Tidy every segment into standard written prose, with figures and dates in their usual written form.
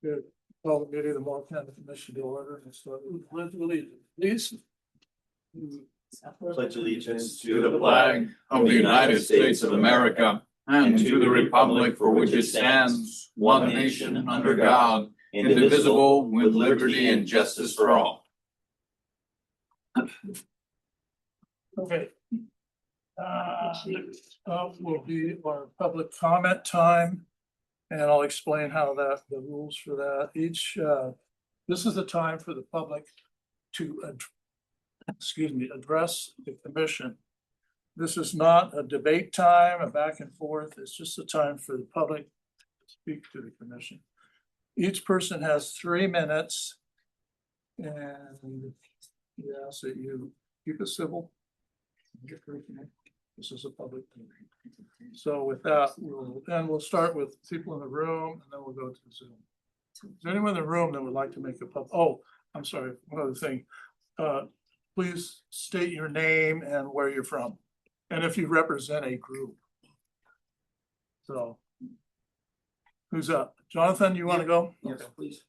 Good. Call the meeting of the Morrow County Commission to order and start with the pledge of allegiance. Please. Pledge allegiance to the flag of the United States of America and to the republic for which it stands, one nation under God, indivisible, with liberty and justice for all. Okay. Next up will be our public comment time. And I'll explain how the rules for that this is the time for the public to, address the commission. This is not a debate time, a back and forth. It's just a time for the public to speak to the commission. Each person has 3 minutes. And we ask that you keep it civil. This is a public meeting. So with that, we'll start with people in the room and then we'll go to Zoom. Is there anyone in the room that would like to make I'm sorry, one other thing. Please state your name and where you're from. And if you represent a group. So who's up? Jonathan, you want to go? Yes, please.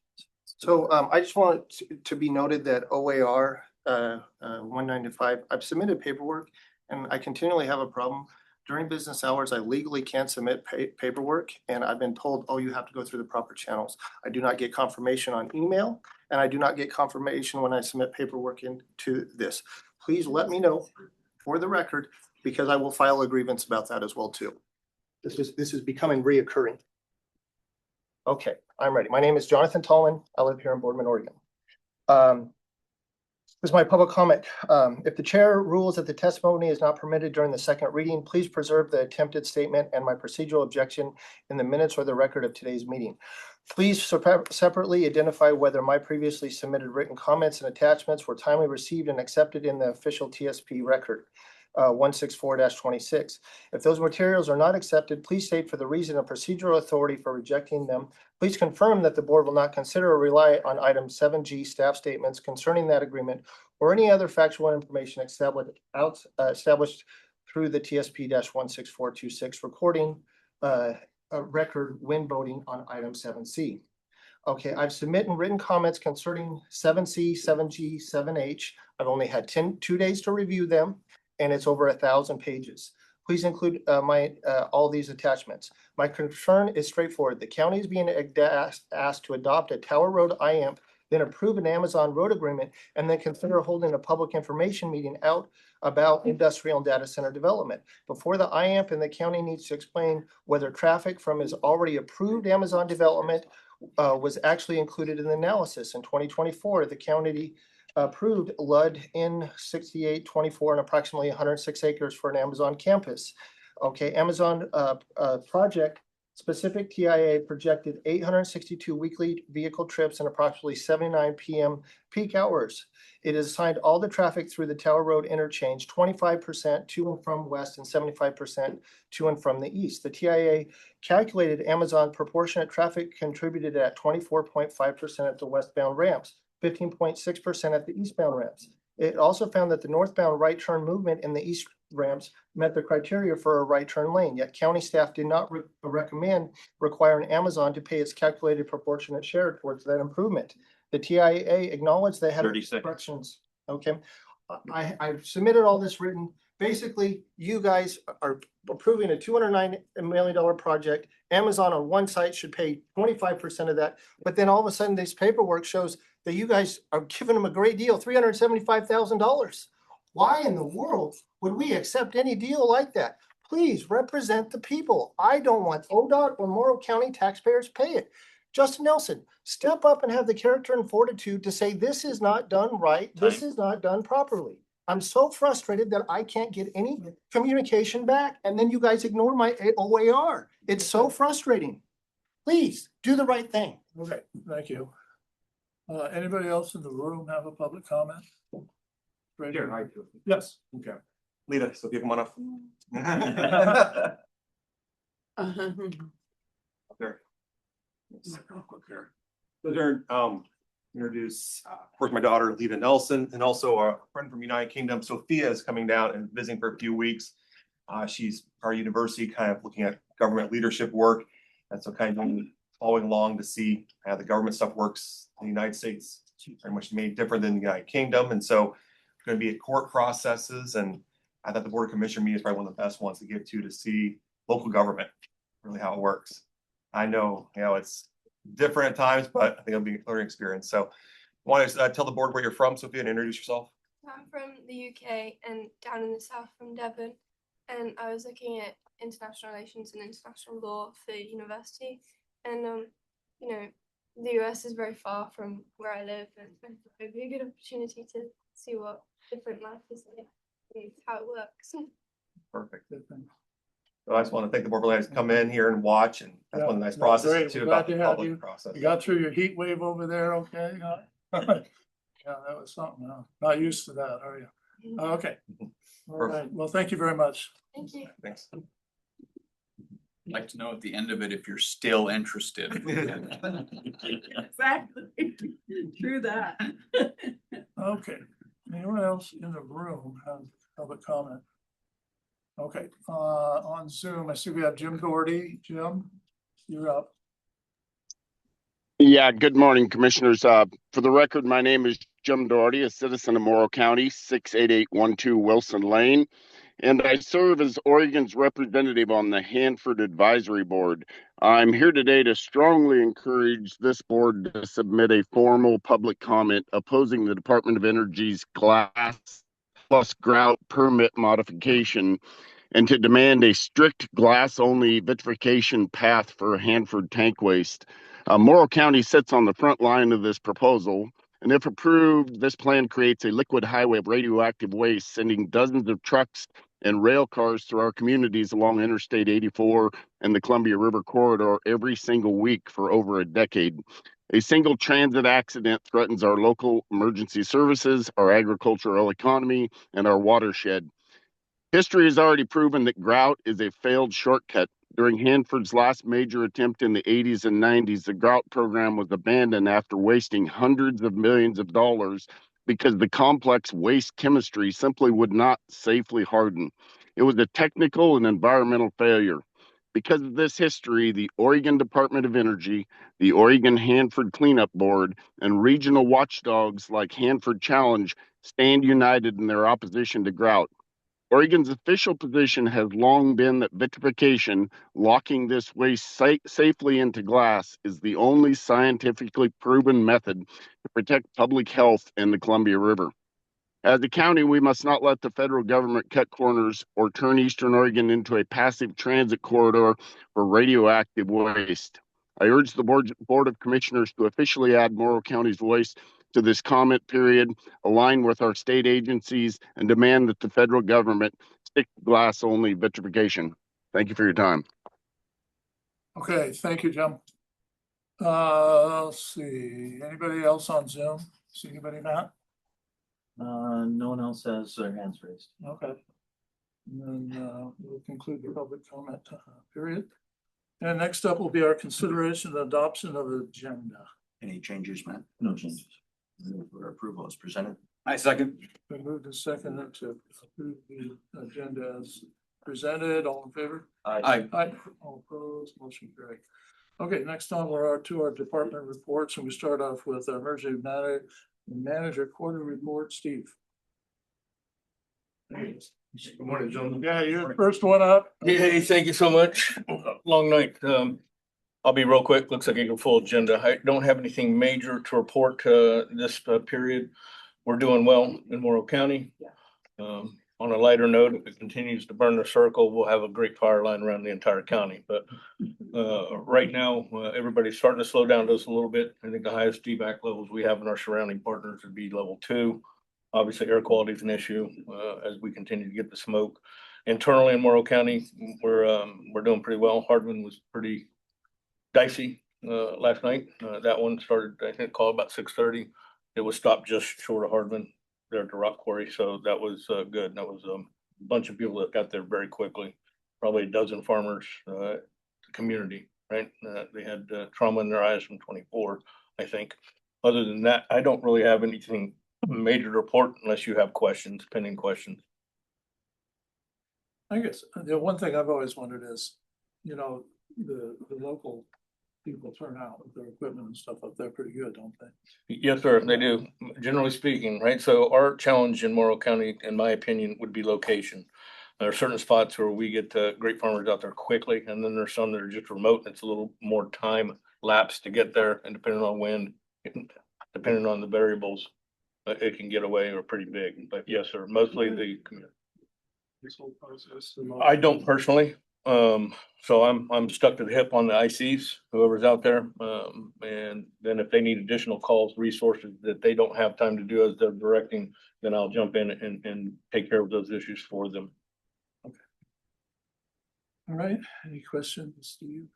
So I just want to be noted that OAR 195, I've submitted paperwork and I continually have a problem. During business hours, I legally can't submit paperwork, and I've been told, oh, you have to go through the proper channels. I do not get confirmation on email, and I do not get confirmation when I submit paperwork into this. Please let me know for the record, because I will file a grievance about that as well too. This is becoming reoccurring. Okay, I'm ready. My name is Jonathan Tallman. I live here in Boardman, Oregon. This is my public comment. If the chair rules that the testimony is not permitted during the second reading, please preserve the attempted statement and my procedural objection in the minutes or the record of today's meeting. Please separately identify whether my previously submitted written comments and attachments were timely received and accepted in the official TSP record. 164-26. If those materials are not accepted, please state for the reason and procedural authority for rejecting them. Please confirm that the board will not consider or rely on item 7G staff statements concerning that agreement or any other factual information established through the TSP-16426 recording record when voting on item 7C. Okay, I've submitted written comments concerning 7C, 7G, 7H. I've only had 2 days to review them, and it's over 1,000 pages. Please include all these attachments. My concern is straightforward. The county is being asked to adopt a Tower Road IAMP, then approve an Amazon road agreement, and then consider holding a public information meeting out about industrial and data center development. Before the IAMP, and the county needs to explain whether traffic from his already approved Amazon development was actually included in the analysis. In 2024, the county approved LUD in 6824 and approximately 106 acres for an Amazon campus. Okay, Amazon project specific TIA projected 862 weekly vehicle trips and approximately 79 p.m. peak hours. It has assigned all the traffic through the Tower Road interchange, 25% to and from west and 75% to and from the east. The TIA calculated Amazon proportionate traffic contributed at 24.5% at the westbound ramps, 15.6% at the eastbound ramps. It also found that the northbound right turn movement in the east ramps met the criteria for a right turn lane, yet county staff did not recommend requiring Amazon to pay its calculated proportionate share towards that improvement. The TIA acknowledged they had instructions. Okay, I've submitted all this written. Basically, you guys are approving a $209 million project. Amazon on one site should pay 25% of that, but then all of a sudden this paperwork shows that you guys are giving them a great deal, $375,000. Why in the world would we accept any deal like that? Please represent the people. I don't want ODOT or Morrow County taxpayers pay it. Justin Nelson, step up and have the character and fortitude to say this is not done right. This is not done properly. I'm so frustrated that I can't get any communication back, and then you guys ignore my OAR. It's so frustrating. Please do the right thing. Okay, thank you. Anybody else in the room have a public comment? Right Here, I do. Yes. Okay. Lita, so if you come on up. There. Real quick here. So there, introduce, of course, my daughter, Lita Nelson, and also a friend from United Kingdom, Sophia, is coming down and visiting for a few weeks. She's our university, kind of looking at government leadership work. And so kind of following along to see how the government stuff works in the United States. It's very much made different than the United Kingdom, and so it's going to be at court processes. And I thought the Board of Commissioner meeting is probably one of the best ones to get to see local government, really how it works. I know, it's different at times, but I think it'll be a learning experience. So, want to tell the board where you're from, Sophia, and introduce yourself? I'm from the UK and down in the south from Devon, and I was looking at international relations and international law for university. And you know, the US is very far from where I live, and it'd be a good opportunity to see what different life is like and how it works. Perfect. So I just want to thank the board for letting us come in here and watch, and that's one of the nice processes great. too We're glad about the to have you. public process. You got through your heat wave over there, okay? Yeah, that was something. Not used to that, are you? Okay. All right. Well, thank you very much. Thank you. Thanks. I'd like to know at the end of it if you're still interested. Exactly. True that. Okay. Anyone else in the room have public comment? Okay, on Zoom, I see we have Jim Doherty. Jim, you're up. Yeah, good morning, commissioners. For the record, my name is Jim Doherty, a citizen of Morrow County, 68812 Wilson Lane, and I serve as Oregon's representative on the Hanford Advisory Board. I'm here today to strongly encourage this board to submit a formal public comment opposing the Department of Energy's glass plus grout permit modification, and to demand a strict glass-only vitrification path for Hanford tank waste. Morrow County sits on the front line of this proposal, and if approved, this plan creates a liquid highway of radioactive waste, sending dozens of trucks and rail cars through our communities along Interstate 84 and the Columbia River corridor every single week for over a decade. A single transit accident threatens our local emergency services, our agricultural economy, and our watershed. History has already proven that grout is a failed shortcut. During Hanford's last major attempt in the 80s and 90s, the grout program was abandoned after wasting hundreds of millions of dollars because the complex waste chemistry simply would not safely harden. It was a technical and environmental failure. Because of this history, the Oregon Department of Energy, the Oregon Hanford Cleanup Board, and regional watchdogs like Hanford Challenge stand united in their opposition to grout. Oregon's official position has long been that vitrification, locking this waste safely into glass, is the only scientifically proven method to protect public health in the Columbia River. As a county, we must not let the federal government cut corners or turn Eastern Oregon into a passive transit corridor for radioactive waste. I urge the Board of Commissioners to officially add Morrow County's voice to this comment period, align with our state agencies, and demand that the federal government stick to glass-only vitrification. Thank you for your time. Okay, thank you, Jim. Let's see, anybody else on Zoom? See anybody, Matt? No one else has their hands raised. Okay. And then we'll conclude the public comment period. And next up will be our consideration and adoption of the agenda. Any changes, Matt? No changes. Move for approval as presented. I second. Been moved and seconded to approve the agenda as presented. All in favor? Aye. Aye. All opposed, motion carried. Okay, next on we're to our department reports, and we start off with emergency manager quarter report. Steve. Good morning, gentlemen. Yeah, you're the first one up. Hey, thank you so much. Long night. I'll be real quick. Looks like a full agenda. I don't have anything major to report this period. We're doing well in Morrow County. On a lighter note, if it continues to burn the circle, we'll have a great fire line around the entire county. But right now, everybody's starting to slow down just a little bit. I think the highest DVAC levels we have in our surrounding partners would be level 2. Obviously, air quality is an issue as we continue to get the smoke. Internally in Morrow County, we're doing pretty well. Hardman was pretty dicey last night. That one started, I think, call about 6:30. It was stopped just short of Hardman there at the rock quarry, so that was good. That was a bunch of people that got there very quickly. Probably a dozen farmers, community, right? They had trauma in their eyes from 24, I think. Other than that, I don't really have anything major to report unless you have questions, pending questions. I guess the one thing I've always wondered is, you know, the local people turn out with their equipment and stuff up there pretty good, don't they? Yes, sir, they do, generally speaking, right? So our challenge in Morrow County, in my opinion, would be location. There are certain spots where we get great farmers out there quickly, and then there's some that are just remote, and it's a little more time lapse to get there, and depending on wind, depending on the variables, it can get away or pretty big, but yes, sir, mostly the community. This whole process. I don't personally, so I'm stuck to the hip on the ICs, whoever's out there. And then if they need additional calls, resources that they don't have time to do as they're directing, then I'll jump in and take care of those issues for them. All right, any questions, Steve?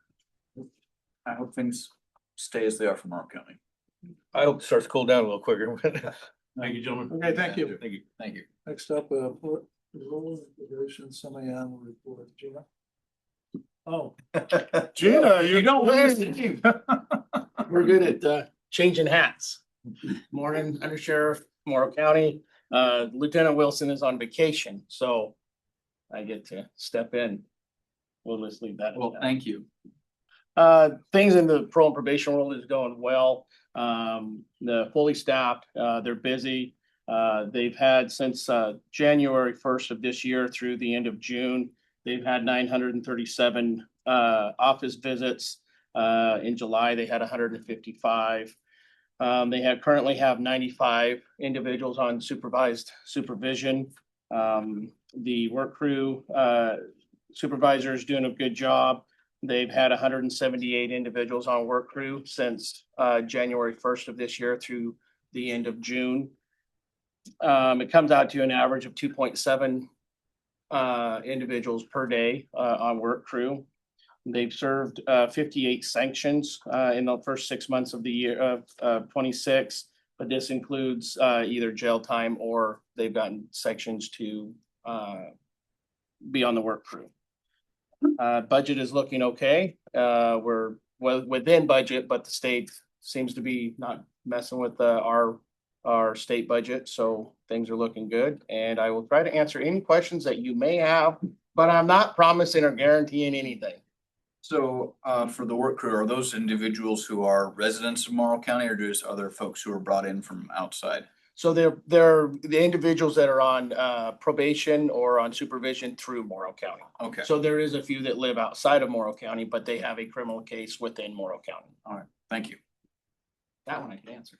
I hope things stay as they are for Morrow County. I hope it starts to cool down a little quicker. Thank you, gentlemen. Okay, thank you. Thank you. Thank you. Next up, rural integration semi-annual report, Gina. Oh. Gina, you don't. We're good at changing hats. Morning, Under Sheriff, Morrow County. Lieutenant Wilson is on vacation, so I get to step in. We'll just leave that. Well, thank you. Things in the parole and probation world is going well. The fully staffed, they're busy. They've had since January 1st of this year through the end of June, they've had 937 office visits. In July, they had 155. They currently have 95 individuals on supervised supervision. The work crew supervisor is doing a good job. They've had 178 individuals on work crew since January 1st of this year through the end of June. It comes out to an average of 2.7 individuals per day on work crew. They've served 58 sanctions in the first 6 months of the year of 26, but this includes either jail time or they've gotten sections to be on the work crew. Budget is looking okay. We're within budget, but the state seems to be not messing with our state budget, so things are looking good. And I will try to answer any questions that you may have, but I'm not promising or guaranteeing anything. So for the work crew, are those individuals who are residents of Morrow County or just other folks who are brought in from outside? So they're the individuals that are on probation or on supervision through Morrow County. Okay. So there is a few that live outside of Morrow County, but they have a criminal case within Morrow County. All right. Thank you. That one I can answer.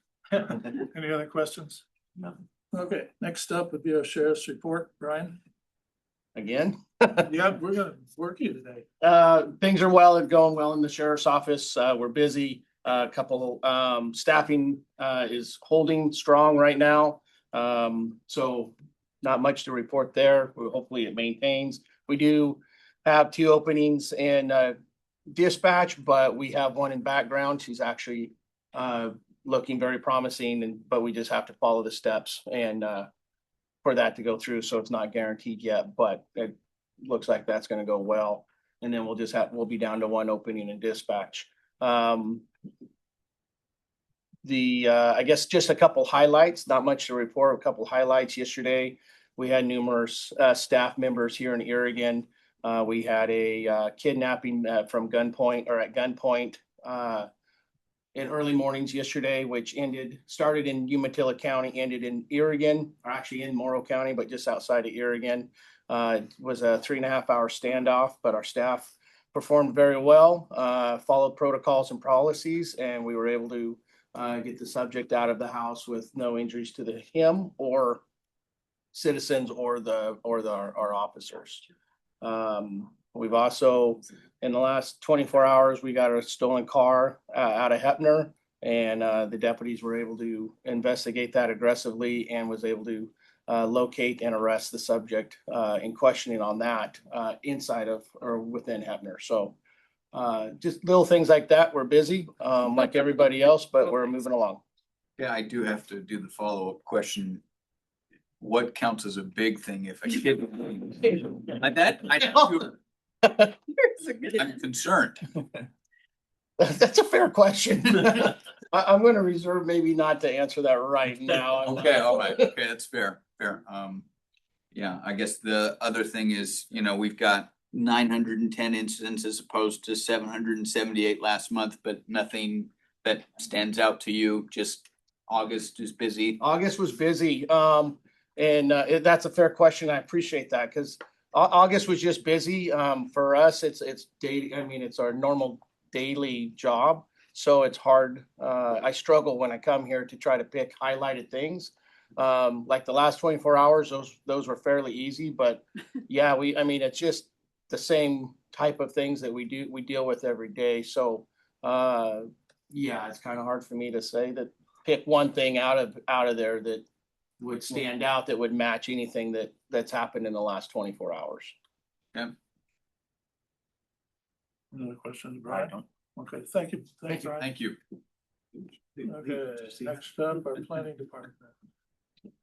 Any other questions? No. Okay, next up would be our sheriff's report, Brian. Again? Yeah, we're gonna work you today. Things are well, it's going well in the sheriff's office. We're busy. A couple, staffing, is holding strong right now. So not much to report there. Hopefully it maintains. We do have 2 openings in, dispatch, but we have one in background. She's actually, looking very promising but we just have to follow the steps and, for that to go through. So it's not guaranteed yet, but it looks like that's going to go well. And then we'll be down to 1 opening in dispatch. I guess just a couple highlights, not much to report, a couple highlights yesterday. We had numerous staff members here in Oregon. We had a kidnapping from gunpoint or at gunpoint in early mornings yesterday, which started in Umatilla County, ended in Oregon, or actually in Morrow County, but just outside of Oregon. It was a 3.5-hour standoff, but our staff performed very well, followed protocols and policies, and we were able to get the subject out of the house with no injuries to him or citizens or our officers. We've also, in the last 24 hours, we got a stolen car out of Heppner, and the deputies were able to investigate that aggressively and was able to locate and arrest the subject in questioning on that inside of or within Heppner. So just little things like that. We're busy like everybody else, but we're moving along. Yeah, I do have to do the follow-up question. What counts as a big thing if a kid like that? I'm concerned. That's a fair question. I'm going to reserve maybe not to answer that right now. Okay, all right. Okay, that's fair. Yeah, I guess the other thing is, we've got 910 incidents as opposed to 778 last month, but nothing that stands out to you, just August is busy. August was busy, and that's a fair question. I appreciate that because August was just busy. For us, it's daily. I mean, it's our normal daily job, so it's hard. I struggle when I come here to try to pick highlighted things. Like the last 24 hours, those were fairly easy, but yeah, I mean, it's just the same type of things that we deal with every day. So, yeah, it's kind of hard for me to say that pick one thing out of there that would stand out that would match anything that's happened in the last 24 hours. Yeah. Any other questions, Brian? Okay, thank you. Thanks, Brian. Thank you. Okay, next up, our planning department.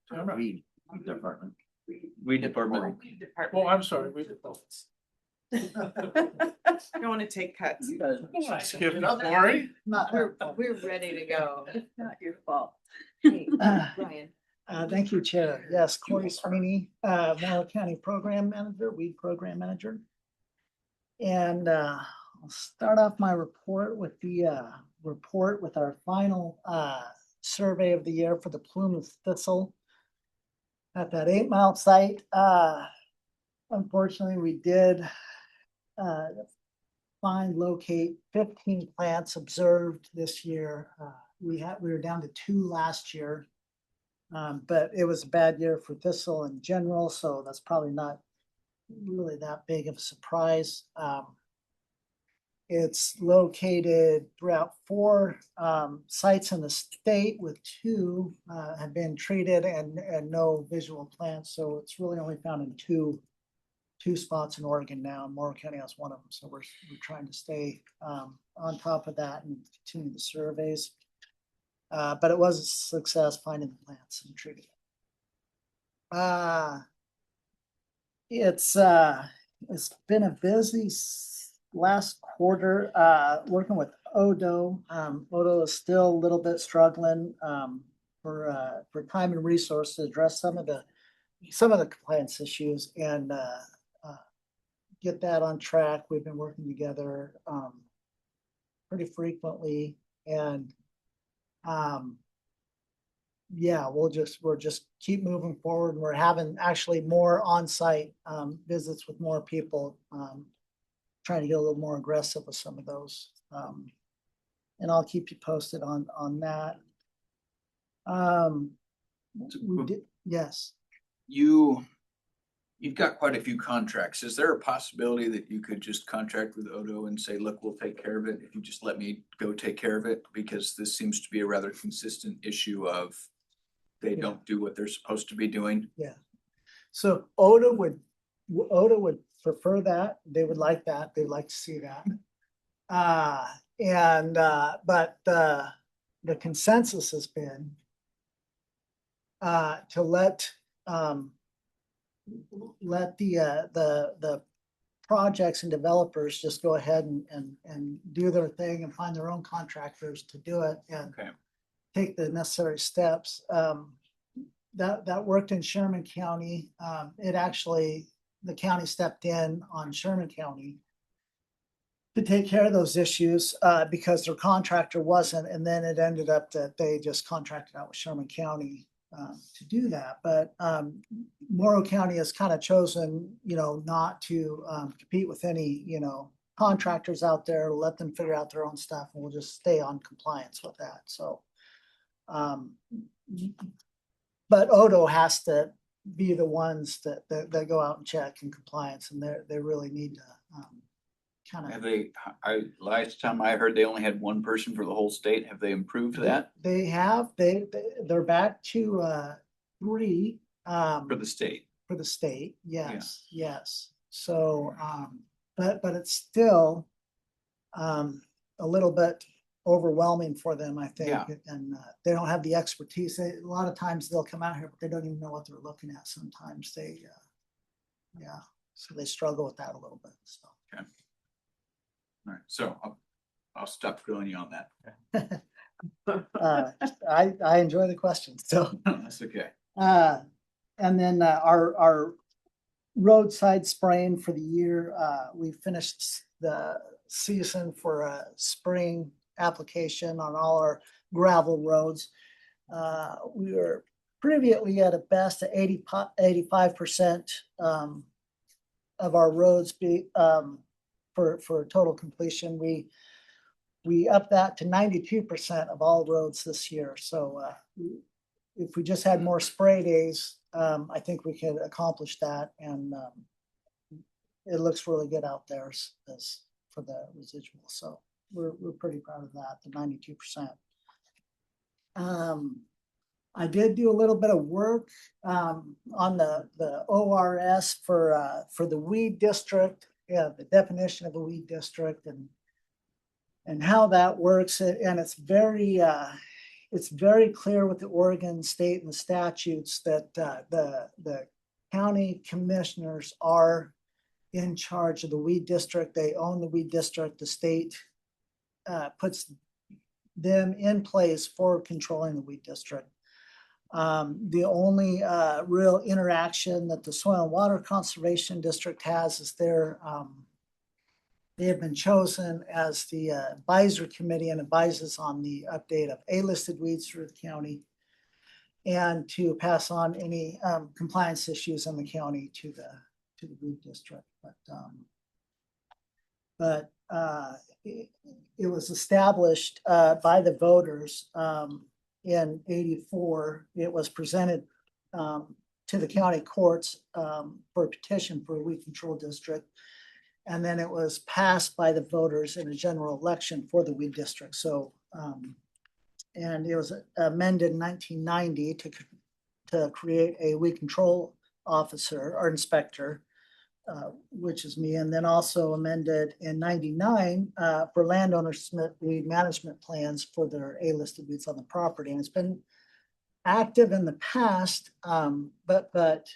Tamara? Weed department. Weed department. Oh, I'm sorry, we did both. Don't want to take cuts. Skip it up, Lori. We're ready to go. Not your fault. Brian. Thank you, Chair. Yes, Corey Sweeney, Morrow County Program Manager, Weed Program Manager. And I'll start off my report with our final survey of the year for the plume of thistle at that 8 Mile site. Unfortunately, we did locate 15 plants observed this year. We were down to 2 last year, but it was a bad year for thistle in general, so that's probably not really that big of a surprise. It's located throughout 4 sites in the state, with 2 have been treated and no visual plants. So it's really only found in two spots in Oregon now, and Morrow County has one of them. So we're trying to stay on top of that and continue the surveys. But it was a success finding the plants and treating it. It's been a busy last quarter working with Odo. Odo is still a little bit struggling for time and resource to address some of the compliance issues and get that on track. We've been working together pretty frequently, and yeah, we'll just keep moving forward. We're having actually more on-site visits with more people, trying to get a little more aggressive with some of those. And I'll keep you posted on that. Yes. You've got quite a few contracts. Is there a possibility that you could just contract with Odo and say, look, we'll take care of it if you just let me go take care of it? Because this seems to be a rather consistent issue of they don't do what they're supposed to be doing. Yeah. So Odo would prefer that. They would like that. They would like to see that. But the consensus has been to let the projects and developers just go ahead and do their thing and find their own contractors to do it and take the necessary steps. That worked in Sherman County. The county stepped in on Sherman County to take care of those issues because their contractor wasn't, and then it ended up that they just contracted out with Sherman County to do that. But Morrow County has kind of chosen, not to compete with any, contractors out there, let them figure out their own stuff, and we'll just stay on compliance with that. So, but Odo has to be the ones that go out and check in compliance, and they really need to Have they, last time I heard they only had one person for the whole state. Have they improved that? They have, they're back to 3. For the state? For the state, yes, yes. So, but it's still a little bit overwhelming for them, I think. Yeah. And they don't have the expertise. A lot of times they'll come out here, but they don't even know what they're looking at. Sometimes so they struggle with that a little bit. So. Okay. All right, so I'll stop grilling you on that. I enjoy the question, so. That's okay. And then our roadside spraying for the year. We finished the season for a spring application on all our gravel roads. We were previously at a best at 85% of our roads for total completion. We upped that to 92% of all roads this year. So if we just had more spray days, I think we could accomplish that. And it looks really good out there as for the residual. So we're pretty proud of that, the 92%. I did do a little bit of work on the ORS for the weed district, the definition of a weed district and how that works. And it's very clear with the Oregon state and the statutes that the county commissioners are in charge of the weed district. They own the weed district. The state puts them in place for controlling the weed district. The only real interaction that the Soil and Water Conservation District has is they have been chosen as the advisory committee and advises on the update of A-listed weeds through the county and to pass on any compliance issues in the county to the weed district. But it was established by the voters in '84. It was presented to the county courts for a petition for a weed control district. And then it was passed by the voters in a general election for the weed district. So, and it was amended in 1990 to create a weed control officer or inspector, which is me, and then also amended in '99 for landowners to submit weed management plans for their A-listed weeds on the property. And it's been active in the past, but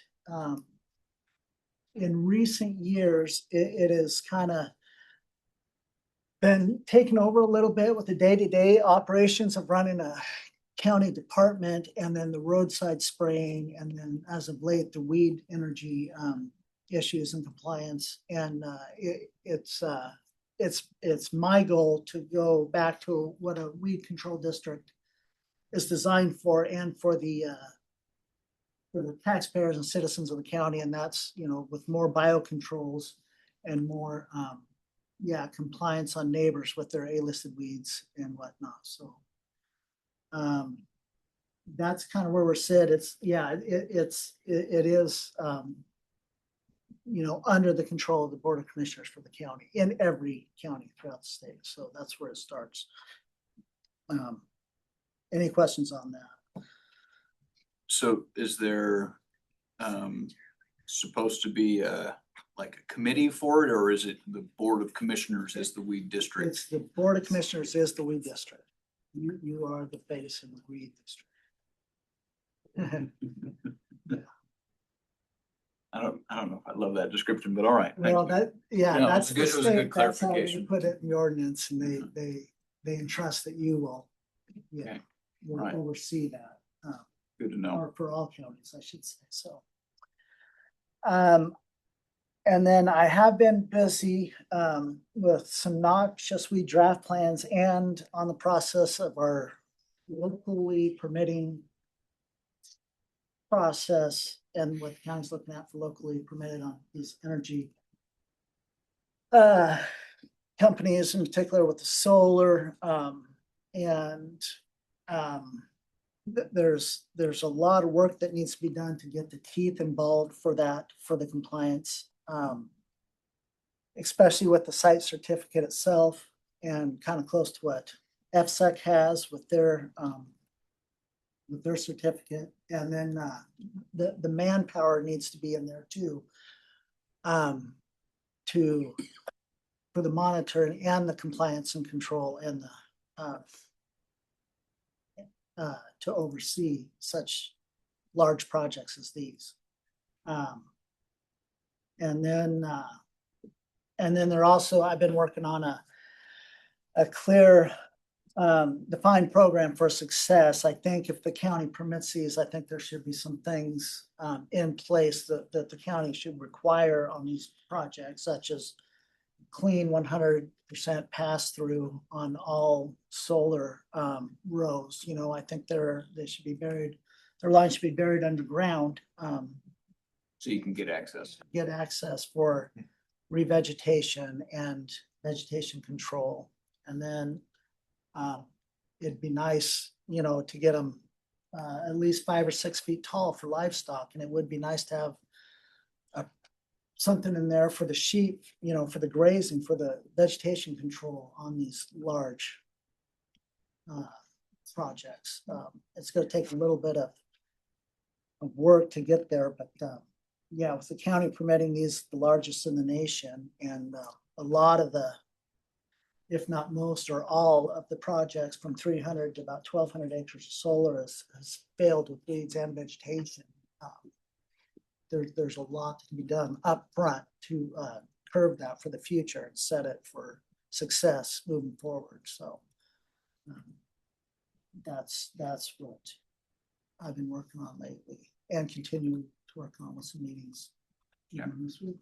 in recent years, it has kind of been taken over a little bit with the day-to-day operations of running a county department, and then the roadside spraying, and then as of late, the weed energy issues and compliance. And it's my goal to go back to what a weed control district is designed for, and for the taxpayers and citizens of the county. And that's, with more biocontrols and more, compliance on neighbors with their A-listed weeds and whatnot. So that's kind of where we're set. It is, under the control of the Board of Commissioners for the county, in every county throughout the state. So that's where it starts. Any questions on that? So is there supposed to be like a committee for it, or is it the Board of Commissioners is the weed district? It's the Board of Commissioners is the weed district. You are the face in the weed district. I don't know if I love that description, but all right. Well, thank you. that's it was the good- it was a state. good That's how they clarification. put it in the ordinance, and they entrust that you will, Okay. will Right. oversee that. Good to know. Or for all counties, I should say. So, and then I have been busy with some noxious weed draft plans and on the process of our locally permitting process, and what the county's looking at for locally permitted on these energy companies, in particular with the solar, and there's a lot of work that needs to be done to get the teeth involved for that, for the compliance, especially with the site certificate itself, and kind of close to what FSEC has with their certificate. And then the manpower needs to be in there too, for the monitoring and the compliance and control, and to oversee such large projects as these. And then they're also, I've been working on a clear defined program for success. I think if the county permits these, I think there should be some things in place that the county should require on these projects, such as clean 100% pass through on all solar rows. You know, I think they should be buried, their lines should be buried underground. So you can get access. Get access for revegetation and vegetation control. And then it'd be nice, you know, to get them at least 5 or 6 feet tall for livestock. And it would be nice to have something in there for the sheep, you know, for the grazing, for the vegetation control on these large projects. It's going to take a little bit of work to get there, but yeah, with the county permitting these, the largest in the nation, and a lot of the, if not most or all of the projects from 300 to about 1,200 acres of solar has failed with weeds and vegetation. There's a lot to be done up front to curb that for the future and set it for success moving forward. So that's what I've been working on lately and continue to work on with some meetings this week.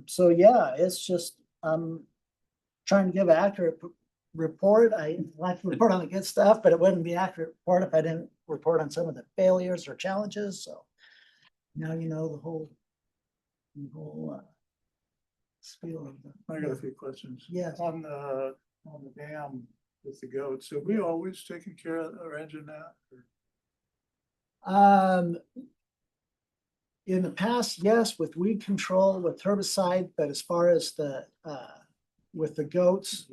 So yeah, it's just trying to give an accurate report. I like to report on the good stuff, but it wouldn't be accurate report if I didn't report on some of the failures or challenges. So now you know the whole spiel of the. I got a few questions. Yes. On the dam with the goats, have we always taken care of arranging that? In the past, yes, with weed control, with herbicide, but as far as the with the goats,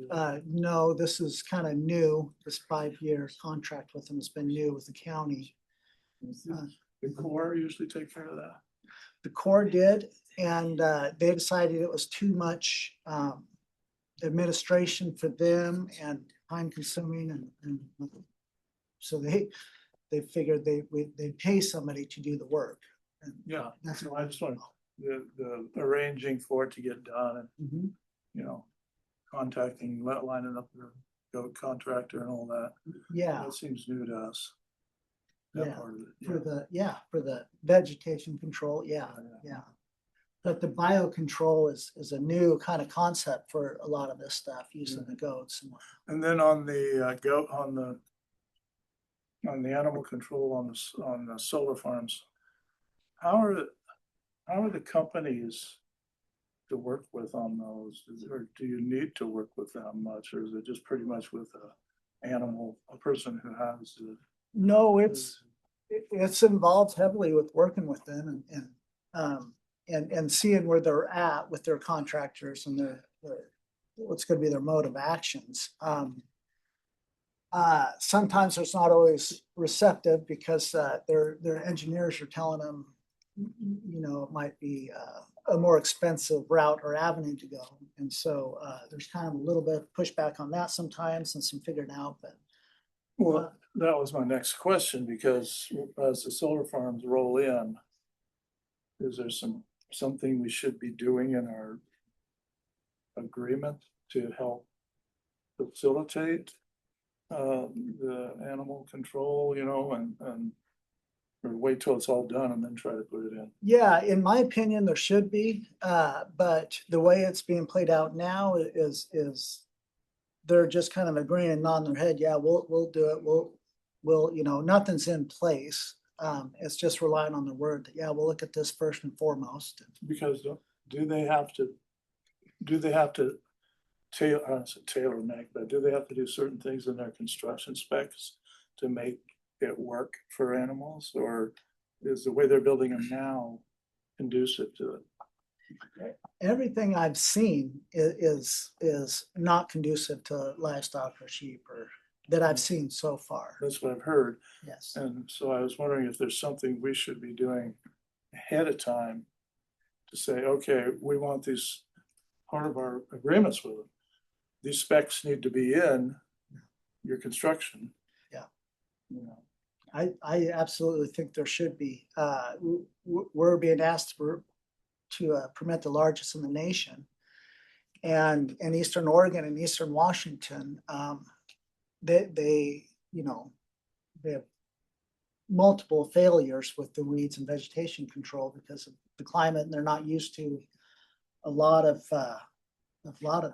no, this is kind of new. This 5-year contract with them has been new with the county. The Corps usually take care of that. The Corps did, and they decided it was too much administration for them and time consuming, and so they figured they'd pay somebody to do the work. And Yeah, so I just want the arranging for it to get done and, you know, contacting, lining up the goat contractor and all that. yeah, That seems new to us. That yeah, part of it. for the vegetation control, yeah. But the biocontrol is a new kind of concept for a lot of this stuff using the goats. And then on the goat, on the animal control on the solar farms, how are the companies to work with on those? Or do you need to work with them much, or is it just pretty much with a person who has? No, it's involved heavily with working with them and seeing where they're at with their contractors and their what's going to be their mode of actions. Sometimes it's not always receptive because their engineers are telling them, you know, it might be a more expensive route or avenue to go. And so there's kind of a little bit of pushback on that sometimes and some figured out, but. Well, that was my next question, because as the solar farms roll in, is there something we should be doing in our agreement to help facilitate the animal control, you know, and or wait till it's all done and then try to put it in? Yeah, in my opinion, there should be, but the way it's being played out now is they're just kind of agreeing and nodding their head. Yeah, we'll do it. We'll, you know, nothing's in place. It's just relying on their word that, yeah, we'll look at this first and foremost. Because do they have to tailor make, but do they have to do certain things in their construction specs to make it work for animals, or is the way they're building them now conducive to it? Everything I've seen is not conducive to livestock or sheep, or that I've seen so far. That's what I've heard. Yes. And so I was wondering if there's something we should be doing ahead of time to say, okay, we want these, part of our agreements with them, these specs need to be in your construction. Yeah. You know. I absolutely think there should be. We're being asked to permit the largest in the nation. And in Eastern Oregon and Eastern Washington, they, you know, they have multiple failures with the weeds and vegetation control because of the climate, and they're not used to a lot of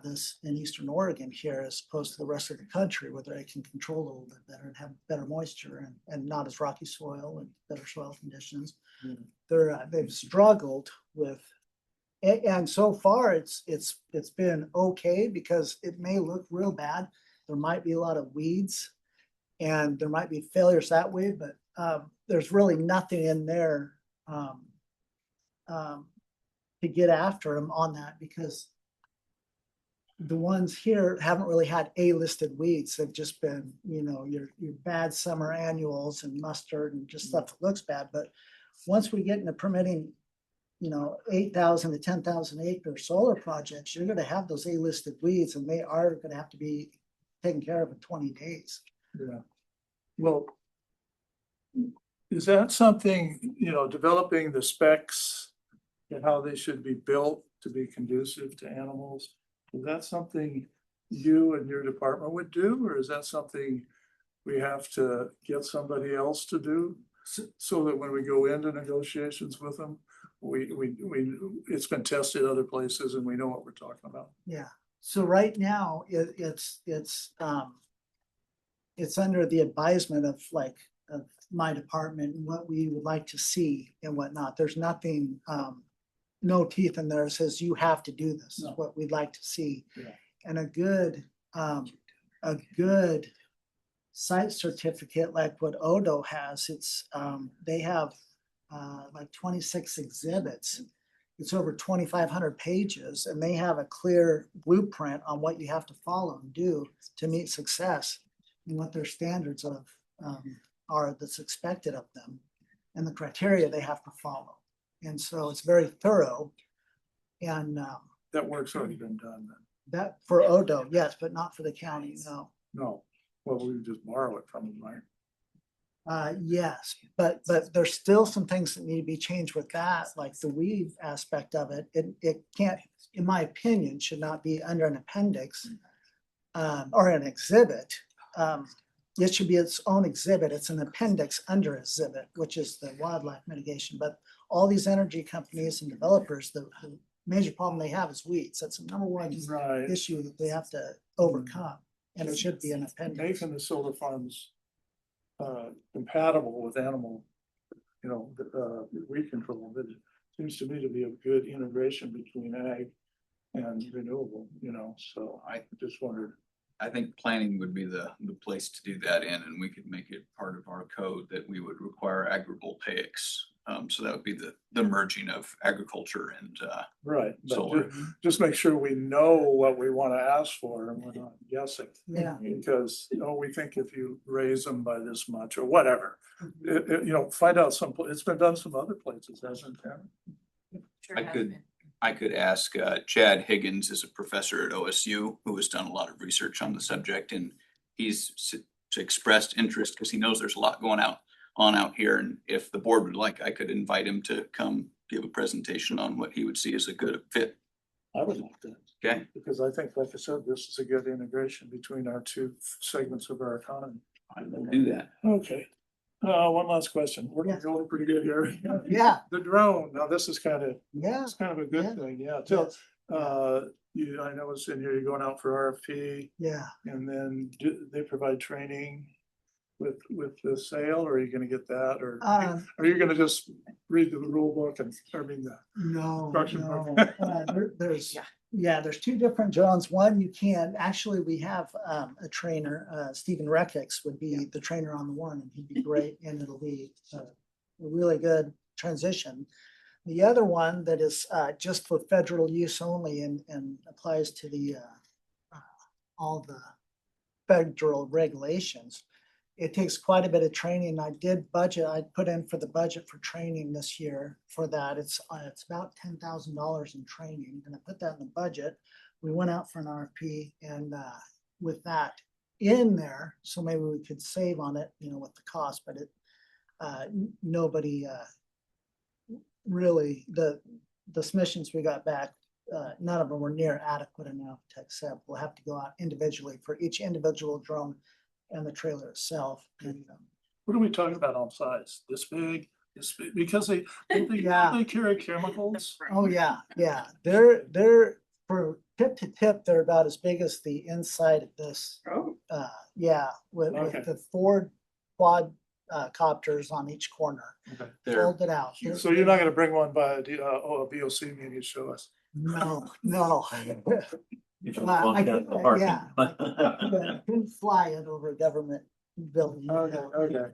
this in Eastern Oregon here as opposed to the rest of the country where they can control a little bit better and have better moisture and not as rocky soil and better soil conditions. They've struggled with, and so far it's been okay because it may look real bad. There might be a lot of weeds and there might be failures that way, but there's really nothing in there to get after them on that because the ones here haven't really had A-listed weeds. They've just been, you know, your bad summer annuals and mustard and just stuff that looks bad. But once we get into permitting, you know, 8,000 to 10,000 acre solar projects, you're going to have those A-listed weeds, and they are going to have to be taken care of in 20 days. Yeah. Well, is that something, you know, developing the specs and how they should be built to be conducive to animals? Is that something you and your department would do, or is that something we have to get somebody else to do? So that when we go into negotiations with them, it's been tested other places and we know what we're talking about. Yeah. So right now it's under the advisement of my department and what we would like to see and whatnot. There's nothing, no teeth in there that says you have to do this. Is what we'd like to see. Yeah. And a good site certificate like what Odo has, they have like 26 exhibits. It's over 2,500 pages, and they have a clear blueprint on what you have to follow and do to meet success and what their standards of are that's expected of them and the criteria they have to follow. And so it's very thorough. And That work's already been done then. that for Odo, yes, but not for the county, no. No, well, we would just borrow it from them, right? Yes, but there's still some things that need to be changed with that, like the weed aspect of it. It can't, in my opinion, should not be under an appendix or an exhibit. It should be its own exhibit. It's an appendix under exhibit, which is the wildlife mitigation. But all these energy companies and developers, the major problem they have is weeds. That's the number one Right. issue that they have to overcome. And it should be an appendix. Making the solar farms compatible with animal, you know, weed control, it seems to me to be a good integration between ag and renewable, you know, so I just wondered. I think planning would be the place to do that in, and we could make it part of our code that we would require agrivoltaics. So that would be the merging of agriculture and Right, but solar. just make sure we know what we want to ask for and we're not guessing. Yeah. Because, you know, we think if you raise them by this much or whatever, you know, find out it's been done some other places, hasn't it? I could ask Chad Higgins is a professor at OSU who has done a lot of research on the subject, and he's expressed interest because he knows there's a lot going on out here. And if the board would like, I could invite him to come give a presentation on what he would see as a good fit. I would like that. Okay. Because I think, like I said, this is a good integration between our two segments of our economy. I will do that. Okay. One last question. We're Yeah. going pretty good here. Yeah. The drone, now this is Yeah. it's kind of a good Yeah. thing, yeah. Yes. I know it's in here, you're going out for RFP Yeah. and then they provide training with the sale, or are you gonna get that, or are you gonna just read the rule book and, No, Instruction no. book. There's two different drones. One, you can, actually, we have a trainer, Stephen Reckix would be the trainer on the one, and he'd be great, and it'll be a really good transition. The other one that is just for federal use only and applies to the all the federal regulations. It takes quite a bit of training. I put in for the budget for training this year for that. It's about $10,000 in training, and I put that in the budget. We went out for an RFP, and with that in there, so maybe we could save on it, you know, with the cost, but nobody really, the submissions we got back none of them were near adequate enough to accept. We'll have to go out individually for each individual drone and the trailer itself. And, What are we talking about on size? This big? This big? Because Yeah. they carry chemicals. oh, yeah, they're for tip to tip, they're about as big as the inside of this. Oh. Yeah, Okay. with the four quad copters on each corner, They're folded out. So you're not gonna bring one by a BOC meeting to show us? No. You can I walk could- out the parking. yeah, I couldn't fly it over a government building. Okay.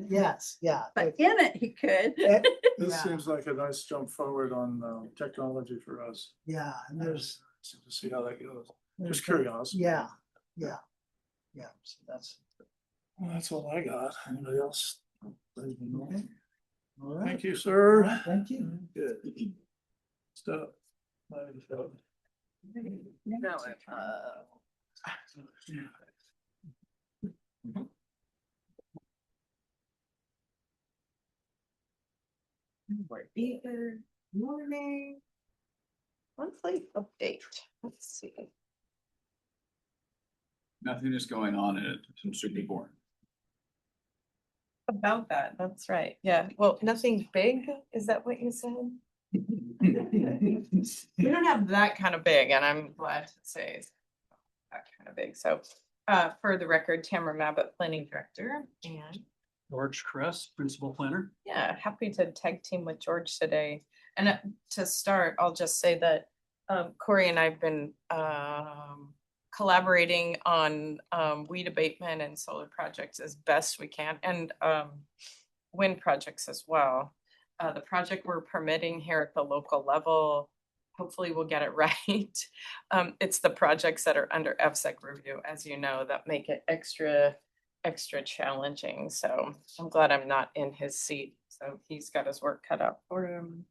Yes, yeah. But in it, he could. This Yeah, seems like a nice jump forward on technology for us. yeah, and there's. To see how that goes. there's Just curiosity. Yeah, so that's. Well, that's all I got. Anybody else? Okay. All right. Thank you, sir. Thank you. Good stuff. No, we're here. Morning. Monthly update. Let's see. Nothing is going on in it since Super Bowl. About that, that's right. Yeah, well, nothing big, is that what you said? We don't have that kind of big, and I'm glad to say it's that kind of big. So, for the record, Tamara Mabott, planning director, and George Kress, principal planner. yeah, happy to tag team with George today. And to start, I'll just say that Corey and I've been collaborating on weed abatement and solar projects as best we can, and wind projects as well. The project we're permitting here at the local level, hopefully we'll get it right. It's the projects that are under FSEC review, as you know, that make it extra challenging. So I'm glad I'm not in his seat. So he's got his work cut out for him.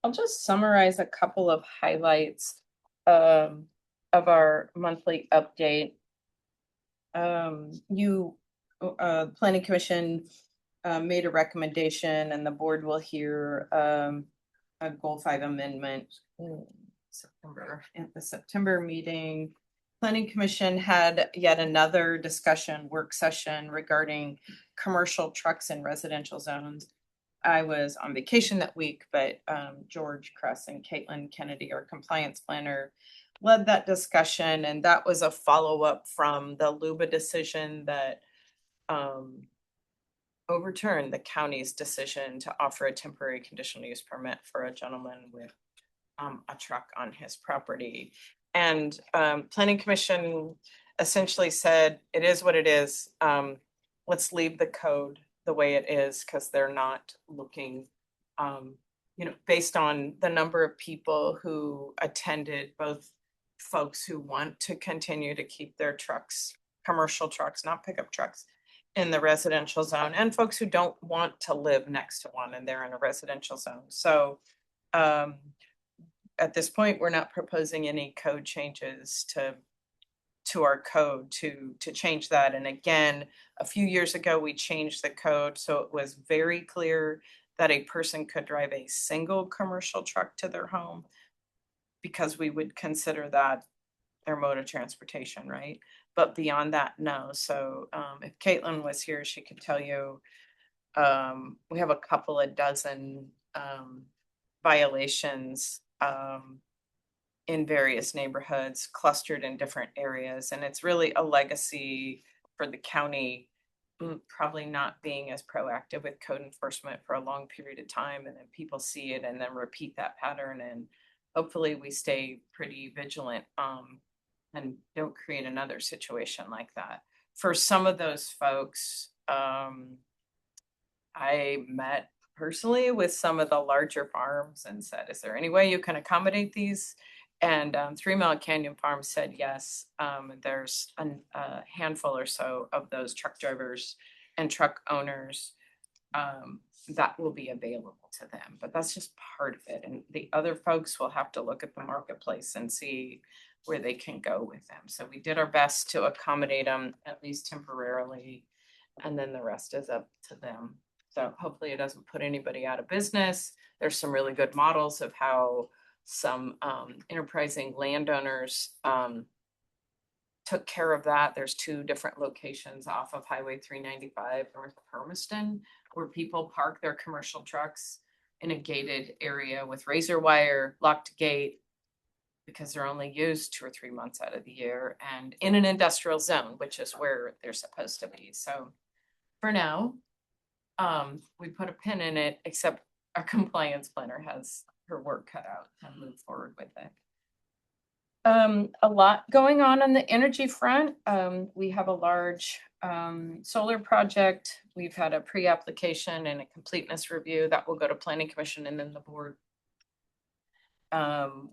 I'll just summarize a couple of highlights of our monthly update. Planning Commission made a recommendation, and the board will hear a Goal 5 amendment in September, at the September meeting. Planning Commission had yet another work session regarding commercial trucks in residential zones. I was on vacation that week, but George Kress and Caitlin Kennedy, our compliance planner, led that discussion, and that was a follow-up from the Luba decision that overturned the county's decision to offer a temporary conditional use permit for a gentleman with a truck on his property. And Planning Commission essentially said, it is what it is. Let's leave the code the way it is, because they're not looking, based on the number of people who attended, both folks who want to continue to keep their trucks, commercial trucks, not pickup trucks, in the residential zone, and folks who don't want to live next to one and they're in a residential zone. So at this point, we're not proposing any code changes to our code to change that. And again, a few years ago, we changed the code so it was very clear that a person could drive a single commercial truck to their home, because we would consider that their mode of transportation, right? But beyond that, no. So if Caitlin was here, she could tell you, we have a couple of dozen violations in various neighborhoods clustered in different areas. And it's really a legacy for the county, probably not being as proactive with code enforcement for a long period of time. And then people see it and then repeat that pattern. And hopefully we stay pretty vigilant and don't create another situation like that. For some of those folks, I met personally with some of the larger farms and said, is there any way you can accommodate these? And 3 Mile Canyon Farm said yes. There's a handful or so of those truck drivers and truck owners that will be available to them, but that's just part of it. And the other folks will have to look at the marketplace and see where they can go with them. So we did our best to accommodate them, at least temporarily, and then the rest is up to them. So hopefully it doesn't put anybody out of business. There's some really good models of how some enterprising landowners took care of that. There's 2 different locations off of Highway 395 north of Hermiston where people park their commercial trucks in a gated area with razor wire, locked gate, because they're only used 2 or 3 months out of the year, and in an industrial zone, which is where they're supposed to be. So for now, we put a pin in it, except our compliance planner has her work cut out and move forward with it. A lot going on the energy front. We have a large solar project. We've had a pre-application and a completeness review that will go to Planning Commission and then the board.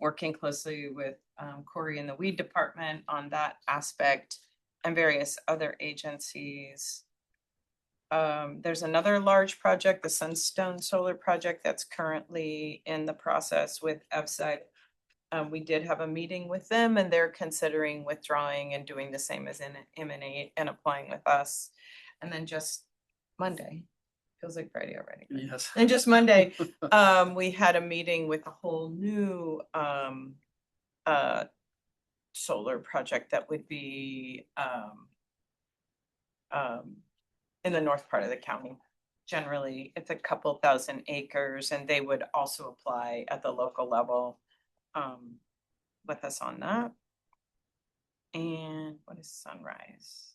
Working closely with Corey in the weed department on that aspect and various other agencies. There's another large project, the Sunstone Solar Project, that's currently in the process with EFSIDE. We did have a meeting with them and they're considering withdrawing and doing the same as in Emanate and applying with us. And then just Monday, feels like Friday already. Yes. And just Monday, we had a meeting with a whole new solar project that would be in the north part of the county. Generally, it's a couple thousand acres and they would also apply at the local level with us on that. And what is Sunrise?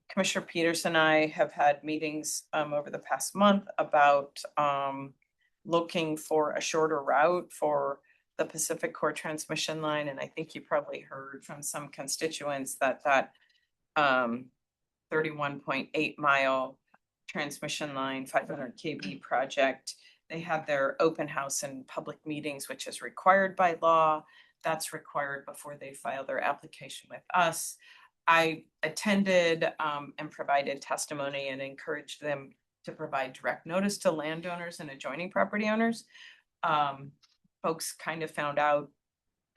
Commissioner Peters and I have had meetings over the past month about looking for a shorter route for the Pacific Core transmission line. And I think you probably heard from some constituents that 31.8 mile transmission line, 500 kV project. They had their open house and public meetings, which is required by law. That's required before they file their application with us. I attended and provided testimony and encouraged them to provide direct notice to landowners and adjoining property owners. Folks kind of found out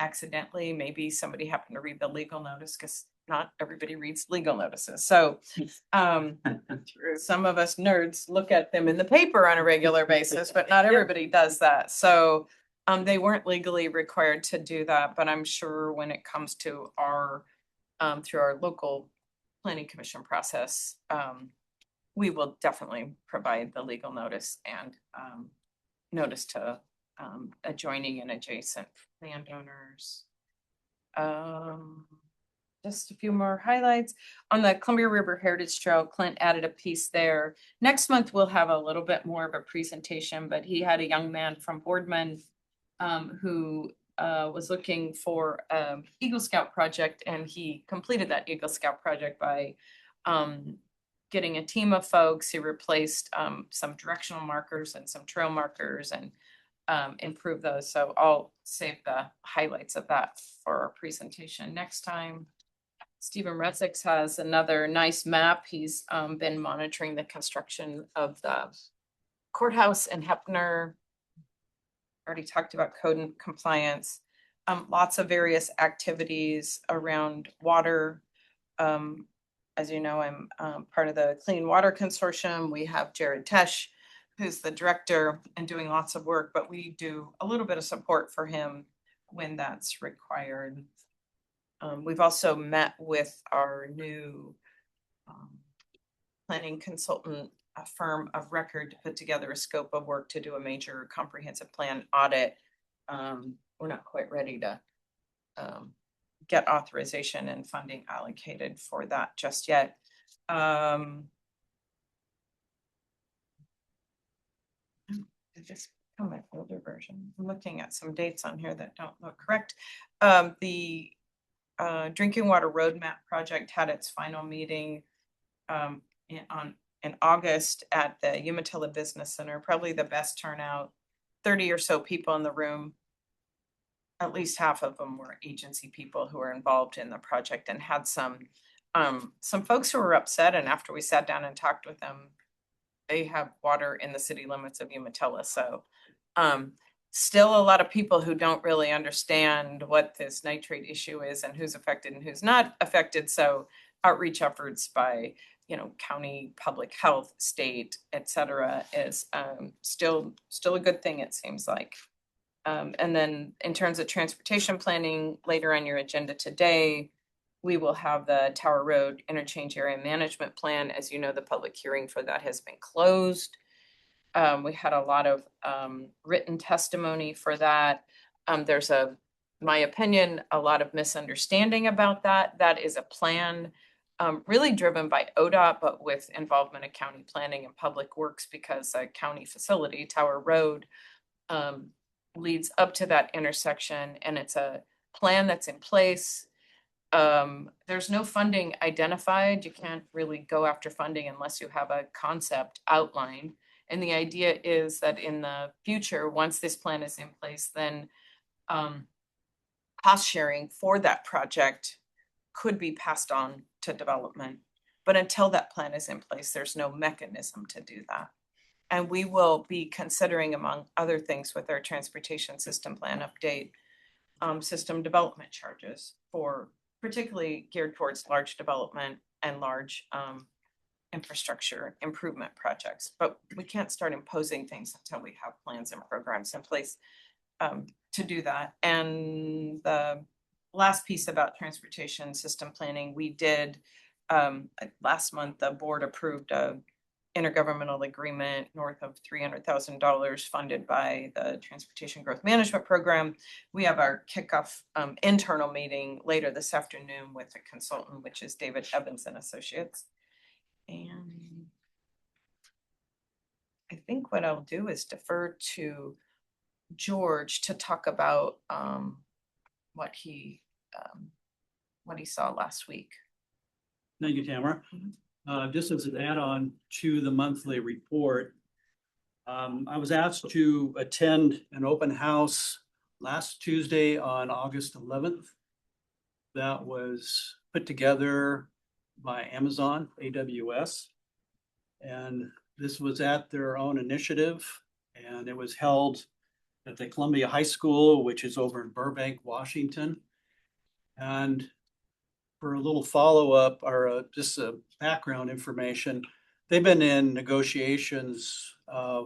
accidentally, maybe somebody happened to read the legal notice because not everybody reads legal notices. So some of us nerds look at them in the paper on a regular basis, but not everybody does that. So they weren't legally required to do that, but I'm sure when it comes to our through our local planning commission process, we will definitely provide the legal notice and notice to adjoining and adjacent landowners. Just a few more highlights. On the Columbia River Heritage Trail, Clint added a piece there. Next month, we'll have a little bit more of a presentation, but he had a young man from Boardman who was looking for Eagle Scout project, and he completed that Eagle Scout project by getting a team of folks. He replaced some directional markers and some trail markers and improved those. So I'll save the highlights of that for our presentation next time. Stephen Resix has another nice map. He's been monitoring the construction of the courthouse in Hepner. Already talked about code and compliance. Lots of various activities around water. As you know, I'm part of the Clean Water Consortium. We have Jared Tesh, who's the director and doing lots of work, but we do a little bit of support for him when that's required. We've also met with our new planning consultant, a firm of record, to put together a scope of work to do a major comprehensive plan audit. We're not quite ready to get authorization and funding allocated for that just yet. Just my older version. I'm looking at some dates on here that don't look correct. The Drinking Water Roadmap project had its final meeting in August at the Umatilla Business Center. Probably the best turnout. 30 or so people in the room. At least half of them were agency people who were involved in the project, and had some folks who were upset. And after we sat down and talked with them, they have water in the city limits of Umatilla. So still a lot of people who don't really understand what this nitrate issue is and who's affected and who's not affected. So outreach efforts by, county public health, state, et cetera, is still a good thing, it seems like. And then in terms of transportation planning, later on your agenda today, we will have the Tower Road Interchange Area Management Plan. As you know, the public hearing for that has been closed. We had a lot of written testimony for that. There's my opinion, a lot of misunderstanding about that. That is a plan really driven by ODOT, but with involvement of county planning and public works, because a county facility, Tower Road, leads up to that intersection, and it's a plan that's in place. There's no funding identified. You can't really go after funding unless you have a concept outline. And the idea is that in the future, once this plan is in place, then cost sharing for that project could be passed on to development. But until that plan is in place, there's no mechanism to do that. And we will be considering, among other things, with our transportation system plan update, system development charges for particularly geared towards large development and large infrastructure improvement projects. But we can't start imposing things until we have plans and programs in place to do that. And the last piece about transportation system planning, we did last month, the board approved a intergovernmental agreement north of $300,000 funded by the Transportation Growth Management Program. We have our kickoff internal meeting later this afternoon with a consultant, which is David Evans and Associates. And I think what I'll do is defer to George to talk about what he saw last week. Thank you, Tamara. Just as an add-on to the monthly report, I was asked to attend an open house last Tuesday on August 11th. That was put together by Amazon, AWS. And this was at their own initiative, and it was held at the Columbia High School, which is over in Burbank, Washington. And for a little follow-up or just a background information, they've been in negotiations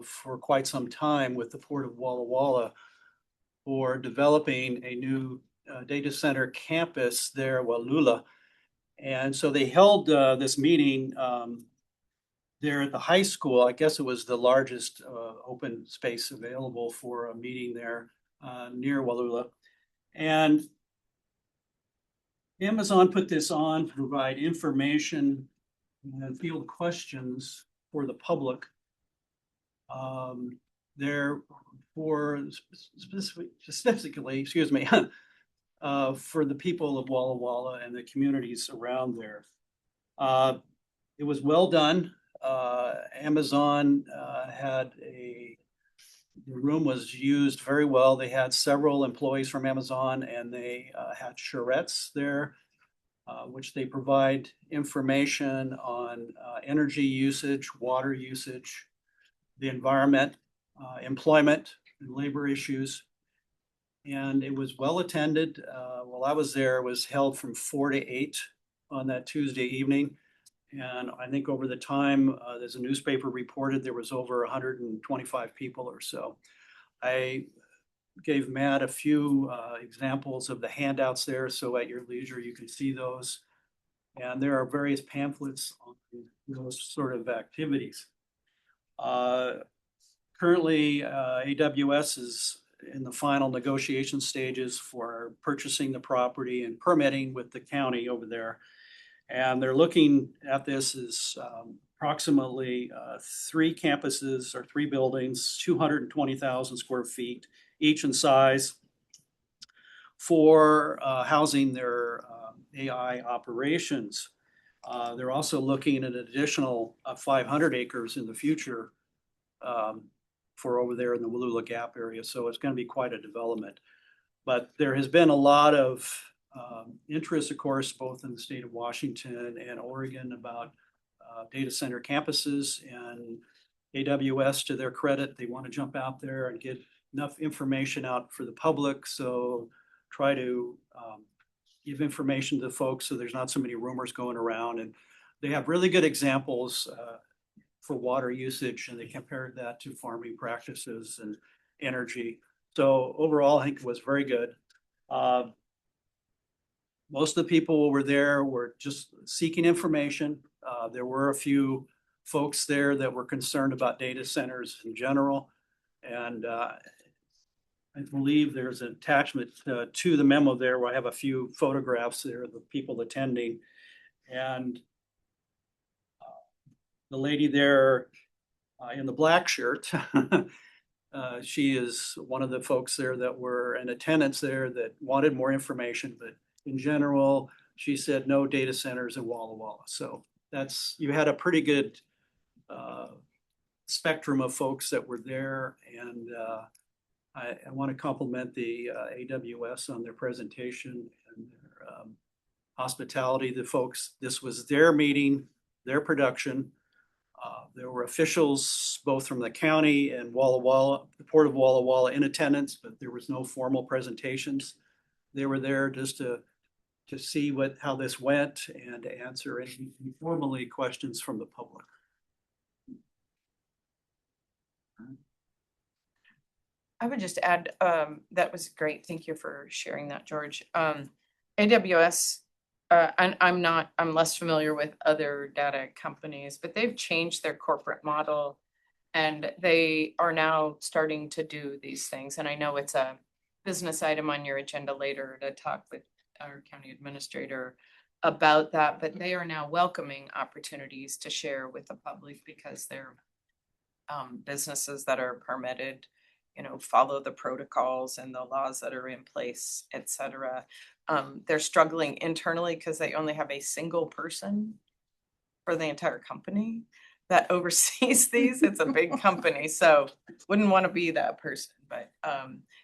for quite some time with the Port of Walla Walla for developing a new data center campus there, Wallula. And so they held this meeting there at the high school. I guess it was the largest open space available for a meeting there near Wallula. And Amazon put this on to provide information and field questions for the public. There for specifically, excuse me, for the people of Walla Walla and the communities around there. It was well done. Amazon the room was used very well. They had several employees from Amazon, and they had charrettes there, which they provide information on energy usage, water usage, the environment, employment, and labor issues. And it was well attended. While I was there, it was held from 4 to 8 on that Tuesday evening. And I think over the time, there's a newspaper reported there was over 125 people or so. I gave Matt a few examples of the handouts there, so at your leisure you can see those. And there are various pamphlets on those sort of activities. Currently, AWS is in the final negotiation stages for purchasing the property and permitting with the county over there. And they're looking at this as approximately 3 campuses or 3 buildings, 220,000 square feet, each in size, for housing their AI operations. They're also looking at an additional 500 acres in the future for over there in the Wallula Gap area. So it's going to be quite a development. But there has been a lot of interest, of course, both in the state of Washington and Oregon about data center campuses. And AWS, to their credit, they want to jump out there and get enough information out for the public. So try to give information to folks so there's not so many rumors going around. And they have really good examples for water usage, and they compared that to farming practices and energy. So overall, I think it was very good. Most of the people who were there were just seeking information. There were a few folks there that were concerned about data centers in general. And I believe there's an attachment to the memo there where I have a few photographs there of the people attending. And the lady there in the black shirt, she is one of the folks there that were in attendance there that wanted more information, but in general, she said no data centers in Walla Walla. So that's, you had a pretty good spectrum of folks that were there. And I want to compliment the AWS on their presentation and their hospitality. The folks, this was their meeting, their production. There were officials both from the county and Walla Walla, the Port of Walla Walla in attendance, but there was no formal presentations. They were there just to see how this went and to answer any informally questions from the public. I would just add, that was great. Thank you for sharing that, George. AWS, and I'm less familiar with other data companies, but they've changed their corporate model and they are now starting to do these things. And I know it's a business item on your agenda later to talk with our county administrator about that, but they are now welcoming opportunities to share with the public because they're businesses that are permitted, follow the protocols and the laws that are in place, et cetera. They're struggling internally because they only have a single person for the entire company that oversees these. It's a big company, so wouldn't want to be that person. But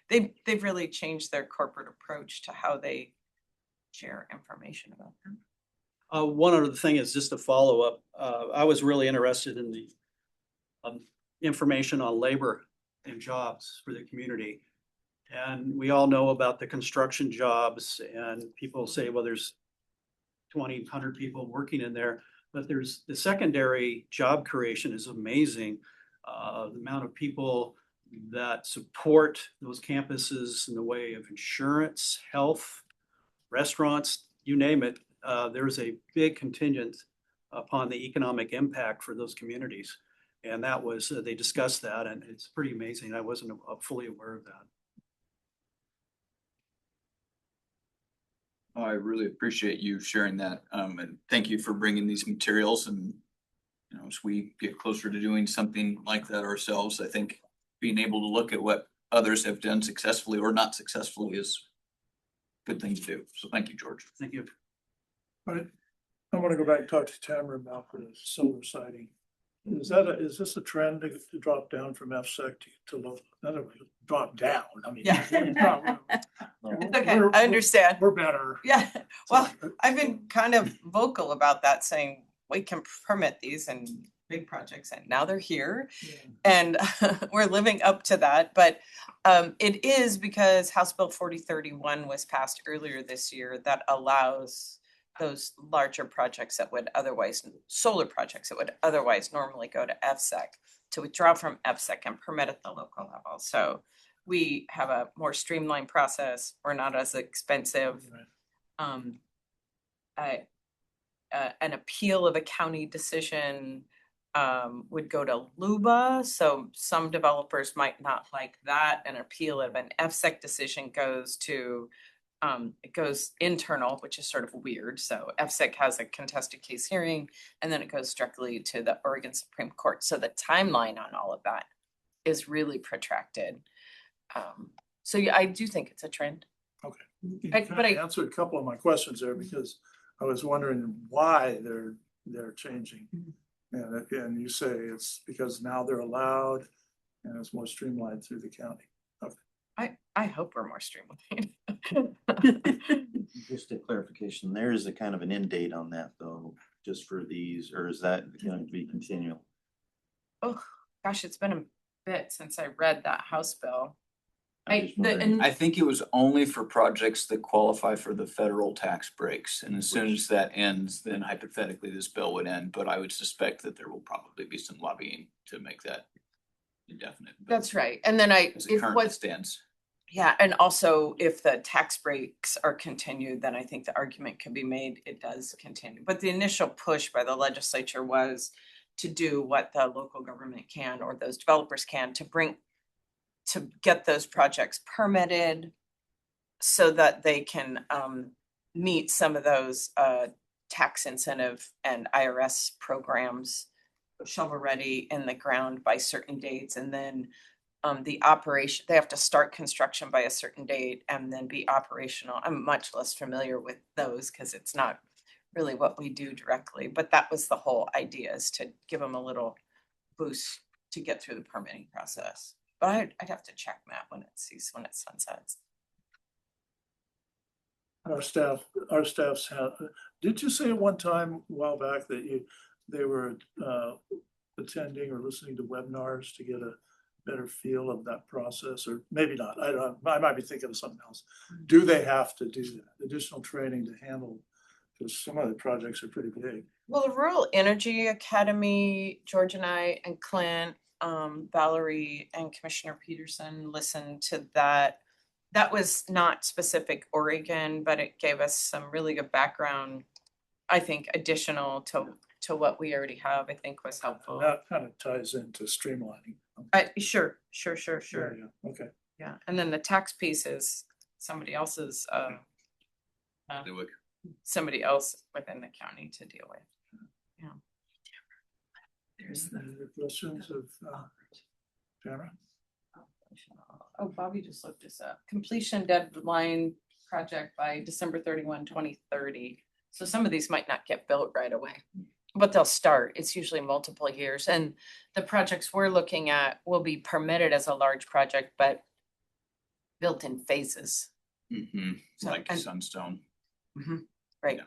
they've really changed their corporate approach to how they share information about them. One other thing is just a follow up. I was really interested in the information on labor and jobs for the community. And we all know about the construction jobs and people say, well, there's 20, 100 people working in there, but there's the secondary job creation is amazing. The amount of people that support those campuses in the way of insurance, health, restaurants, you name it. There's a big contingent upon the economic impact for those communities. And that was, they discussed that and it's pretty amazing. I wasn't fully aware of that. I really appreciate you sharing that. And thank you for bringing these materials. And, as we get closer to doing something like that ourselves, I think being able to look at what others have done successfully or not successfully is a good thing to do. So thank you, George. Thank you. All right, I want to go back and talk to Tamara about the solar siting. Is this a trend to drop down from FSEC to low? Not a drop down. I mean, Yeah. It's okay, I understand. We're better. Yeah, well, I've been kind of vocal about that, saying we can permit these and big projects, and now they're here. Yeah. And we're living up to that, but it is because House Bill 4031 was passed earlier this year that allows those larger projects that would otherwise, solar projects that would otherwise normally go to FSEC, to withdraw from FSEC and permit at the local level. So we have a more streamlined process. We're not as expensive. Right. An appeal of a county decision would go to LUBA. So some developers might not like that. An appeal of an FSEC decision goes to it goes internal, which is sort of weird. So FSEC has a contested case hearing, and then it goes directly to the Oregon Supreme Court. So the timeline on all of that is really protracted. So yeah, I do think it's a trend. Okay. You answered a couple of my questions there because I was wondering why they're changing. And you say it's because now they're allowed and it's more streamlined through the county. Okay. I hope we're more streamlined. Just a clarification, there is a kind of an end date on that though, just for these, or is that going to be continual? Oh, gosh, it's been a bit since I read that House bill. I'm just wondering. I think it was only for projects that qualify for the federal tax breaks. And as soon as that ends, then hypothetically this bill would end. But I would suspect that there will probably be some lobbying to make that indefinite. That's right. And then As it currently stands. Yeah, and also if the tax breaks are continued, then I think the argument can be made, it does continue. But the initial push by the legislature was to do what the local government can, or those developers can, to get those projects permitted so that they can meet some of those tax incentive and IRS programs, shovel ready in the ground by certain dates, and then the operation, they have to start construction by a certain date and then be operational. I'm much less familiar with those because it's not really what we do directly, but that was the whole idea, is to give them a little boost to get through the permitting process. But I'd have to check Matt when it sunsets. Our staffs have, did you say at one time a while back that they were attending or listening to webinars to get a better feel of that process? Or maybe not, I might be thinking of something else. Do they have to do that additional training to handle, because some of the projects are pretty big? Well, the Rural Energy Academy, George and I and Clint, Valerie and Commissioner Peterson listened to that. That was not specific Oregon, but it gave us some really good background, I think, additional to what we already have, I think was helpful. That kind of ties into streamlining. Sure. Yeah, okay. Yeah, and then the tax piece is somebody else's, somebody else within the county to deal with. Yeah. There's Any other questions of Tamara? Oh, Bobby just looked this up. Completion deadline project by December 31, 2030. So some of these might not get built right away, but they'll start. It's usually multiple years. And the projects we're looking at will be permitted as a large project, but built in phases. So- Like and- Sunstone. Right.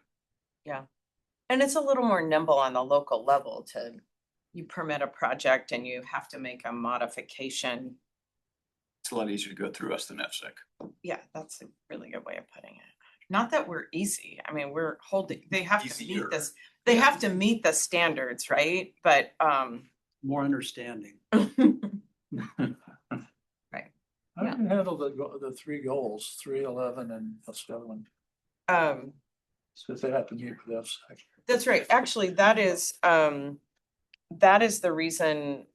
Yeah. And it's a little more nimble on the local level you permit a project and you have to make a modification. It's a lot easier to go through us than FSEC. Yeah, that's a really good way of putting it. Not that we're easy. I mean, they have to Easier. meet this, they have to meet the standards, right? But, More understanding. How Yeah. do you handle the three goals, 3, 11, and what's the other one? So they have to meet with FSEC. That's right. Actually, that is the reason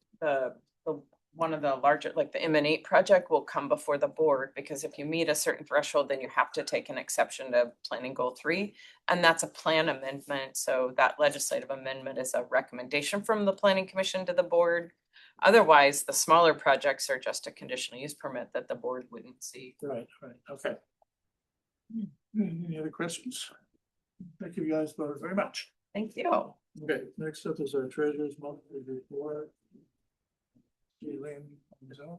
one of the larger, like the M&8 project will come before the board, because if you meet a certain threshold, then you have to take an exception to planning goal 3. And that's a plan amendment. So that legislative amendment is a recommendation from the planning commission to the board. Otherwise, the smaller projects are just a conditional use permit that the board wouldn't see. Right, okay. Any other questions? Thank you guys both very much. Thank you. Okay, next up is our treasurer's monthly report. Elaine, on his own,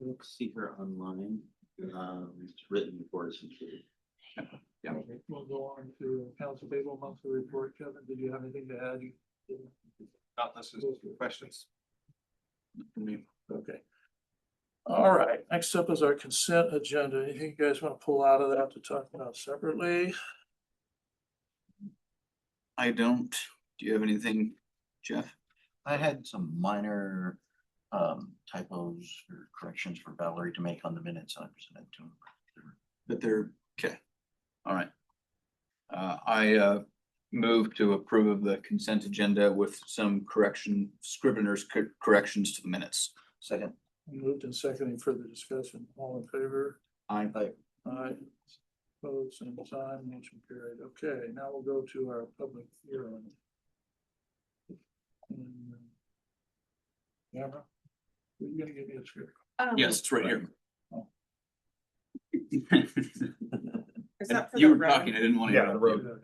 We'll see her online. It's written report is included. yeah, we'll go on to council table monthly report. Kevin, did you have anything to add? Not necessarily questions. Okay. All right, next up is our consent agenda. Anything you guys want to pull out of that to talk about separately? I don't. Do you have anything, Jeff? I had some minor typos or corrections for Valerie to make on the minutes, and I presented to him. But they're, okay. All right. I move to approve of the consent agenda with some scrivener's corrections to the minutes. Second. Moved and seconded, further discussion. All in favor? Aye. Aye. Opposed, same sign, motion carried. Okay, now we'll go to our public hearing. Camera, are you gonna give me a script? Yes, it's right here. Is that for You the were road? talking, I didn't want to. Yeah, the road.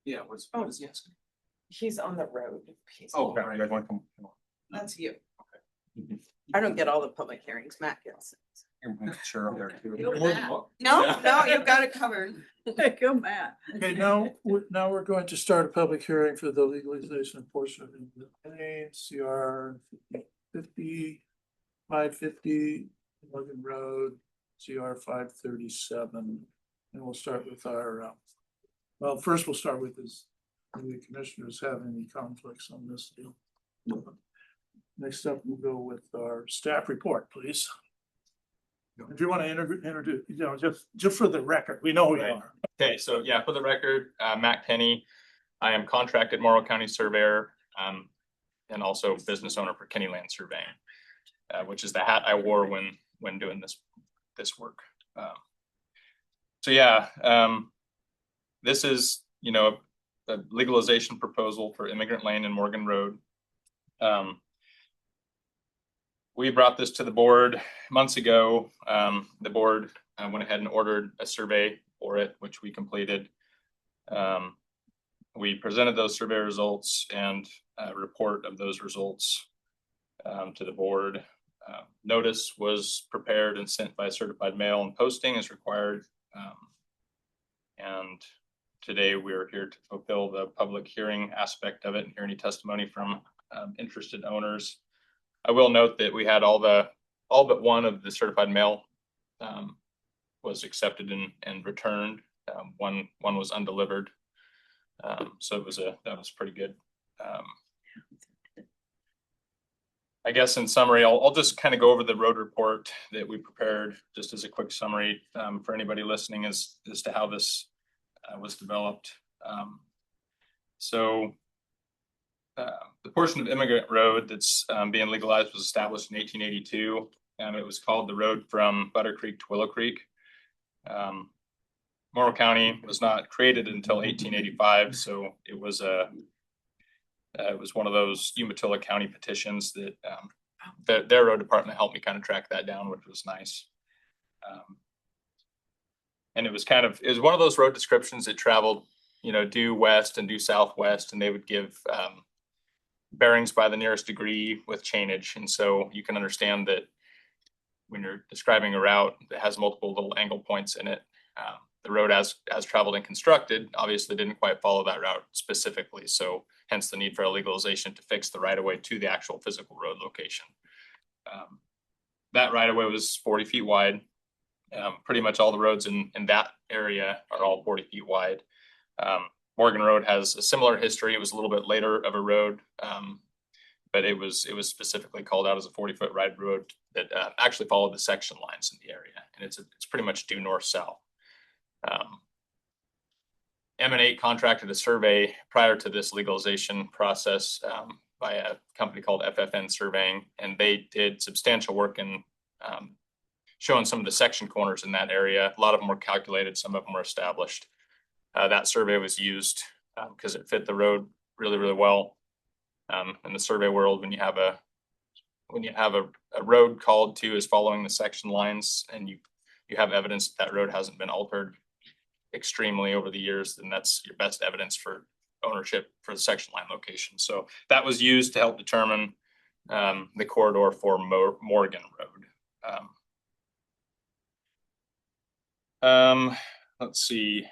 Yeah, what's he asking? He's on the road. He's- Oh, Okay, you guys want to come? That's you. I don't get all the public hearings. Matt gets. Sure, I'm there too. No, you've got it covered. Go Matt. Okay, now we're going to start a public hearing for the legalization portion of the CR 50, 550, Morgan Road, CR 537. And we'll start with our, well, first we'll start with do the commissioners have any conflicts on this deal? Next up, we'll go with our staff report, please. If you want to introduce, just for the record, we know who you Right. are. Okay, so yeah, for the record, Matt Kenny, I am contracted Morrow County Surveyor, and also business owner for Kenny Land Surveying, which is the hat I wore when doing this work. So yeah, this is, a legalization proposal for Immigrant Lane and Morgan Road. We brought this to the board months ago. The board went ahead and ordered a survey for it, which we completed. We presented those survey results and a report of those results to the board. Notice was prepared and sent by certified mail, and posting is required. And today we are here to fulfill the public hearing aspect of it and hear any testimony from interested owners. I will note that we had all but one of the certified mail was accepted and returned. One was undelivered. So that was pretty good. I guess in summary, I'll just kind of go over the road report that we prepared just as a quick summary for anybody listening as to how this was developed. The portion of Immigrant Road that's being legalized was established in 1882. It was called the road from Butter Creek to Willow Creek. Morrow County was not created until 1885, so it was one of those Umatilla County petitions that their road department helped me kind of track that down, which was nice. And it was one of those road descriptions that traveled, due west and due southwest, and they would give bearings by the nearest degree with chainage. And so you can understand that when you're describing a route that has multiple little angle points in it, the road as traveled and constructed obviously didn't quite follow that route specifically. So hence the need for a legalization to fix the right of way to the actual physical road location. That right of way was 40 feet wide. Pretty much all the roads in that area are all 40 feet wide. Morgan Road has a similar history. It was a little bit later of a road, but it was specifically called out as a 40-foot wide road that actually followed the section lines in the area, and it's pretty much due north-south. M&A contracted a survey prior to this legalization process by a company called FFN Surveying, and they did substantial work in showing some of the section corners in that area. A lot of them were calculated, some of them were established. That survey was used because it fit the road really, really well. In the survey world, when you have a road called to is following the section lines, and you have evidence that road hasn't been altered extremely over the years, then that's your best evidence for ownership for the section line location. So that was used to help determine the corridor for Morgan Road. Let's see.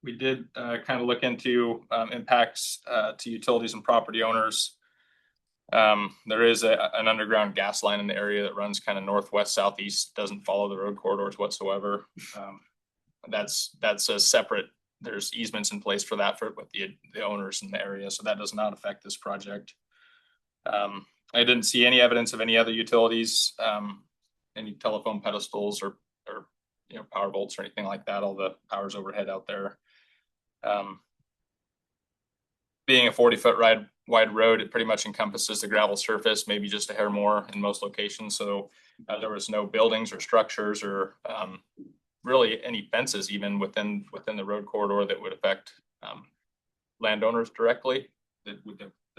We did kind of look into impacts to utilities and property owners. There is an underground gas line in the area that runs kind of northwest, southeast, doesn't follow the road corridors whatsoever. That's a separate, there's easements in place for that with the owners in the area, so that does not affect this project. I didn't see any evidence of any other utilities, any telephone pedestals or power bolts or anything like that. All the power's overhead out there. Being a 40-foot wide road, it pretty much encompasses the gravel surface, maybe just a hair more in most locations. So there was no buildings or structures or really any fences even within the road corridor that would affect landowners directly that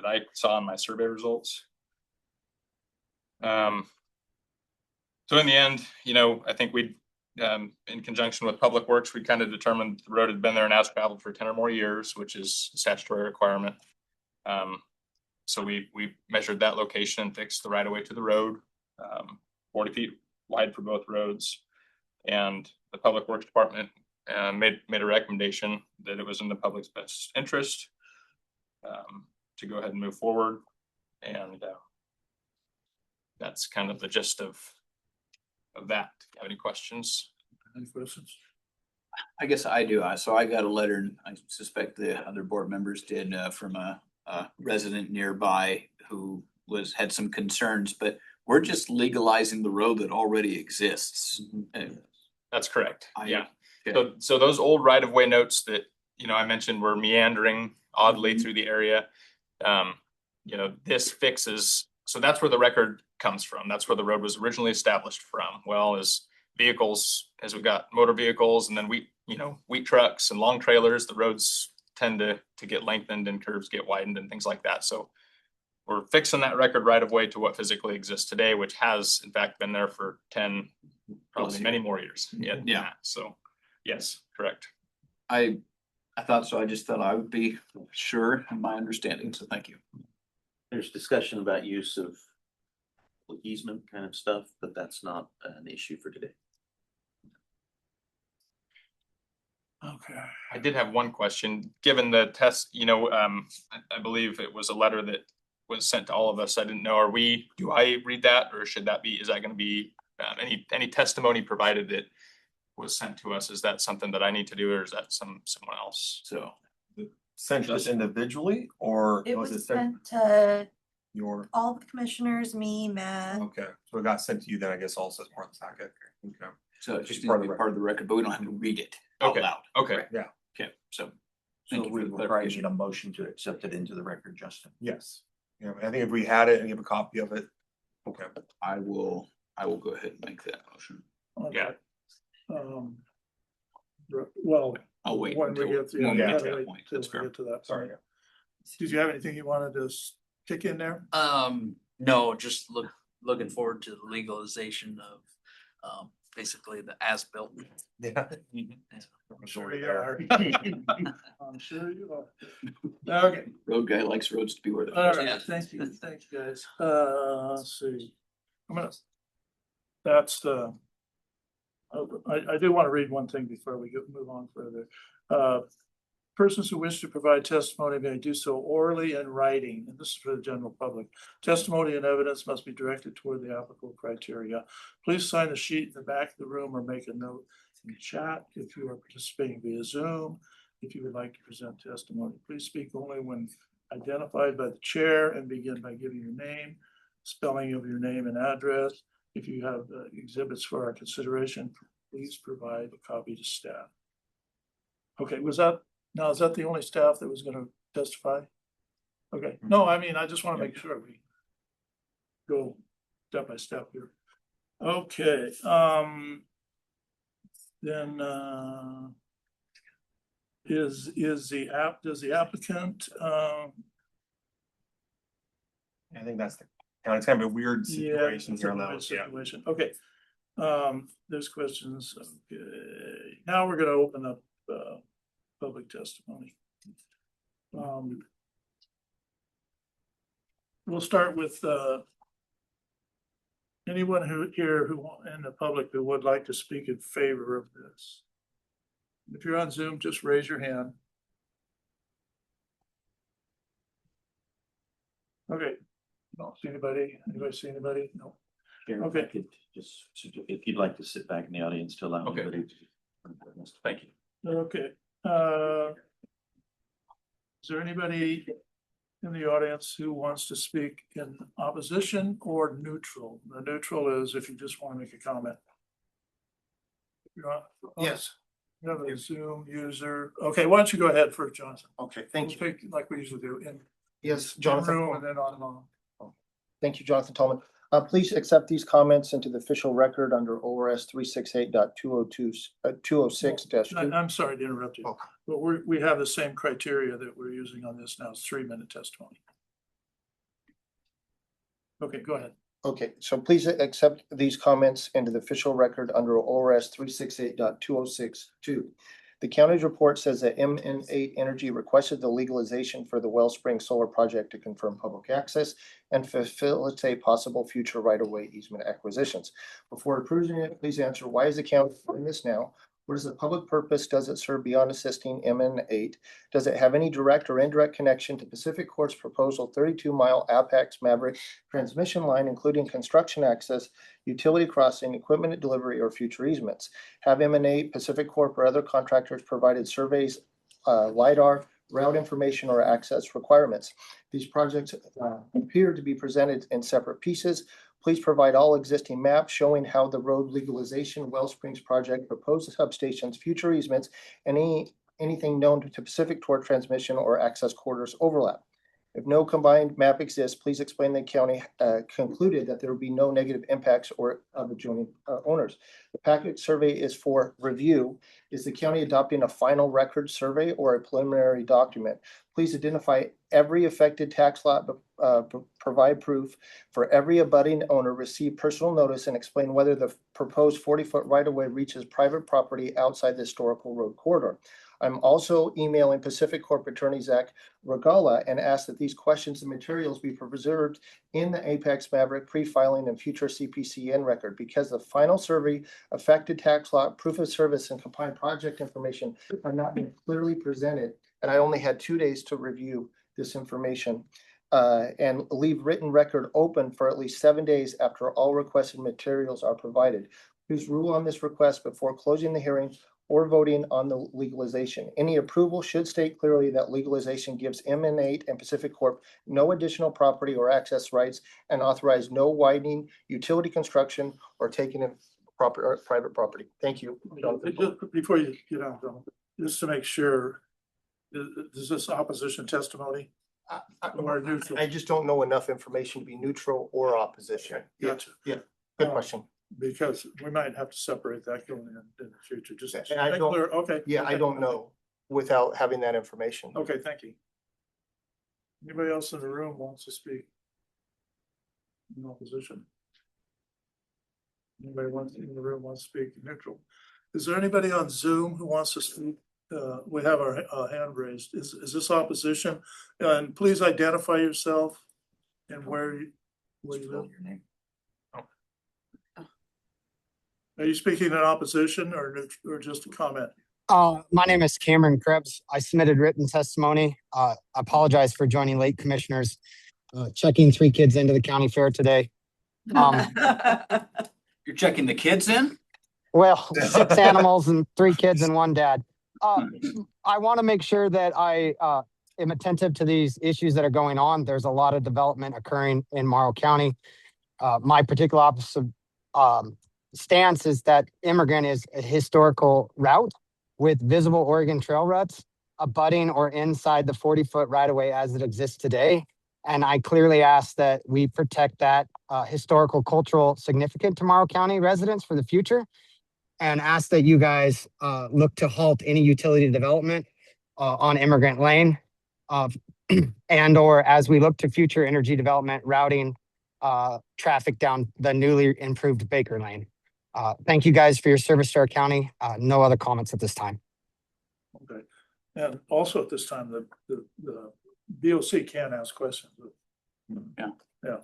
I saw in my survey results. So in the end, I think in conjunction with Public Works, we kind of determined the road had been there and as traveled for 10 or more years, which is a statutory requirement. So we measured that location and fixed the right of way to the road, 40 feet wide for both roads. And the Public Works Department made a recommendation that it was in the public's best interest to go ahead and move forward. And that's kind of the gist of that. Do you have any questions? Any questions? I guess I do. So I got a letter, and I suspect the other board members did, from a resident nearby who had some concerns, but we're just legalizing the road that already exists. That's correct. Yeah. Okay. So those old right of way notes that, I mentioned were meandering oddly through the area. This fixes, so that's where the record comes from. That's where the road was originally established from. Well, as we've got motor vehicles and then wheat trucks and long trailers, the roads tend to get lengthened and curves get widened and things like that. So we're fixing that record right of way to what physically exists today, which has in fact been there for 10, probably many more years. Yeah. So yes, correct. I thought so. I just thought I would be sure in my understanding. So thank you. There's discussion about use of easement kind of stuff, but that's not an issue for today. Okay. I did have one question, given the test, I believe it was a letter that was sent to all of us. I didn't know, do I read that or is that going to be any testimony provided that was sent to us? Is that something that I need to do or is that someone else? So Sent just individually or? It was sent to Your, all the commissioners, me, Matt. okay, so it got sent to you then I guess also as part of the packet. Okay. so it just needs to be part of the record, but we don't have to read it out Okay. loud. Okay. Yeah. Okay. So So thank you we for the will probably clarification. need a motion to accept it into the record, Justin. Yes. Yeah, I think if we had it and you have a copy of it. Okay. I will go ahead and make that motion. Okay. Well, I'll wait when we until get to, when we yeah, get to gotta that wait point. till That's we fair. get to that. Sorry. point. Did you have anything you wanted to kick in there? No, just looking forward to the legalization of basically the as-built. Yeah. I'm sure you are. I'm sure you are. Okay. Road guy likes roads to be where they're. All supposed to right, be. thank you guys. Let's see. That's the. I do want to read one thing before we move on further. Persons who wish to provide testimony may do so orally and writing, and this is for the general public. Testimony and evidence must be directed toward the applicable criteria. Please sign a sheet in the back of the room or make a note in the chat if you are participating via Zoom. If you would like to present testimony, please speak only when identified by the chair and begin by giving your name, spelling of your name and address. If you have exhibits for our consideration, please provide a copy to staff. Okay, is that the only staff that was going to testify? Okay, no, I mean, I just want to make sure we go step by step here. Okay, then does the applicant I think that's it's kind of a weird situation it's here a on weird those, yeah. situation. Okay, there's questions. Okay, now we're going to open up public testimony. We'll start with anyone who in the public who would like to speak in favor of this. If you're on Zoom, just raise your hand. Okay, don't see anybody. Anybody see anybody? No. Okay. I could just, if you'd like to sit back in the audience to allow Okay. anybody to. Thank you. Okay. Is there anybody in the audience who wants to speak in opposition or neutral? The neutral is if you just want to make a comment. Yes. You have a Zoom user. Okay, why don't you go ahead first, Jonathan? Okay, thank you. We'll take like we usually do in Yes, room Jonathan. and then on. Thank you, Jonathan Tallman. Please accept these comments into the official record under ORS 368.206-2. I'm sorry to interrupt you, but we have the same criteria that we're using on this now. It's 3-minute testimony. Okay, go ahead. Okay, so please accept these comments into the official record under ORS 368.206-2. The county's report says that MN8 Energy requested the legalization for the Wellspring Solar Project to confirm public access and facilitate possible future right-of-way easement acquisitions. Before approving it, please answer, why is the county doing this now? What is the public purpose? Does it serve beyond assisting MN8? Does it have any direct or indirect connection to Pacific Corp's proposal 32-mile Apex Maverick transmission line, including construction access, utility crossing, equipment delivery, or future easements? Have MN8, Pacific Corp, or other contractors provided surveys, LiDAR, route information, or access requirements. These projects appear to be presented in separate pieces. Please provide all existing maps showing how the road legalization, Well Springs project, proposed substations, future easements, and anything known to Pacific Tort transmission or access corridors overlap. If no combined map exists, please explain the county concluded that there will be no negative impacts or of adjoining owners. The packet survey is for review. Is the county adopting a final record survey or a preliminary document? Please identify every affected tax lot, provide proof for every abutting owner, receive personal notice, and explain whether the proposed 40-foot right-of-way reaches private property outside the historical road corridor. I'm also emailing Pacific Corp Attorney Zach Regala and ask that these questions and materials be preserved in the Apex Maverick pre-filing and future CPCN record, because the final survey, affected tax lot, proof of service, and combined project information are not being clearly presented. And I only had 2 days to review this information and leave written record open for at least 7 days after all requested materials are provided. Please rule on this request before closing the hearing or voting on the legalization. Any approval should state clearly that legalization gives M&8 and Pacific Corp no additional property or access rights, and authorize no widening, utility construction, or taking of private property. Thank you. Just before you get on, John, just to make sure, is this opposition testimony? Or neutral? I just don't know enough information to be neutral or opposition. Gotcha. Yeah, good question. Because we might have to separate that going in the future, just. And I don't- clear. Okay. Yeah, I don't know without having that information. Okay, thank you. Anybody else in the room wants to speak? In opposition? Anybody in the room wants to speak neutral? Is there anybody on Zoom who wants to speak? We have our hand raised. Is this opposition? And please identify yourself and where you live. Your name. Are you speaking in opposition or just a comment? My name is Cameron Krebs. I submitted written testimony. Apologize for joining late, commissioners. Checking 3 kids into the county fair today. You're checking the kids in? Well, 6 animals and 3 kids and 1 dad. I want to make sure that I am attentive to these issues that are going on. There's a lot of development occurring in Morrow County. My particular opposite stance is that Immigrant is a historical route with visible Oregon Trail ruts abutting or inside the 40-foot right-of-way as it exists today. And I clearly ask that we protect that historical cultural significance to Morrow County residents for the future, and ask that you guys look to halt any utility development on Immigrant Lane and or as we look to future energy development routing traffic down the newly improved Baker Lane. Thank you guys for your service to our county. No other comments at this time. Okay. And also at this time, the BOC can ask questions. Yeah. Yeah.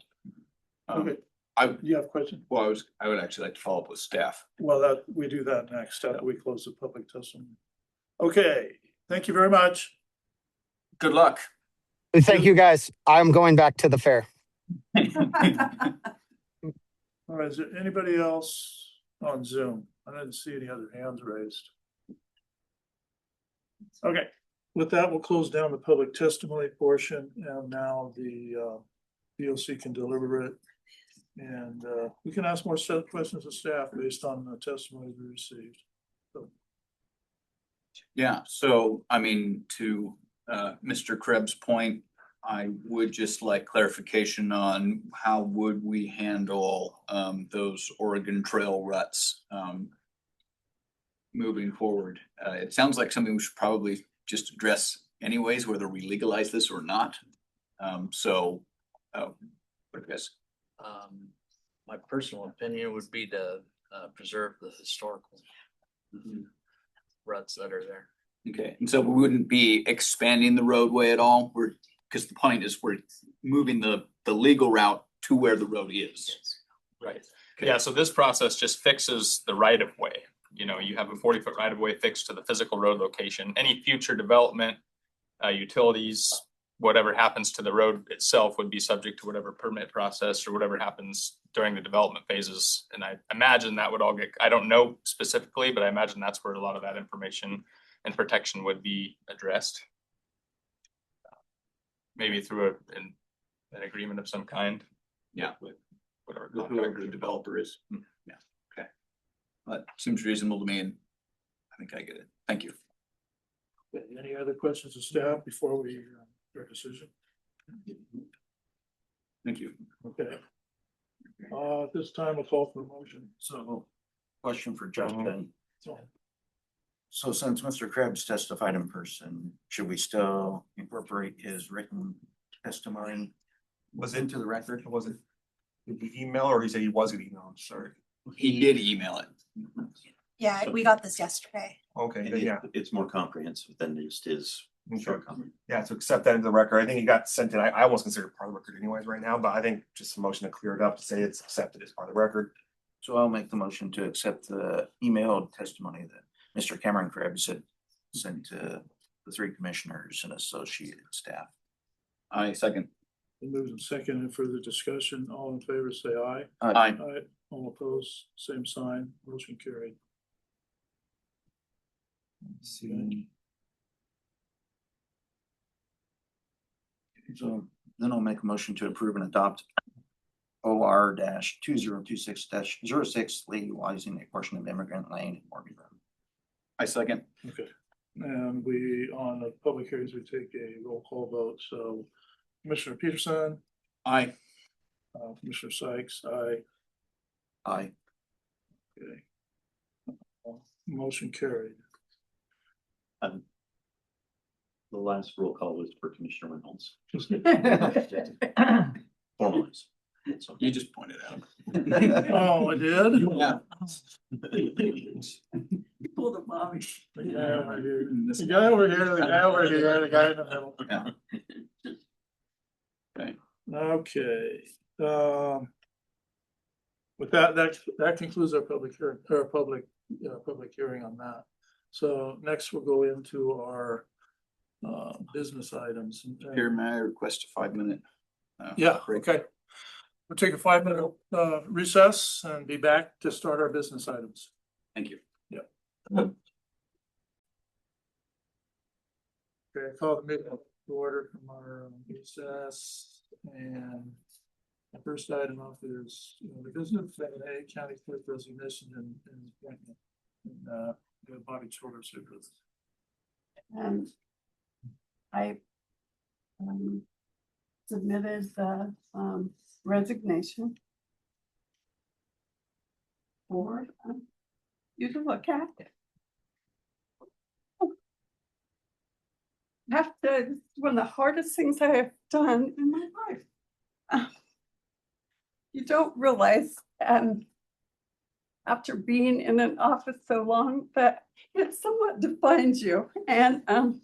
Okay. You have questions? Well, I would actually like to follow up with staff. Well, we do that next after we close the public testimony. Okay, thank you very much. Good luck. Thank you guys. I'm going back to the fair. All right, is there anybody else on Zoom? I didn't see any other hands raised. Okay, with that, we'll close down the public testimony portion, and now the BOC can deliberate. And we can ask more questions of staff based on the testimony we received. So. Yeah, so I mean, to Mr. Krebs' point, I would just like clarification on how would we handle those Oregon Trail ruts moving forward. It sounds like something we should probably just address anyways, whether we legalize this or not. What do you guys? My personal opinion would be to preserve the historical ruts that are there. Okay, and so we wouldn't be expanding the roadway at all? Because the point is we're moving the legal route to where the road is. Right. Okay. Yeah, so this process just fixes the right of way. You know, you have a 40-foot right of way fixed to the physical road location. Any future development, utilities, whatever happens to the road itself would be subject to whatever permit process or whatever happens during the development phases. And I imagine that would all get, I don't know specifically, but I imagine that's where a lot of that information and protection would be addressed. maybe through an agreement of some kind. Yeah. With whatever. With whoever the developer is. Yeah, okay. That seems reasonable to me and I think I get it. Thank you. Okay, any other questions of staff before we, our decision? Thank you. Okay. At this time, we'll call for a motion. So, question for Justin. So, So since Mr. Krebs testified in person, should we still incorporate his written testimony Was it, into the record? was it, did he email or he said he was gonna email? I'm sorry. He did email it. Yeah, we got this yesterday. Okay, then yeah. It's more comprehensive than just his short comment. Yeah, to accept that into the record. I think it got sent in. I almost consider it part of the record anyways right now, but I think just a motion to clear it up to say it's accepted as part of the record. So I'll make the motion to accept the emailed testimony that Mr. Cameron Krebs had sent to the three commissioners and associated staff. I second. it moves in second and further discussion. All in favor, say aye. Aye. Aye. All opposed, same sign. Motion carried. Let's see. So then I'll make a motion to approve and adopt OR 2026 06 legalizing a portion of Immigrant Lane in Morgan. I second. Okay. And we, on the public hearings, we take a roll call vote. So Commissioner Peterson, Aye. Commissioner Sykes, aye. Aye. Okay. Motion carried. The last roll call was for Commissioner Reynolds. Formalize. So You just pointed out. Oh, I did? Yeah. Pull the Bobby. The guy over here, the guy over here, the guy over here, the guy in the middle. Yeah. Okay, with that concludes our public hearing, public hearing on that. So next we'll go into our business items. Here, may I request a 5-minute? Yeah, break? okay. We'll take a 5-minute recess and be back to start our business items. Thank you. Okay, I call the meeting to order from our recess, and the first item up is, the business of a county clerk resignation and appointment. And Bobby Childers here with us. I submitted the resignation for you to look at it. It's one of the hardest things I have done in my life. You don't realize after being in an office so long that it somewhat defines you. And I'm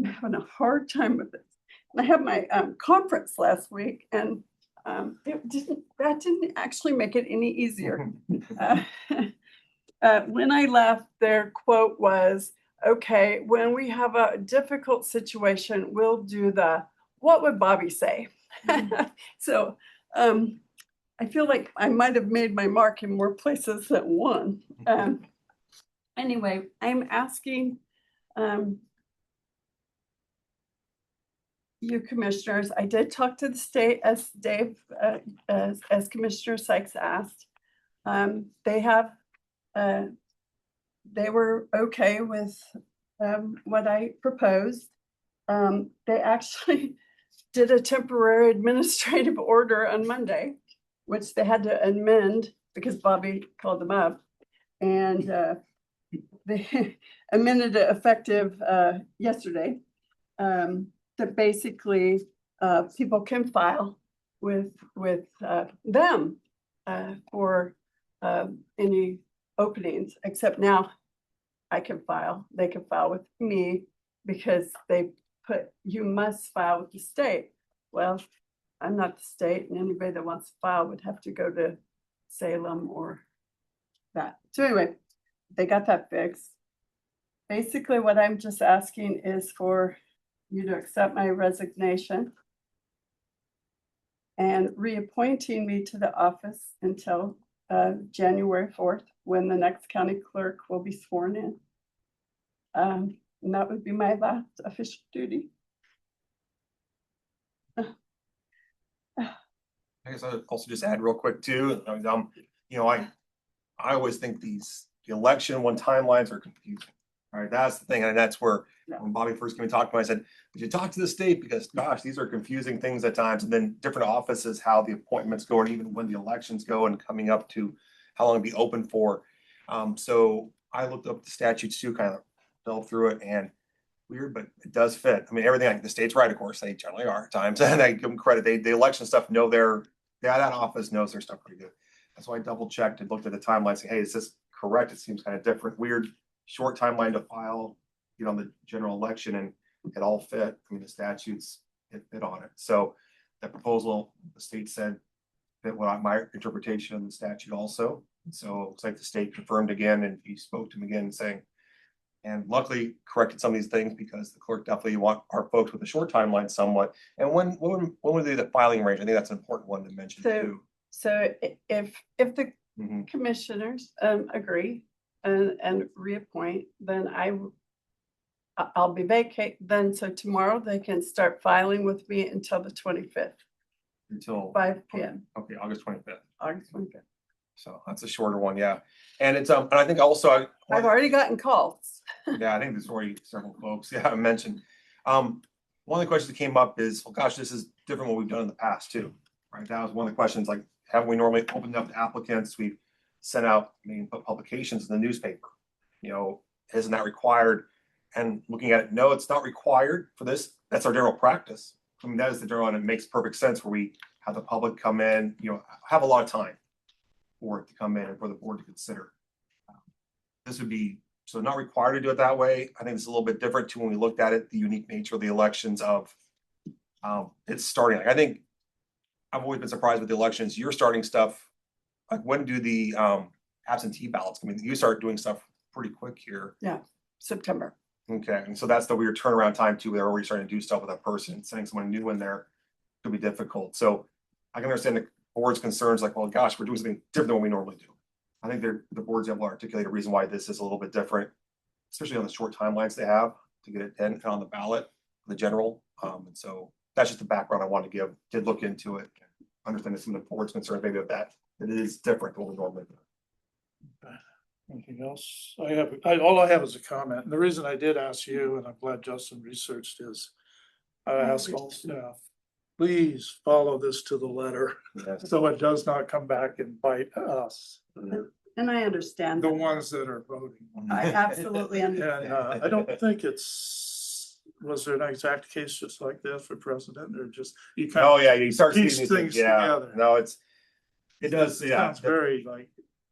having a hard time with it. And I had my conference last week, and that didn't actually make it any easier. When I left, their quote was, "Okay, when we have a difficult situation, we'll do what would Bobby say?" So I feel like I might have made my mark in more places than one. Anyway, I'm asking you commissioners, I did talk to the state, as Dave, as Commissioner Sykes asked. They were okay with what I proposed. They actually did a temporary administrative order on Monday, which they had to amend because Bobby called them up. And they amended it effective yesterday. That basically people can file with them for any openings, except now I can file. They can file with me because they put, you must file with the state. Well, I'm not the state, and anybody that wants to file would have to go to Salem or that. So anyway, they got that fixed. Basically, what I'm just asking is for you to accept my resignation and reappointing me to the office until January 4th, when the next county clerk will be sworn in. And that would be my last official duty. I guess I'd also just add real quick too, you know, I always think the election one timelines are confusing. All right, that's the thing, and that's where when Bobby first came and talked to me, I said, "Would you talk to the state because, gosh, these are confusing things at times." And then different offices, how the appointments go, and even when the elections go, and coming up to how long it'll be open for. So I looked up the statutes too, kind of delved through it, and weird, but it does fit. I mean, everything like the state's right, of course, they generally are at times, and I give them credit. The election stuff know that office knows their stuff pretty good. That's why I double checked and looked at the timeline, say, hey, is this correct? It seems kind of different, weird, short timeline to file, you know, the general election, and it all fit. I mean, the statutes, it fit on it. So the proposal, the state said that what my interpretation of the statute also. So it looks like the state confirmed again, and he spoke to him again saying, and luckily corrected some of these things because the clerk definitely want our folks with a short timeline somewhat. And when would be the filing range? I think that's an important one to mention too. So if the Mhm. commissioners agree and reappoint, then I'll be vacate then. So tomorrow they can start filing with me until the 25th, Until 5 p.m. Okay, August 25th. August 25th. So that's a shorter one, yeah. And it's and I think also I've already gotten calls. yeah, I think there's already several folks, yeah, I mentioned. One of the questions that came up is, well, gosh, this is different what we've done in the past too, right? That was one of the questions, like, haven't we normally opened up to applicants? We've sent out, I mean, put publications in the newspaper, you know, isn't that required? And looking at it, no, it's not required for this. That's our general practice. I mean, that is the general, and it makes perfect sense where we have the public come in, you know, have a lot of time for it to come in and for the board to consider. This would be, so not required to do it that way. I think it's a little bit different too when we looked at it, the unique nature of the elections of it's starting. Like, I think I've always been surprised with the elections. You're starting stuff, like when do the absentee ballots? I mean, you start doing stuff pretty quick here. Yeah, September. Okay, and so that's the weird turnaround time too. They're already starting to do stuff with that person. Sending someone new in there could be difficult. So I can understand the board's concerns, like, well, gosh, we're doing something different than what we normally do. I think the board's able to articulate a reason why this is a little bit different, especially on the short timelines they have to get it in on the ballot, the general. And so that's just the background I wanted to give. Did look into it, understand some of the board's concerns maybe of that it is different than what we normally do. Anything else? All I have is a comment. And the reason I did ask you, and I'm glad Justin researched, is I ask all staff, please follow this to the letter. Yes. So it does not come back and bite us, And I understand. the ones that are voting. I absolutely And understand. I don't think was there an exact case just like this for president, or just you kind Oh of yeah, you start seeing piece these things yeah. together? No, it does. Yeah, Sounds very like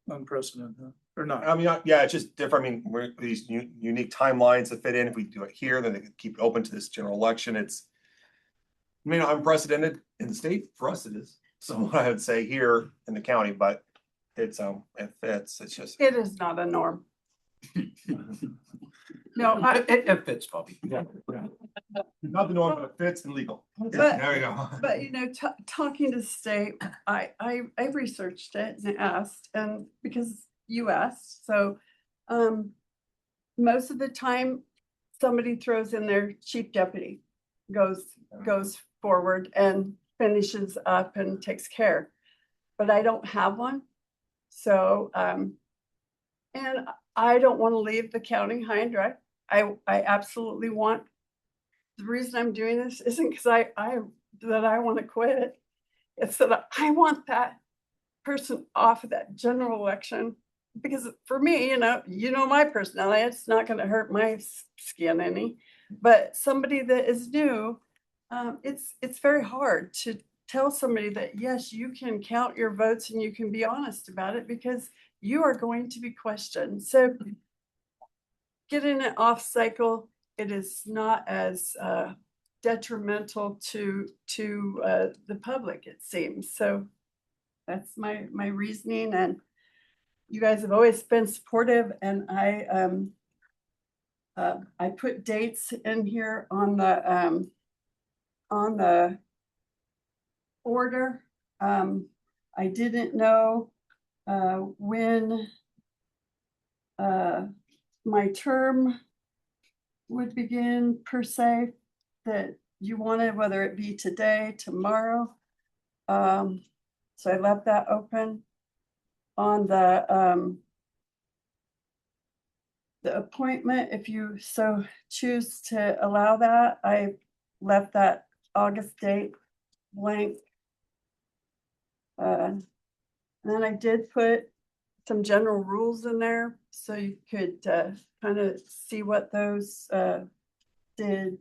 unprecedented, huh? Or not? I mean, yeah, it's just different. I mean, we're these unique timelines that fit in. If we do it here, then they can keep it open to this general election. It's, I mean, unprecedented in the state. For us, it is. So what I would say here in the county, but it's it fits. It's just It is not a norm. No, It fits, Bobby. yeah. Not the norm, but it fits and legal. But- There we go. But you know, talking to the state, I researched it and asked, and because you asked, so most of the time somebody throws in their chief deputy, goes forward and finishes up and takes care. But I don't have one. So and I don't want to leave the county high and dry. I absolutely want, the reason I'm doing this isn't because I want to quit. It's that I want that person off of that general election, because for me, you know my personality, it's not going to hurt my skin any. But somebody that is new, it's very hard to tell somebody that yes, you can count your votes and you can be honest about it, because you are going to be questioned. So getting it off cycle, it is not as detrimental to the public, it seems. So that's my reasoning, and you guys have always been supportive, and I put dates in here on the order. I didn't know when my term would begin per se, that you wanted, whether it be today, tomorrow. So I left that open. On the appointment, if you so choose to allow that, I left that August date blank. And then I did put some general rules in there, so you could kind of see what those did.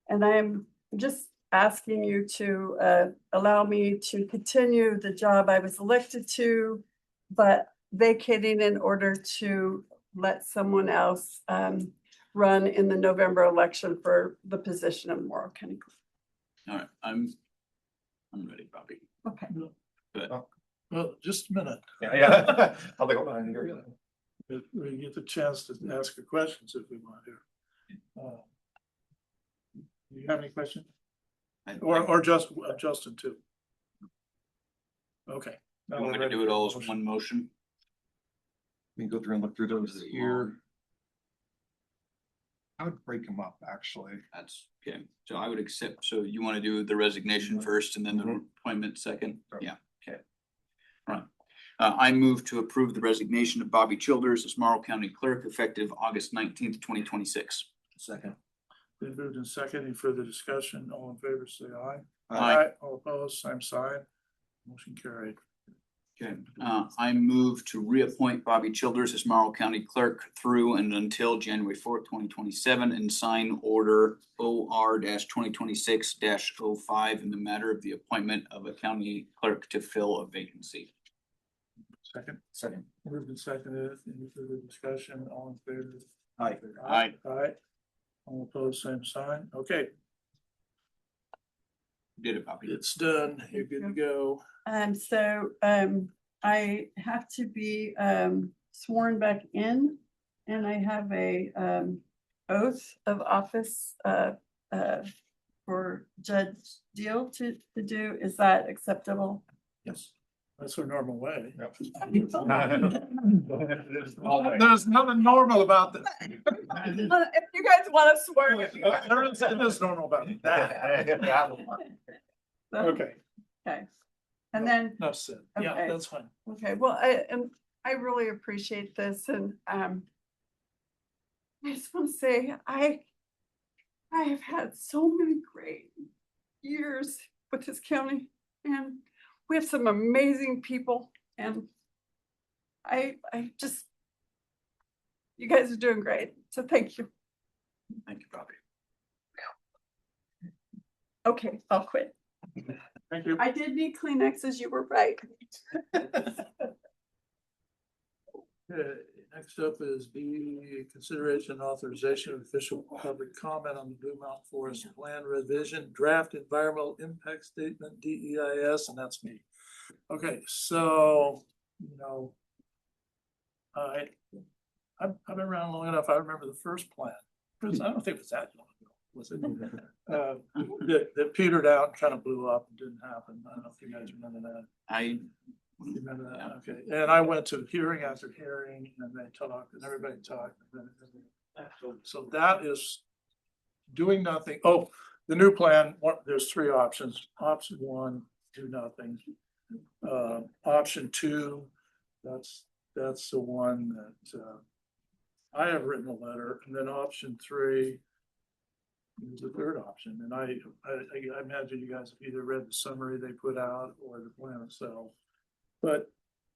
And I'm just asking you to allow me to continue the job I was elected to, but vacating in order to let someone else run in the November election for the position of Morrow County Clerk. All right, I'm ready, Bobby. Okay. Good. Well, just a minute. Yeah. I'll be on here. We get the chance to ask your questions if we want to. Do you have any questions? Or just Justin too? Okay. You want me to do it all as one motion? We can go through and look through those here. I would break them up, actually. That's okay. So I would accept, so you want to do the resignation first and then the appointment second? Yeah, okay. All right. I move to approve the resignation of Bobby Childers as Morrow County Clerk effective August 19th, 2026. Second. Been moved in second. Any further discussion? All in favor, say aye. Aye. All opposed, same sign. Motion carried. Okay, I move to reappoint Bobby Childers as Morrow County Clerk through and until January 4th, 2027 and sign order OR-2026-05 in the matter of the appointment of a county clerk to fill a vacancy. Second. Second. Moved and seconded. Any further discussion? All in favor? Aye. Aye. Aye. All opposed, same sign. Okay, Did it, Bobby? it's done. You're good to go. So I have to be sworn back in, and I have a oath of office for Judge Deal to do. Is that acceptable? Yes. That's our normal way. There's There's nothing normal about this. If you guys want to swear. There is normal about that. Okay. Okay. And then, No sin. Yeah, Okay. that's fine. okay, well, I really appreciate this, and I just want to say, I have had so many great years with this county, and we have some amazing people, and I just, you guys are doing great, so thank you. Thank you, Bobby. Okay, I'll quit. Thank you. I did need Kleenexes, you were right. Next up is the consideration and authorization of official public comment on the Blue Mountain Forest Plan Revision Draft Environmental Impact Statement, DEIS, and that's me. Okay, so, I've been around long enough. I remember the first plan. I don't think it was that long ago, was it? That petered out and kind of blew up and didn't happen. I don't know if you guys remember that. I Remember that? Okay. And I went to hearing after hearing and they talked and everybody talked. So that is doing nothing. Oh, the new plan, there's three options. Option one, do nothing. Option two, that's the one that I have written a letter, and then option three is the third option. And I imagine you guys have either read the summary they put out or the plan itself. But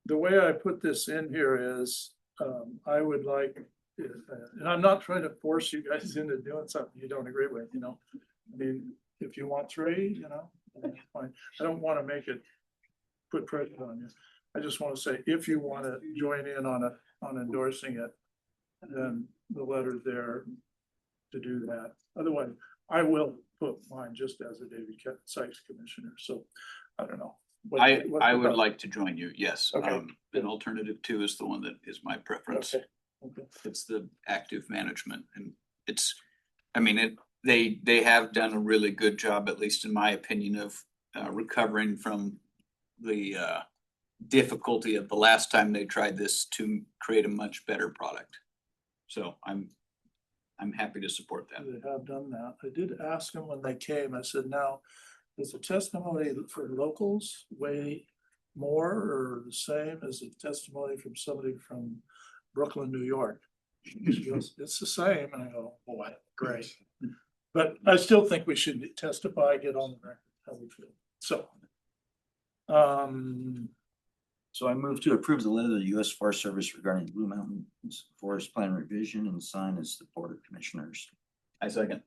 the way I put this in here is, I would like, and I'm not trying to force you guys into doing something you don't agree with, I mean, if you want three, that's fine. I don't want to make it put pressure on you. I just want to say, if you want to join in on endorsing it, then the letter's there to do that. Otherwise, I will put mine just as a David Sykes commissioner. So I don't know. I would like to join you, yes. Okay. An alternative two is the one that is my preference. Okay. Okay. It's the active management, and they have done a really good job, at least in my opinion, of recovering from the difficulty of the last time they tried this to create a much better product. So I'm happy to support that. They have done that. I did ask them when they came, I said, now, is the testimony for locals weigh more or the same as a testimony from somebody from Brooklyn, New York? She goes, it's the same, and I go, boy, great. But I still think we should testify, get on the record how we feel, so. So I move to approve the letter of the U.S. Forest Service regarding Blue Mountain Forest Plan revision and sign as the Board of Commissioners. I second.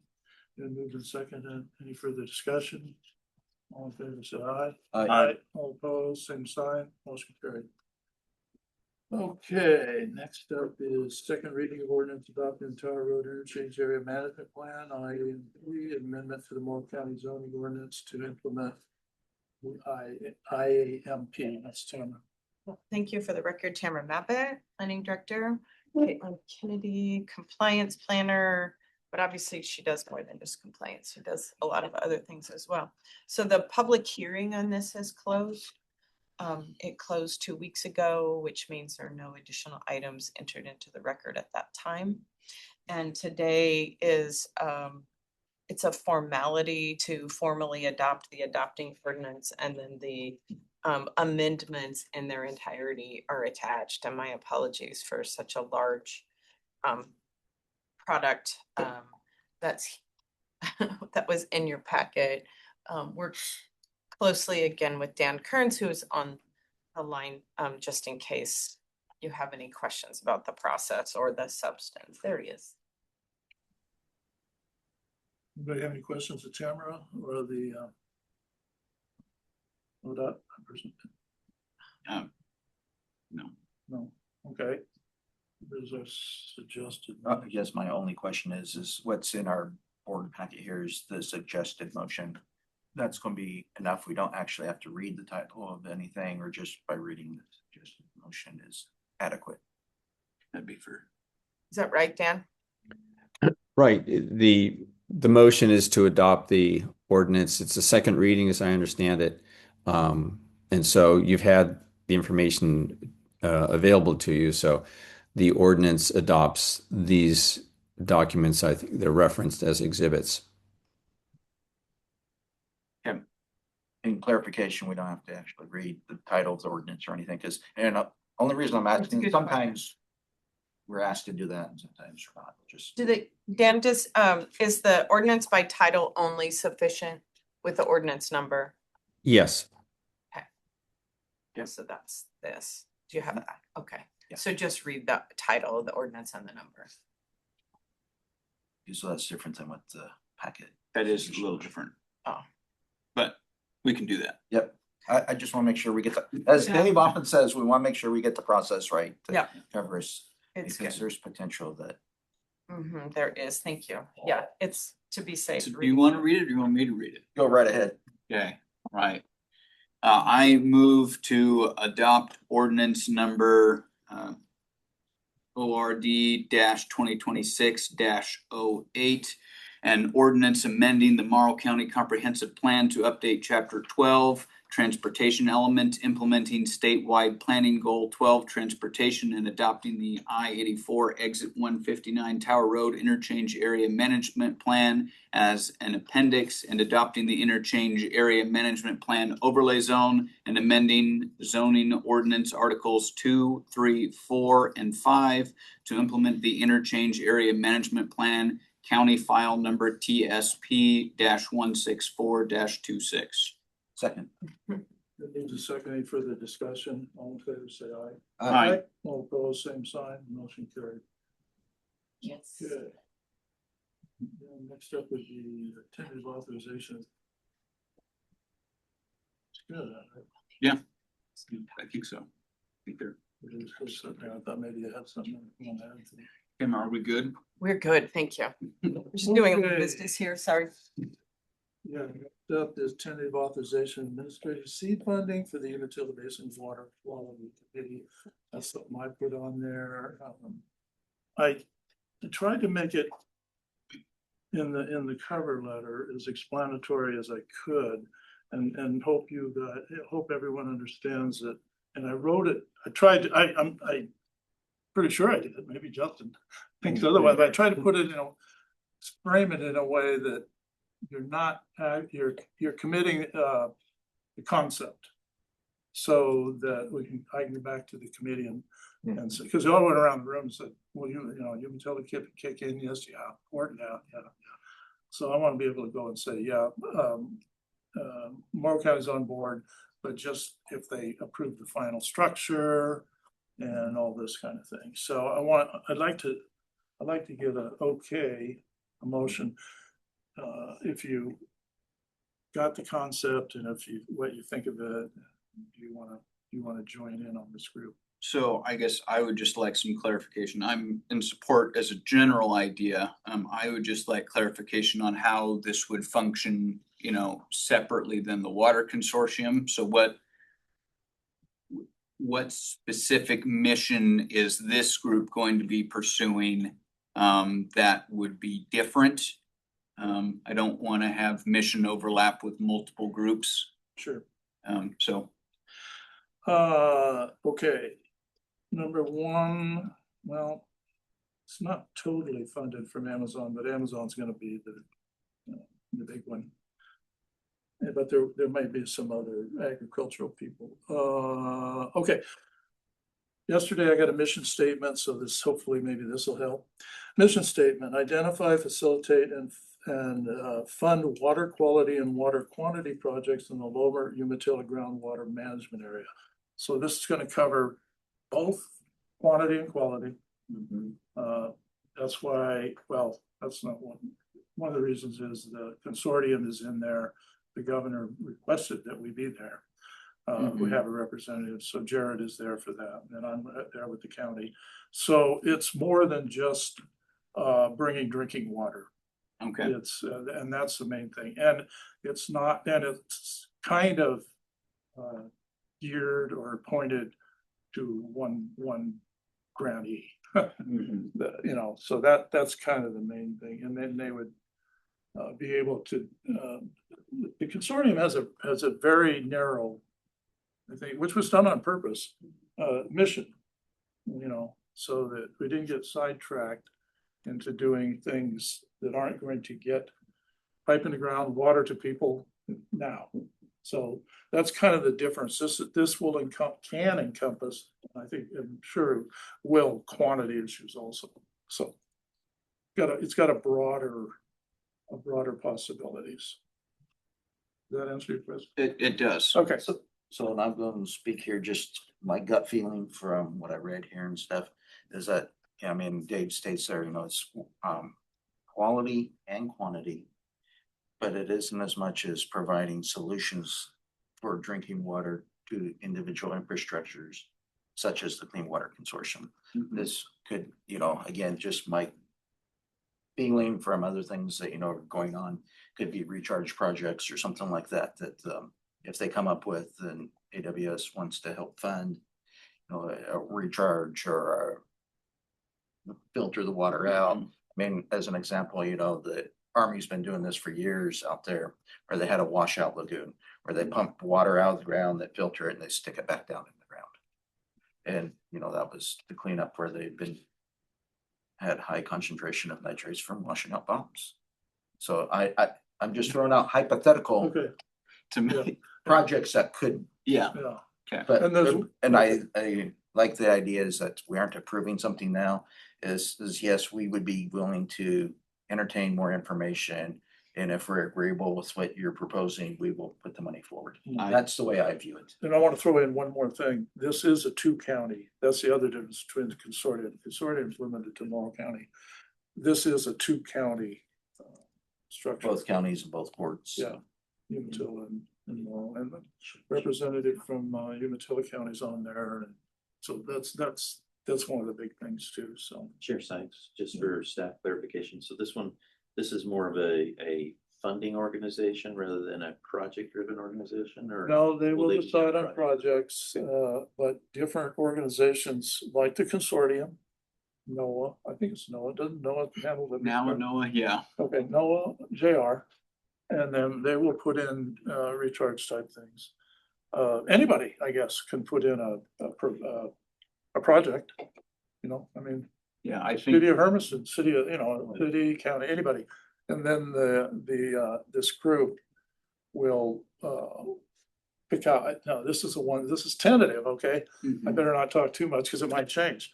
Been moved and seconded. Any further discussion? All in favor, say aye. Aye. All opposed, same sign, motion carried. Okay, next up is second reading of ordinance adopting entire road interchange area management plan, IAMP, amendment to the Morrow County zoning ordinance to implement the IAMP. That's Tamara. Thank you. For the record, Tamara Mabit, Planning Director, Caitlin Kennedy, Compliance Planner, but obviously she does more than just compliance. She does a lot of other things as well. So the public hearing on this has closed. It closed 2 weeks ago, which means there are no additional items entered into the record at that time. And today is, it's a formality to formally adopt the adopting ordinance, and then the amendments in their entirety are attached. And my apologies for such a large product that's that was in your packet. Worked closely again with Dan Kearns, who is on the line, just in case you have any questions about the process or the substance. There he is. Anybody have any questions of Tamara or the ODOT person? No. No, okay. There's a suggested. I guess my only question is what's in our board packet here is the suggested motion. That's going to be enough. We don't actually have to read the title of anything, or just by reading the suggested motion is adequate. That'd be fair. Is that right, Dan? Right. The motion is to adopt the ordinance. It's a second reading, as I understand it. And so you've had the information available to you. So the ordinance adopts these documents. I think they're referenced as exhibits. In clarification, we don't have to actually read the title of the ordinance or anything, because, and only reason I'm asking, sometimes we're asked to do that and sometimes we're not. Just Do they, Dan, does is the ordinance by title only sufficient with the ordinance number? Yes. Okay. Yeah, so that's this. Do you have that? Okay. Yeah. So just read the title of the ordinance and the number. so that's different than what the packet. That is a little different. Oh. But we can do that. Yep. I just want to make sure we get the, as Dave often says, we want to make sure we get the process right. Yeah. Cover us, It's because good. there's potential that. There is. Thank you. Yeah, it's to be safe. So do you want to read it or do you want me to read it? Go right ahead. Okay, right. I move to adopt ordinance number ORD 2026-08, an ordinance amending the Morrow County Comprehensive Plan to update Chapter 12, Transportation Element, implementing statewide planning goal 12, transportation, and adopting the I-84 exit 159 Tower Road interchange area management plan as an appendix, and adopting the interchange area management plan overlay zone, and amending zoning ordinance articles 2, 3, 4, and 5 to implement the interchange area management plan, county file number TSP-164-26. Second. It needs a second. Any further discussion? All in favor, say aye. Aye. All opposed, same sign, motion carried. Yes. Good. Next up would be tentative authorization. It's good, right? Yeah, I think so. I think they're. I thought maybe you had something on that. Kim, are we good? We're good. Thank you. We're just doing a little Okay. business here. Sorry. Yeah, next up is tentative authorization administrative seed funding for the Umatilla Basin Water Quality Committee. That's something I put on there. I tried to make it in the cover letter as explanatory as I could, and hope everyone understands it. And I wrote it. I'm pretty sure I did. Maybe Justin thinks otherwise. But I tried to put it frame it in a way that you're not you're committing the concept, so that I can get back to the committee and so, because they all went around the room and said, well, you know, you can tell the kid to kick in, yes, yeah, or yeah. So I want to be able to go and say, yeah, Morrow County's on board, but just if they approve the final structure and all this kind of thing. So I'd like to get a motion. If you got the concept and what you think of it, you want to join in on this group. So I guess I would just like some clarification. I'm in support as a general idea. I would just like clarification on how this would function, you know, separately than the water consortium. So what specific mission is this group going to be pursuing that would be different? I don't want to have mission overlap with multiple groups. Sure. Okay. Number one, well, it's not totally funded from Amazon, but Amazon's gonna be the big one. Yeah, but there might be some other agricultural people. Okay. Yesterday I got a mission statement, so hopefully maybe this will help. Mission statement: identify, facilitate, and fund water quality and water quantity projects in the lower Umatilla groundwater management area. So this is going to cover both quantity and quality. That's why, well, that's not one. One of the reasons is the consortium is in there. The governor requested that we be there. We have a representative, so Jared is there for that, and I'm there with the county. So it's more than just bringing drinking water. Okay. It's and that's the main thing, and it's not, and it's kind of geared or pointed to one grantee. You know, so that's kind of the main thing, and then they would be able to. The consortium has a very narrow, I think, which was done on purpose, mission. You know, so that we didn't get sidetracked into doing things that aren't going to get pipe in the ground, water to people now. So that's kind of the difference. This will can encompass, I think, I'm sure will, quantity issues also. So it's got a broader possibilities. Does that answer your question? It does. Okay. So and I'm going to speak here, just my gut feeling from what I read here and stuff is that, I mean, Dave states there, you know, it's quality and quantity, but it isn't as much as providing solutions for drinking water to individual infrastructures, such as the Clean Water Consortium. This could, you know, again, just my feeling from other things that, you know, are going on, could be recharge projects or something like that, that if they come up with and AWS wants to help fund, you know, a recharge or filter the water out. I mean, as an example, you know, the Army's been doing this for years out there, where they had a washout lagoon where they pump water out of the ground, they filter it, and they stick it back down in the ground. And, you know, that was the cleanup where they've had high concentration of nitrates from washing out bombs. So I'm just throwing out hypothetical to me projects that could. Yeah. Okay. But and I like the idea is that we aren't approving something now. Is yes, we would be willing to entertain more information, and if we're agreeable with what you're proposing, we will put the money forward. That's the way I view it. And I want to throw in one more thing. This is a 2-county. That's the other difference between the consortium. The consortium is limited to Morrow County. This is a 2-county structure. Both counties and both courts. Yeah, Umatilla and Morrow, and the representative from Umatilla County is on there, and so that's one of the big things too. So Chair Sykes, just for staff clarification, so this is more of a funding organization rather than a project-driven organization, or? no, they will decide on projects, but different organizations like the consortium, NOAA, I think it's NOAA, doesn't NOAA handle the Now NOAA, yeah. Okay, NOAA, JR, and then they will put in recharge type things. Anybody, I guess, can put in a project. You know, I mean, yeah, I think City of Hermiston, city of, you know, city, county, anybody, and then this group will pick out, no, this is the one, this is tentative, okay? I Mhm. better not talk too much because it might change.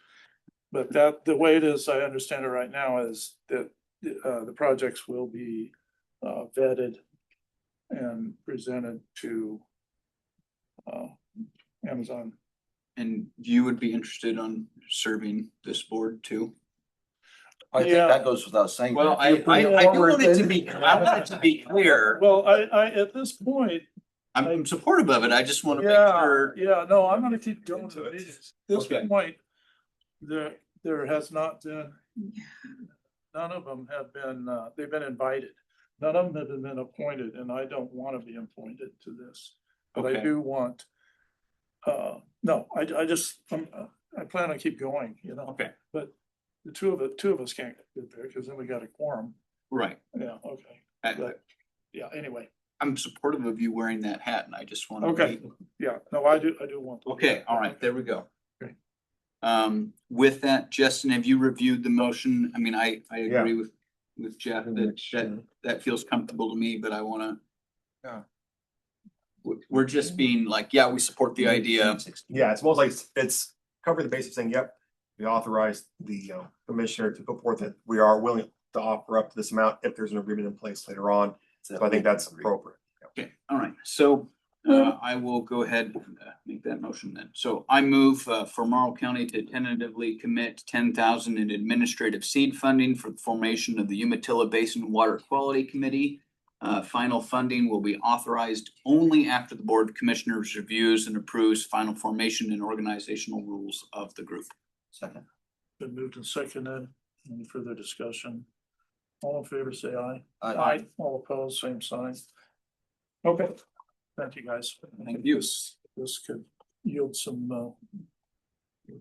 But that, the way it is, I understand it right now is that the projects will be vetted and presented to Amazon. And you would be interested on serving this board too? I think Yeah. that goes without saying. Well, If you put it forward, want it to then- be, I want it to be clear. Well, I, at this point, I'm supportive of it. I just want to make yeah, sure. yeah, no, I'm gonna keep going to these. This Okay. point, there has not been, none of them have been, they've been invited. None of them have been appointed, and I don't want to be appointed to this. But I Okay. do want, no, I just, I plan on keep going, you know. Okay. But the two of us can't get there because then we got a quorum. Right. Yeah, okay. But, yeah, anyway. I'm supportive of you wearing that hat and I just want to. Okay, yeah, no, I do want to. Okay, all right, there we go. Okay. With that, Justin, have you reviewed the motion? I mean, I agree with Jeff that feels comfortable to me, but I wanna. Yeah. We're just being like, yeah, we support the idea. Yeah, it's most like it's cover the basics saying, yep, we authorize the commissioner to put forth that we are willing to offer up to this amount if there's an agreement in place later on. So I think that's appropriate. Okay, all right, so I will go ahead and make that motion then. So I move for Morrow County to tentatively commit 10,000 in administrative seed funding for the formation of the Umatilla Basin Water Quality Committee. Final funding will be authorized only after the Board of Commissioners reviews and approves final formation and organizational rules of the group. Second. Been moved and seconded. Any further discussion? All in favor, say aye. Aye. All opposed, same sign. Okay, thank you, guys. Thank you. This could yield some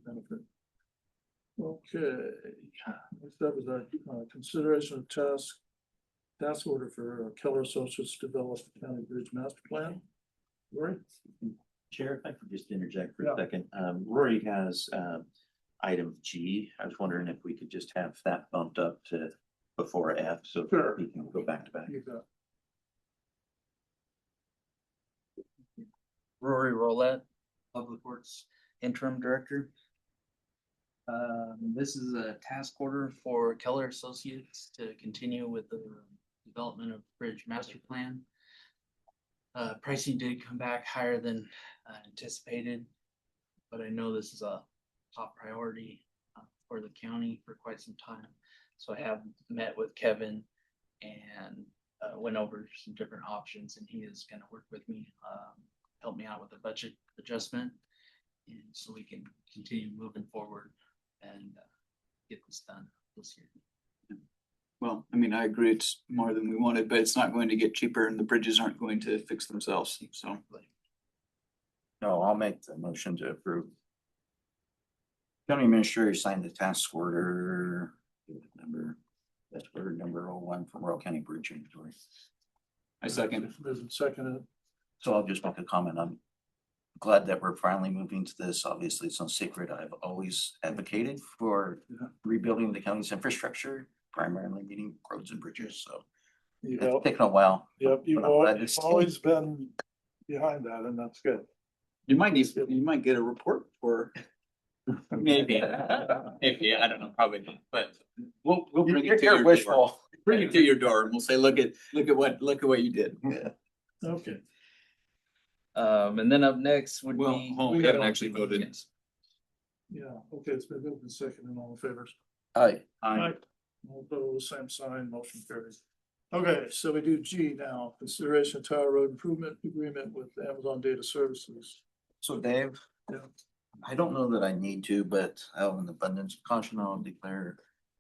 benefit. Okay, next up is our consideration of task order for Keller Associates to develop the County Bridge Master Plan. Rory? Chair, if I could just interject for Yeah. a second. Rory has item G. I was wondering if we could just have that bumped up to before F, so Sure. we can go back to back. You got Rory Rolette, Public Works Interim Director. This is a task order for Keller Associates to continue with the development of Bridge Master Plan. Pricing did come back higher than anticipated, but I know this is a top priority for the county for quite some time. So I have met with Kevin and went over some different options, and he is going to work with me, help me out with the budget adjustment, and so we can continue moving forward and get this done this year. Well, I mean, I agree, it's more than we wanted, but it's not going to get cheaper and the bridges aren't going to fix themselves, so. No, I'll make the motion to approve. County Administrator signed the task order number 01 from Morrow County Bridge Inventory. I second. Moved and seconded. So I'll just make a comment. I'm glad that we're finally moving to this. Obviously, it's no secret. I've always advocated for rebuilding the county's infrastructure, primarily meaning roads and bridges. So You it's know, taken a while. yep, you've but I'm glad to always, see- always been behind that, and that's good. You might get a report for. Maybe, maybe, I don't know, probably not, but we'll bring it to your door. Bring it to your door and we'll say, look at what you did. Yeah. Okay. And then up next would Well, be. we haven't actually voted. Yeah, okay, it's been moved and seconded. All in favor? Aye. Aye. All opposed, same sign, motion carries. Okay, so we do G now, consideration of Tower Road Improvement Agreement with Amazon Data Services. So Dave, Yeah. I don't know that I need to, but out of an abundance of caution, I'll declare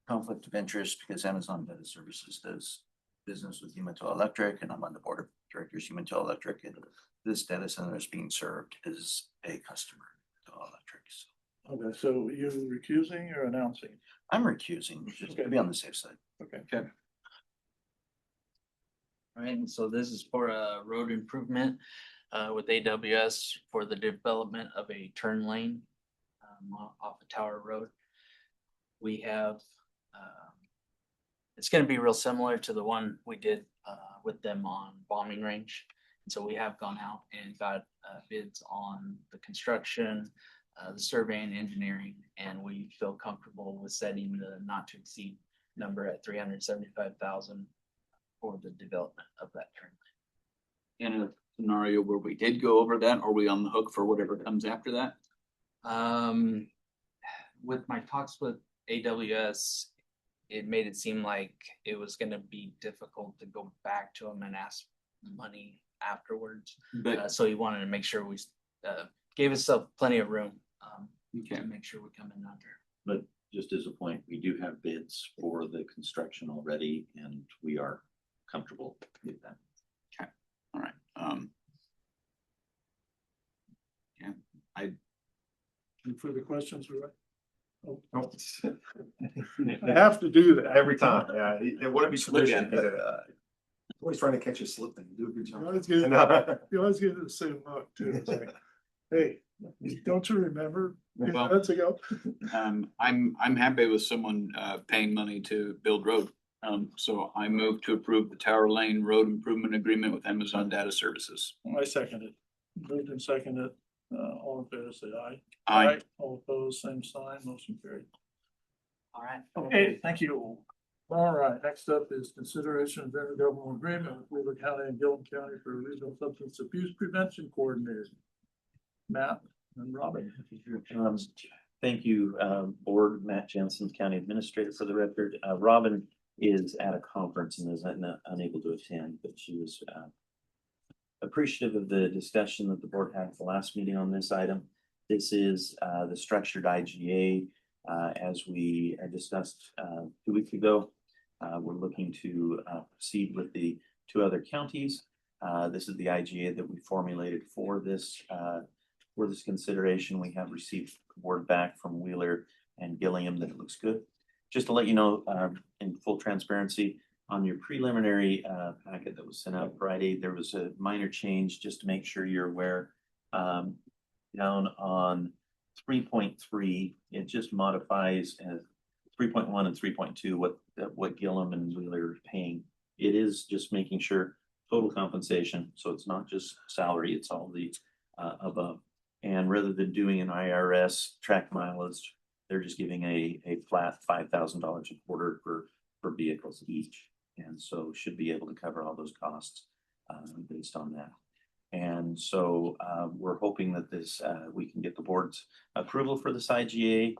conflict of interest because Amazon Data Services does business with Umatilla Electric, and I'm on the board of directors Umatilla Electric, and this data center is being served is a customer of Umatilla Electric. So Okay, so you recusing or announcing? I'm recusing just to be on the safe side. Okay. Okay. All right, and so this is for a road improvement with AWS for the development of a turn lane off of Tower Road. We have, it's gonna be real similar to the one we did with them on bombing range. And so we have gone out and got bids on the construction, the surveying, engineering, and we feel comfortable with setting the not to exceed number at 375,000 for the development of that turn lane. In a scenario where we did go over that, are we on the hook for whatever comes after that? With my talks with AWS, it made it seem like it was gonna be difficult to go back to him and ask money afterwards. But So he wanted to make sure we gave himself plenty of room okay, to make sure we come in under. But just as a point, we do have bids for the construction already, and we are comfortable with that. all right. Yeah, Any further questions, Roy? Oh, Nope. I have to do that every time. Yeah, it wouldn't be tradition. Always trying to catch you slipping. Do a good You job. always get the same look too. It's like, hey, don't you remember Well- minutes ago? I'm happy with someone paying money to build road. So I move to approve the Tower Lane Road Improvement Agreement with Amazon Data Services. I second it. Moved and seconded. All in favor, say aye. Aye. All opposed, same sign, motion carried. All right. Okay, thank you. All right, next up is consideration of intergovernmental agreement with Weaver County and Gillum County for regional substance abuse prevention coordinator. Matt and Robin. Thank you, Board. Matt Jensen, County Administrator for the record. Robin is at a conference and is unable to attend, but she was appreciative of the discussion that the board had at the last meeting on this item. This is the structured IGA. As we discussed 2 weeks ago, we're looking to proceed with the 2 other counties. This is the IGA that we formulated for this consideration. We have received word back from Wheeler and Gilliam that it looks good. Just to let you know, in full transparency, on your preliminary packet that was sent out Friday, there was a minor change, just to make sure you're aware. Down on 3.3, it just modifies 3.1 and 3.2 what Gillum and Wheeler are paying. It is just making sure total compensation, so it's not just salary, it's all the above. And rather than doing an IRS track mileage, they're just giving a flat $5,000 a quarter for vehicles each. And so should be able to cover all those costs based on that. And so we're hoping that this we can get the board's approval for this IGA.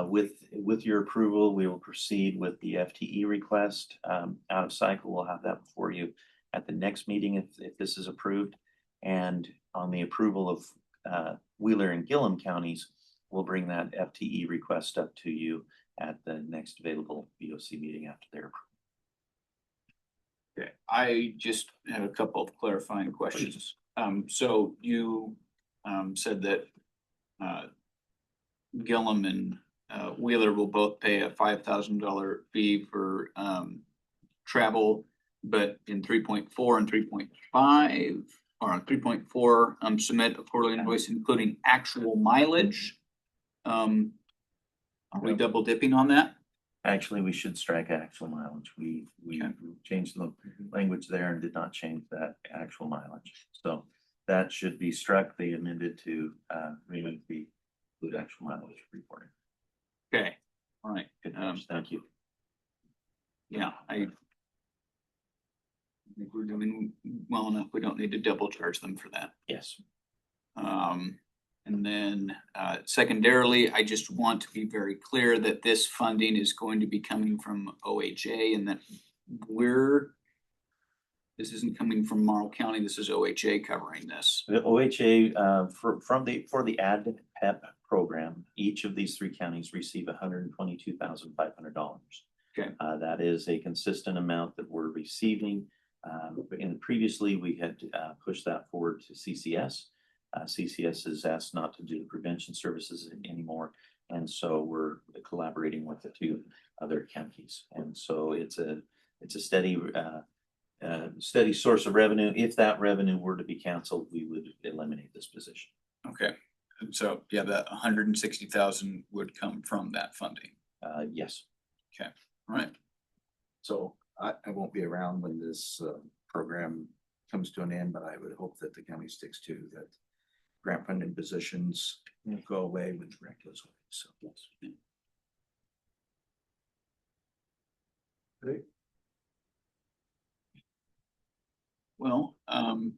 With your approval, we will proceed with the FTE request. Out of cycle, we'll have that before you at the next meeting if this is approved. And on the approval of Wheeler and Gillum counties, we'll bring that FTE request up to you at the next available BOC meeting after their approval. Okay, I just have a couple of clarifying questions. So you said that Gillum and Wheeler will both pay a $5,000 fee for travel, but in 3.4 and 3.5 or on 3.4, submit a quarterly invoice including actual mileage. Are we double dipping on that? Actually, we should strike actual mileage. We changed the language there and did not change that actual mileage. So that should be struck. They amended to remove the include actual mileage reporting. Okay, all right. Good catch. Thank you. Yeah, I think we're doing well enough. We don't need to double charge them for that. Yes. And then secondarily, I just want to be very clear that this funding is going to be coming from OHA and that this isn't coming from Morrow County. This is OHA covering this. The OHA for the ADPEP program, each of these 3 counties receive $122,500. Okay. That is a consistent amount that we're receiving. And previously we had pushed that forward to CCS. CCS has asked not to do the prevention services anymore. And so we're collaborating with the 2 other counties. And so it's a steady source of revenue. If that revenue were to be canceled, we would eliminate this position. Okay. And so, yeah, that 160,000 would come from that funding. Yes. Okay. All right. So I won't be around when this program comes to an end, but I would hope that the county sticks to that. grant funding positions go away when the grant goes away, so. Well,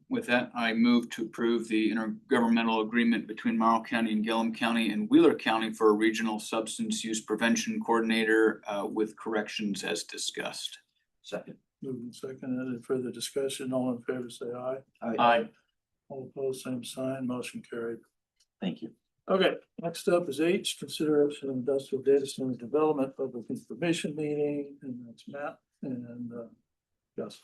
with that, I move to approve the intergovernmental agreement between Morrow County and Gillum County and Wheeler County for a regional substance use prevention coordinator, with corrections as discussed. Second. Moving second, any further discussion? All in favor, say aye. Aye. All opposed, same sign, motion carried. Thank you. Okay, next up is H, consideration of industrial data center development public information meeting, and that's Matt and Gus.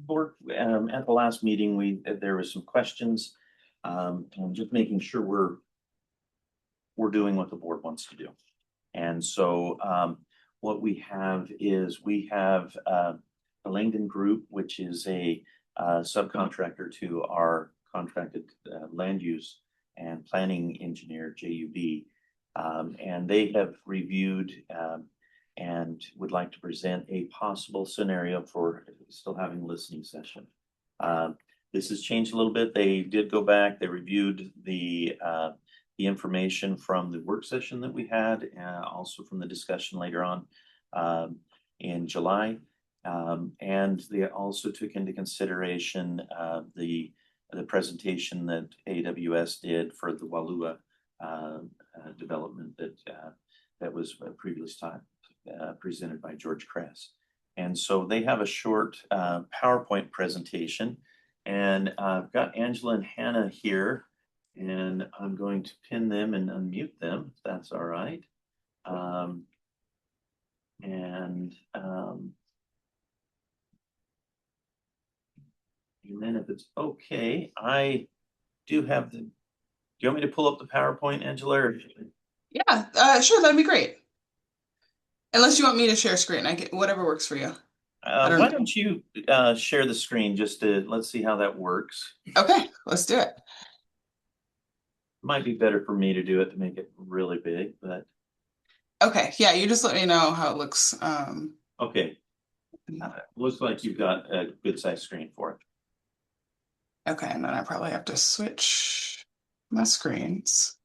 Board, at the last meeting, there was some questions. And just making sure we're doing what the board wants to do. And so what we have is we have the Langdon Group, which is a subcontractor to our contracted land use and planning engineer, JUB. And they have reviewed and would like to present a possible scenario for still having a listening session. This has changed a little bit. They did go back, they reviewed the information from the work session that we had, also from the discussion later on in July. And they also took into consideration the presentation that AWS did for the Walua development that was previously presented by George Kress. And so they have a short PowerPoint presentation, and I've got Angela and Hannah here, and I'm going to pin them and unmute them, if that's all right. And then if it's okay, I do have do you want me to pull up the PowerPoint, Angela? Or... Yeah, sure, that'd be great. Unless you want me to share screen, I get whatever works for you. Why don't you share the screen just to let's see how that works. Okay, let's do it. Might be better for me to do it to make it really big, but okay, yeah, you just let me know how it looks. Okay, looks like you've got a good size screen for it. Okay, and then I probably have to switch my screens.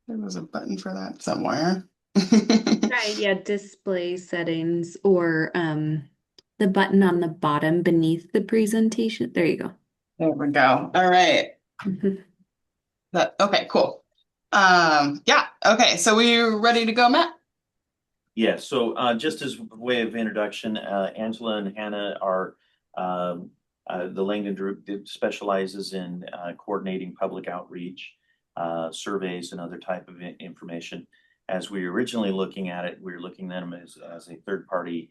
There was a button for that somewhere. Right, yeah, display settings or the button on the bottom beneath the presentation. There you go. There we go. All right. Okay, cool. Yeah, okay, so we ready to go, Matt? Yeah, so just as a way of introduction, Angela and Hannah are the Langdon Group that specializes in coordinating public outreach, surveys, and other type of information. As we were originally looking at it, we were looking at them as a third-party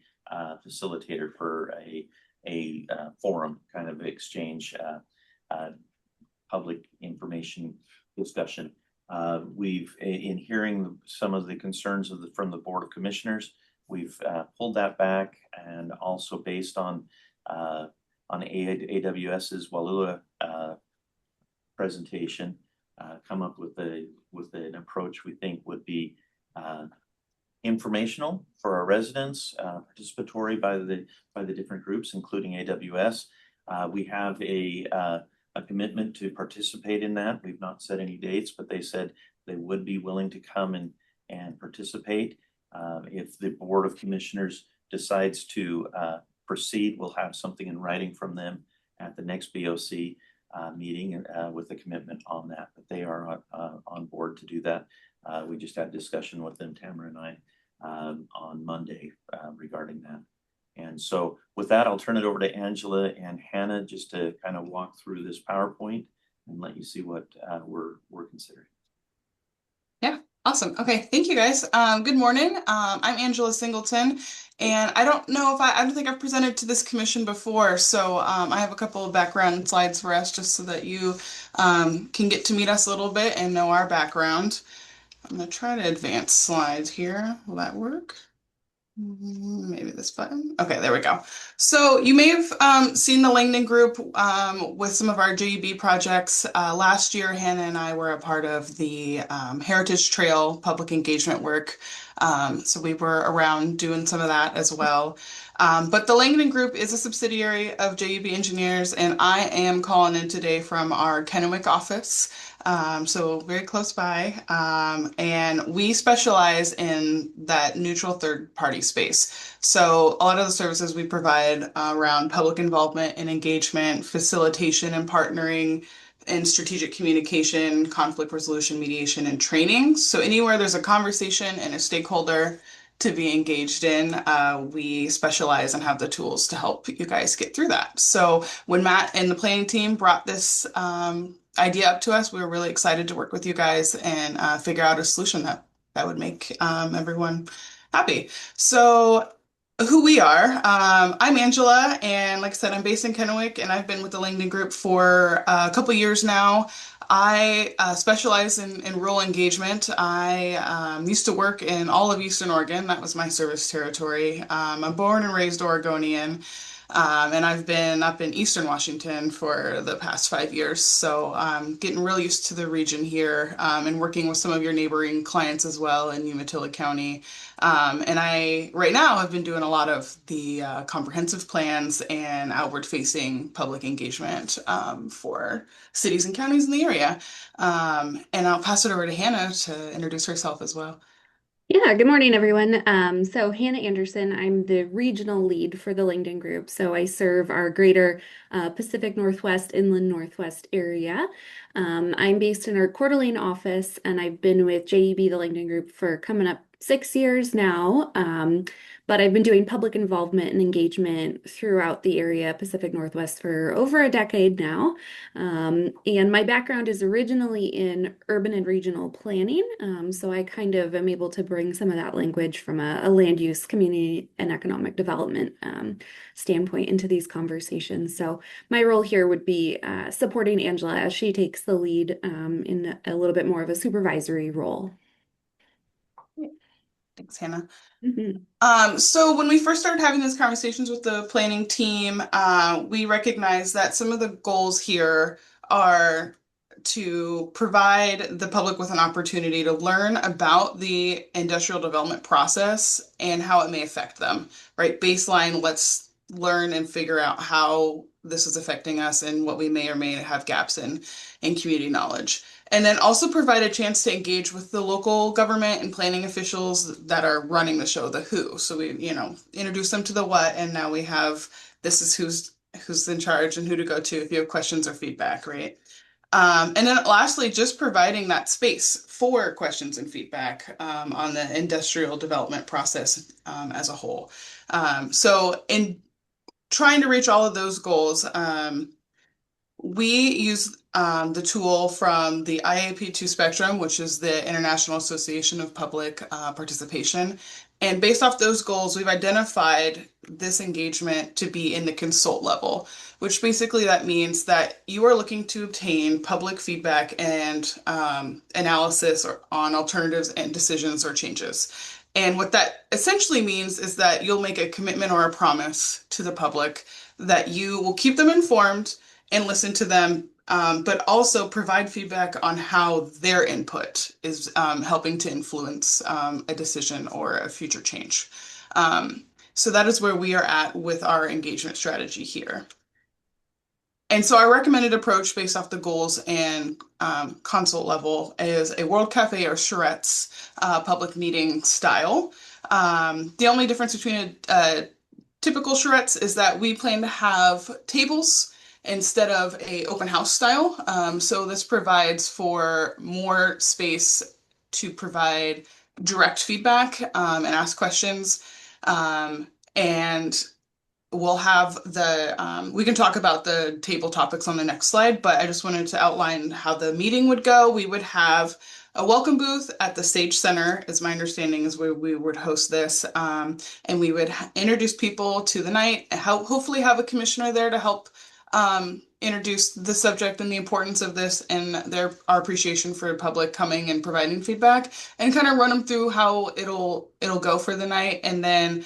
facilitator for a forum kind of exchange, public information discussion. We've, in hearing some of the concerns from the Board of Commissioners, we've pulled that back, and also based on AWS's Walua presentation, come up with an approach we think would be informational for our residents, participatory by the different groups, including AWS. We have a commitment to participate in that. We've not set any dates, but they said they would be willing to come and participate. If the Board of Commissioners decides to proceed, we'll have something in writing from them at the next BOC meeting with a commitment on that. But they are on board to do that. We just had discussion with them, Tamara and I, on Monday regarding that. And so with that, I'll turn it over to Angela and Hannah just to kind of walk through this PowerPoint and let you see what we're considering. Yeah, awesome. Okay, thank you guys. Good morning. I'm Angela Singleton, and I don't know if I don't think I've presented to this commission before, so I have a couple of background slides for us just so that you can get to meet us a little bit and know our background. I'm going to try to advance slides here. Will that work? Maybe this button. Okay, there we go. So you may have seen the Langdon Group with some of our JEB projects. Last year, Hannah and I were a part of the Heritage Trail public engagement work. So we were around doing some of that as well. But the Langdon Group is a subsidiary of JEB Engineers, and I am calling in today from our Kennewick office. So very close by. And we specialize in that neutral third party space. So a lot of the services we provide around public involvement and engagement, facilitation and partnering, and strategic communication, conflict resolution, mediation, and training. So anywhere there's a conversation and a stakeholder to be engaged in, we specialize and have the tools to help you guys get through that. So when Matt and the planning team brought this idea up to us, we were really excited to work with you guys and figure out a solution that would make everyone happy. So who we are, I'm Angela, and like I said, I'm based in Kennewick, and I've been with the Langdon Group for a couple years now. I specialize in rural engagement. I used to work in all of Eastern Oregon. That was my service territory. I'm born and raised Oregonian. And I've been up in Eastern Washington for the past 5 years. So I'm getting really used to the region here and working with some of your neighboring clients as well in Umatilla County. And I, right now, have been doing a lot of the comprehensive plans and outward facing public engagement for cities and counties in the area. And I'll pass it over to Hannah to introduce herself as well. Yeah, good morning, everyone. So Hannah Anderson, I'm the regional lead for the Langdon Group. So I serve our greater Pacific Northwest, Inland Northwest area. I'm based in our Coeur d'Alene office, and I've been with JEB, the Langdon Group, for coming up 6 years now. But I've been doing public involvement and engagement throughout the area, Pacific Northwest, for over a decade now. And my background is originally in urban and regional planning. So I kind of am able to bring some of that language from a land use, community, and economic development standpoint into these conversations. So my role here would be supporting Angela as she takes the lead in a little bit more of a supervisory role. Thanks, Hannah. So when we first started having these conversations with the planning team, we recognized that some of the goals here are to provide the public with an opportunity to learn about the industrial development process and how it may affect them, right? Baseline, let's learn and figure out how this is affecting us and what we may or may have gaps in community knowledge. And then also provide a chance to engage with the local government and planning officials that are running the show, the who. So we, introduce them to the what, and now we have, this is who's in charge and who to go to if you have questions or feedback, right? And then lastly, just providing that space for questions and feedback on the industrial development process as a whole. So in trying to reach all of those goals, we use the tool from the IAP2 Spectrum, which is the International Association of Public Participation. And based off those goals, we've identified this engagement to be in the consult level, which basically that means that you are looking to obtain public feedback and analysis on alternatives and decisions or changes. And what that essentially means is that you'll make a commitment or a promise to the public that you will keep them informed and listen to them, but also provide feedback on how their input is helping to influence a decision or a future change. So that is where we are at with our engagement strategy here. And so our recommended approach based off the goals and consult level is a World Cafe or charrettes public meeting style. The only difference between a typical charrettes is that we plan to have tables instead of a open house style. So this provides for more space to provide direct feedback and ask questions. And we'll have we can talk about the table topics on the next slide, but I just wanted to outline how the meeting would go. We would have a welcome booth at the Sage Center, is my understanding, is where we would host this. And we would introduce people to the night, hopefully have a commissioner there to help introduced the subject and the importance of this and our appreciation for the public coming and providing feedback, and kind of run them through how it'll go for the night. And then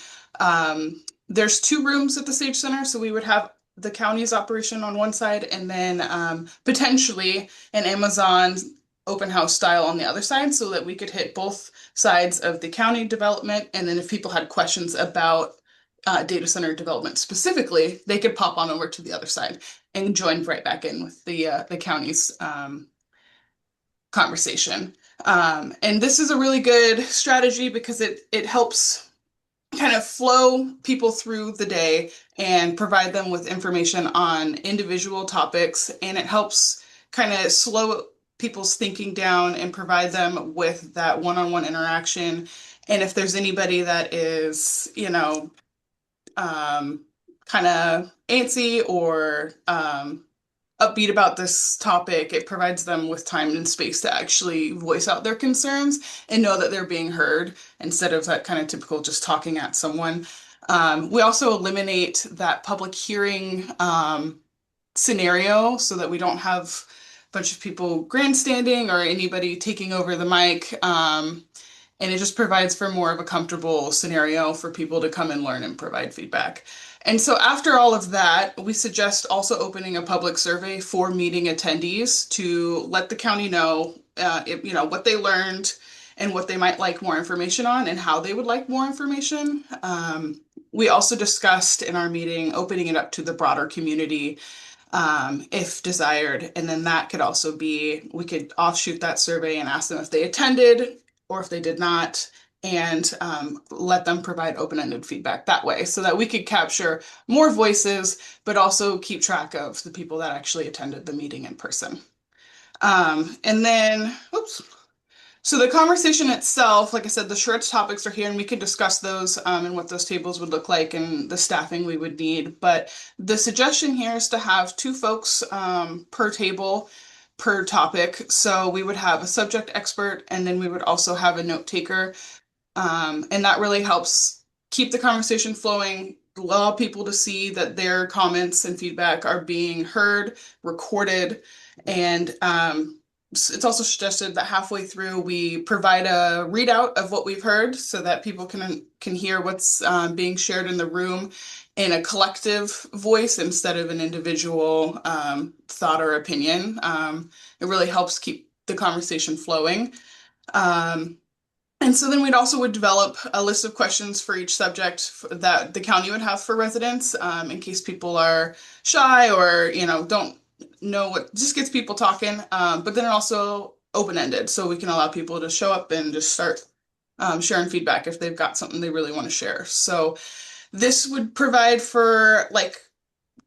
there's 2 rooms at the Sage Center, so we would have the county's operation on one side, and then potentially an Amazon open house style on the other side, so that we could hit both sides of the county development. And then if people had questions about data center development specifically, they could pop on over to the other side and join right back in with the county's conversation. And this is a really good strategy because it helps kind of flow people through the day and provide them with information on individual topics, and it helps kind of slow people's thinking down and provide them with that one-on-one interaction. And if there's anybody that is, kind of antsy or upbeat about this topic, it provides them with time and space to actually voice out their concerns and know that they're being heard instead of that kind of typical just talking at someone. We also eliminate that public hearing scenario so that we don't have a bunch of people grandstanding or anybody taking over the mic. And it just provides for more of a comfortable scenario for people to come and learn and provide feedback. And so after all of that, we suggest also opening a public survey for meeting attendees to let the county know, what they learned and what they might like more information on and how they would like more information. We also discussed in our meeting opening it up to the broader community if desired. And then that could also be, we could offshoot that survey and ask them if they attended or if they did not, and let them provide open-ended feedback that way so that we could capture more voices, but also keep track of the people that actually attended the meeting in person. And then, so the conversation itself, like I said, the short topics are here and we can discuss those and what those tables would look like and the staffing we would need. But the suggestion here is to have 2 folks per table per topic. So we would have a subject expert and then we would also have a note taker. And that really helps keep the conversation flowing, allow people to see that their comments and feedback are being heard, recorded, and it's also suggested that halfway through we provide a readout of what we've heard so that people can hear what's being shared in the room in a collective voice instead of an individual thought or opinion. It really helps keep the conversation flowing. And so then we'd also develop a list of questions for each subject that the county would have for residents in case people are shy or, don't know what just gets people talking. But then also open-ended, so we can allow people to show up and just start sharing feedback if they've got something they really want to share. So this would provide for like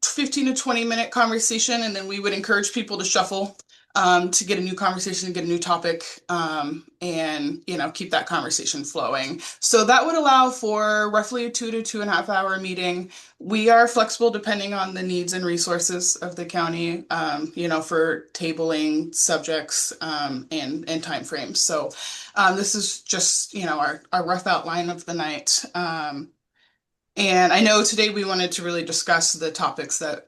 15 to 20-minute conversation, and then we would encourage people to shuffle to get a new conversation, get a new topic, and keep that conversation flowing. So that would allow for roughly a 2 to 2.5 hour meeting. We are flexible depending on the needs and resources of the county, for tabling subjects and timeframes. So this is just our rough outline of the night. And I know today we wanted to really discuss the topics that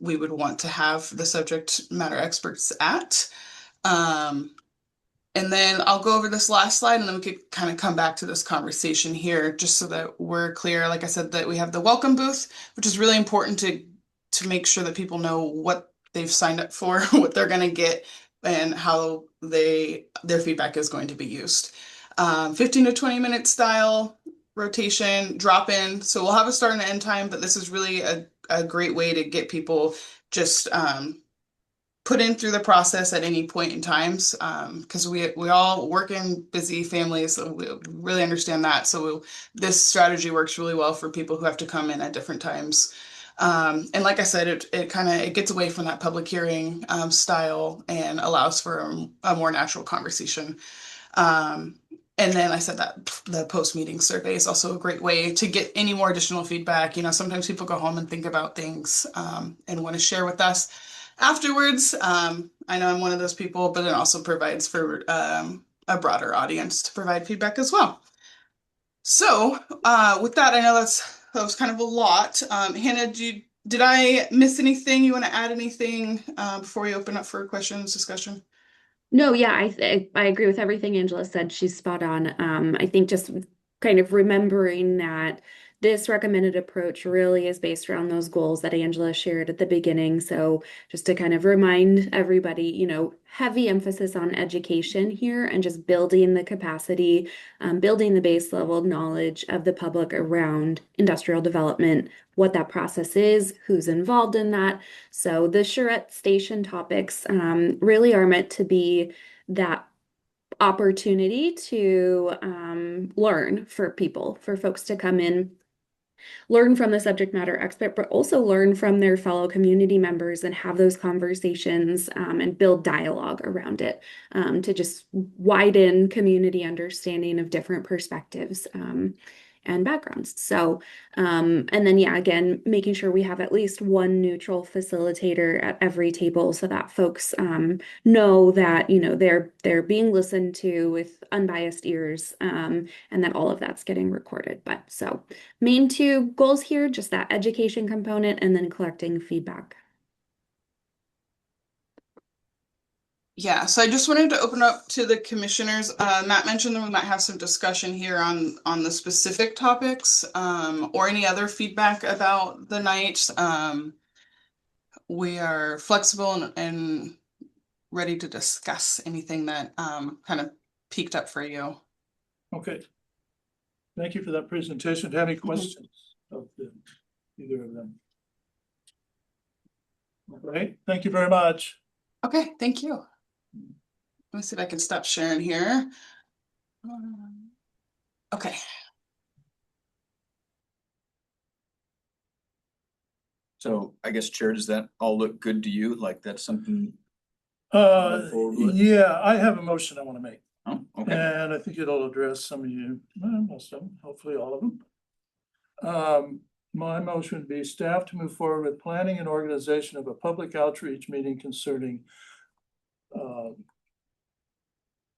we would want to have the subject matter experts at. And then I'll go over this last slide and then we could kind of come back to this conversation here just so that we're clear. Like I said, that we have the welcome booth, which is really important to make sure that people know what they've signed up for, what they're going to get, and how their feedback is going to be used. 15 to 20-minute style rotation, drop in. So we'll have a start and an end time, but this is really a great way to get people just put in through the process at any point in times, because we all work in busy families, so we really understand that. So this strategy works really well for people who have to come in at different times. And like I said, it gets away from that public hearing style and allows for a more natural conversation. And then I said that the post-meeting survey is also a great way to get any more additional feedback. Sometimes people go home and think about things and want to share with us afterwards. I know I'm one of those people, but it also provides for a broader audience to provide feedback as well. So with that, I know that was kind of a lot. Hannah, do Did I miss anything? You want to add anything before we open up for questions, discussion? No, yeah, I agree with everything Angela said. She's spot on. I think just kind of remembering that this recommended approach really is based around those goals that Angela shared at the beginning. So just to kind of remind everybody, heavy emphasis on education here and just building the capacity, building the base level knowledge of the public around industrial development, what that process is, who's involved in that. So the charrette station topics really are meant to be that opportunity to learn for people, for folks to come in, learn from the subject matter expert, but also learn from their fellow community members and have those conversations and build dialogue around it to just widen community understanding of different perspectives and backgrounds. So, and then, yeah, again, making sure we have at least one neutral facilitator at every table so that folks know that, they're being listened to with unbiased ears and that all of that's getting recorded. But so main two goals here, just that education component and then collecting feedback. Yeah, so I just wanted to open up to the commissioners. Matt mentioned that we might have some discussion here on the specific topics or any other feedback about the night. We are flexible and ready to discuss anything that kind of peaked up for you. Okay. Thank you for that presentation. Do you have any questions of either of them? Okay, thank you very much. Okay, thank you. Let me see if I can stop sharing here. Okay. So I guess, Chair, does that all look good to you? Like that's something? Forward with? Yeah, I have a motion I want to make. Oh, okay. And I think it'll address some of you, most of them, hopefully all of them. My motion would be staff to move forward with planning and organization of a public outreach meeting concerning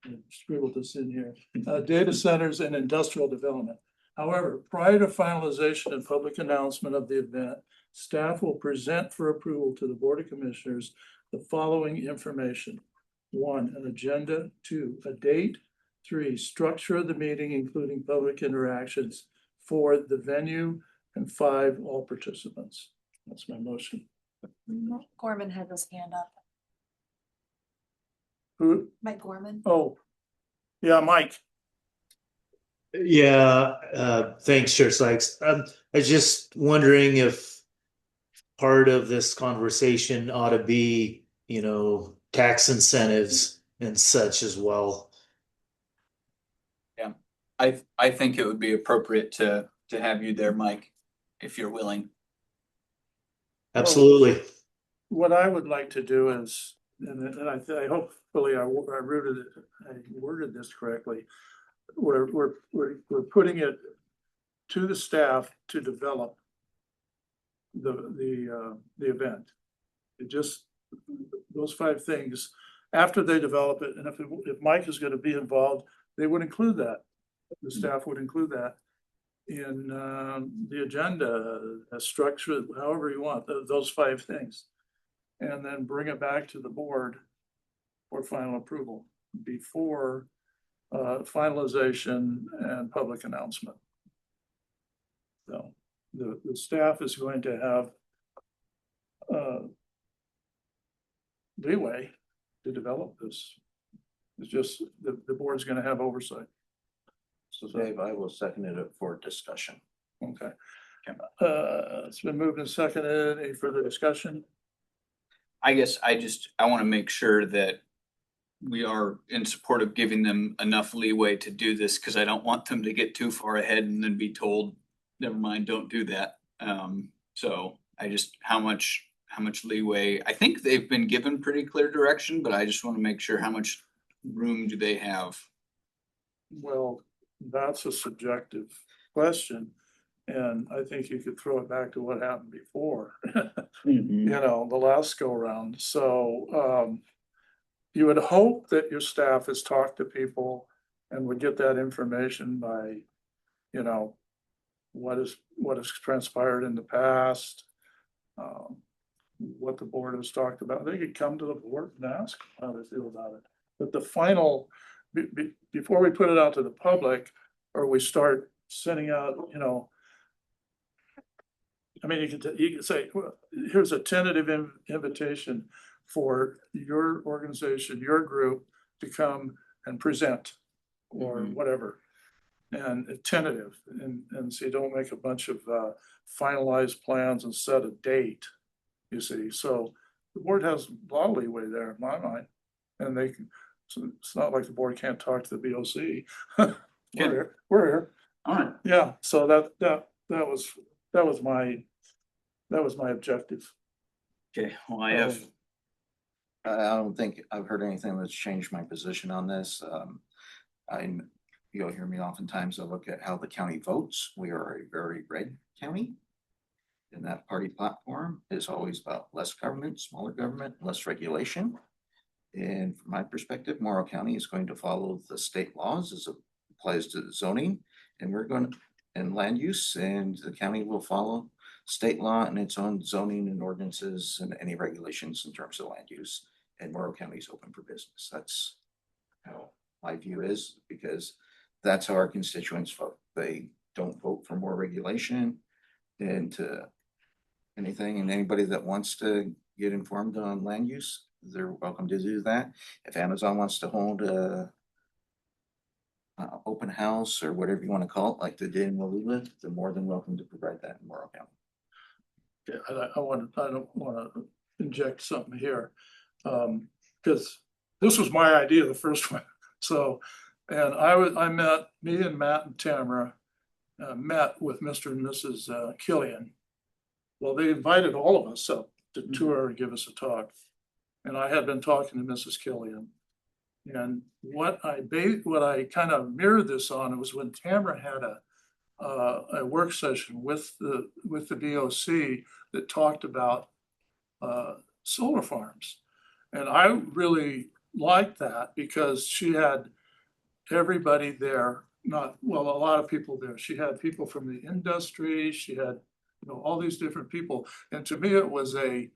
I scribbled this in here, data centers and industrial development. However, prior to finalization and public announcement of the event, staff will present for approval to the Board of Commissioners the following information. 1, an agenda. 2, a date. 3, structure of the meeting, including public interactions. 4, the venue. And 5, all participants. That's my motion. Gorman had his hand up. Who? Mike Gorman. Oh, yeah, Mike. Yeah, thanks, Chair Sykes. I was just wondering if part of this conversation ought to be, tax incentives and such as well. Yeah, I think it would be appropriate to have you there, Mike, if you're willing. Absolutely. What I would like to do is, and I hopefully I worded this correctly. We're putting it to the staff to develop the event. It just those 5 things after they develop it, and if Mike is going to be involved, they would include that. The staff would include that in the agenda, a structure, however you want, those 5 things, and then bring it back to the board for final approval before finalization and public announcement. So the staff is going to have leeway to develop this. It's just the board's going to have oversight. So Dave, I will second it for discussion. Okay. It's been moved and seconded. Any further discussion? I guess I want to make sure that we are in support of giving them enough leeway to do this, because I don't want them to get too far ahead and then be told, never mind, don't do that. So I just, how much leeway? I think they've been given pretty clear direction, but I just want to make sure how much room do they have? Well, that's a subjective question. And I think you could throw it back to what happened before, the last go round. So you would hope that your staff has talked to people and would get that information by, what has transpired in the past, what the board has talked about. They could come to the board and ask how they feel about it. But the final, before we put it out to the public, or we start sending out, you know, I mean, you can say, well, here's a tentative invitation for your organization, your group to come and present or whatever. And tentative, and so you don't make a bunch of finalized plans and set a date, you see. So the board has a lot of leeway there in my mind. And they can, so it's not like the board can't talk to the BOC. We're here. All right. Yeah, so that was my objective. Okay, well, I don't think I've heard anything that's changed my position on this. You'll hear me oftentimes, I look at how the county votes. We are a very red county. And that party platform is always about less government, smaller government, less regulation. And from my perspective, Morrow County is going to follow the state laws as it applies to zoning. And we're going to, and land use, and the county will follow state law and its own zoning and ordinances and any regulations in terms of land use. And Morrow County is open for business. That's how my view is, because that's how our constituents vote. They don't vote for more regulation into anything, and anybody that wants to get informed on land use, they're welcome to do that. If Amazon wants to hold a open house or whatever you want to call it, like they did in where we live, they're more than welcome to provide that in Morrow County. Yeah, I don't want to inject something here, because this was my idea, the first one. So, and me and Matt and Tamara met with Mr. and Mrs. Killian. Well, they invited all of us up to tour and give us a talk. And I had been talking to Mrs. Killian. And what I kind of mirrored this on, it was when Tamara had a work session with the BOC that talked about solar farms. And I really liked that because she had everybody there, a lot of people there. She had people from the industry, she had, you know, all these different people. And to me, it was a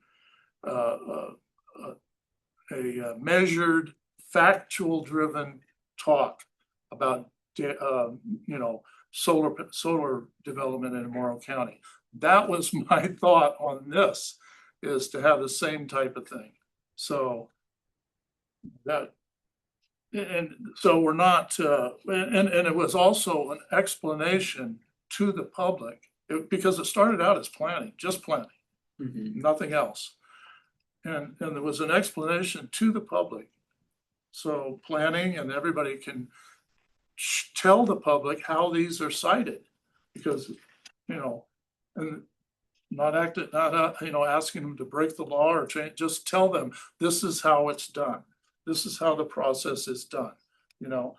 measured, factual driven talk about, you know, solar development in Morrow County. That was my thought on this, is to have the same type of thing. So so we're not, and it was also an explanation to the public, because it started out as planning, just planning, nothing else. And there was an explanation to the public. So planning, and everybody can tell the public how these are cited, because, you know, and not asking them to break the law or change, just tell them this is how it's done. This is how the process is done. You know,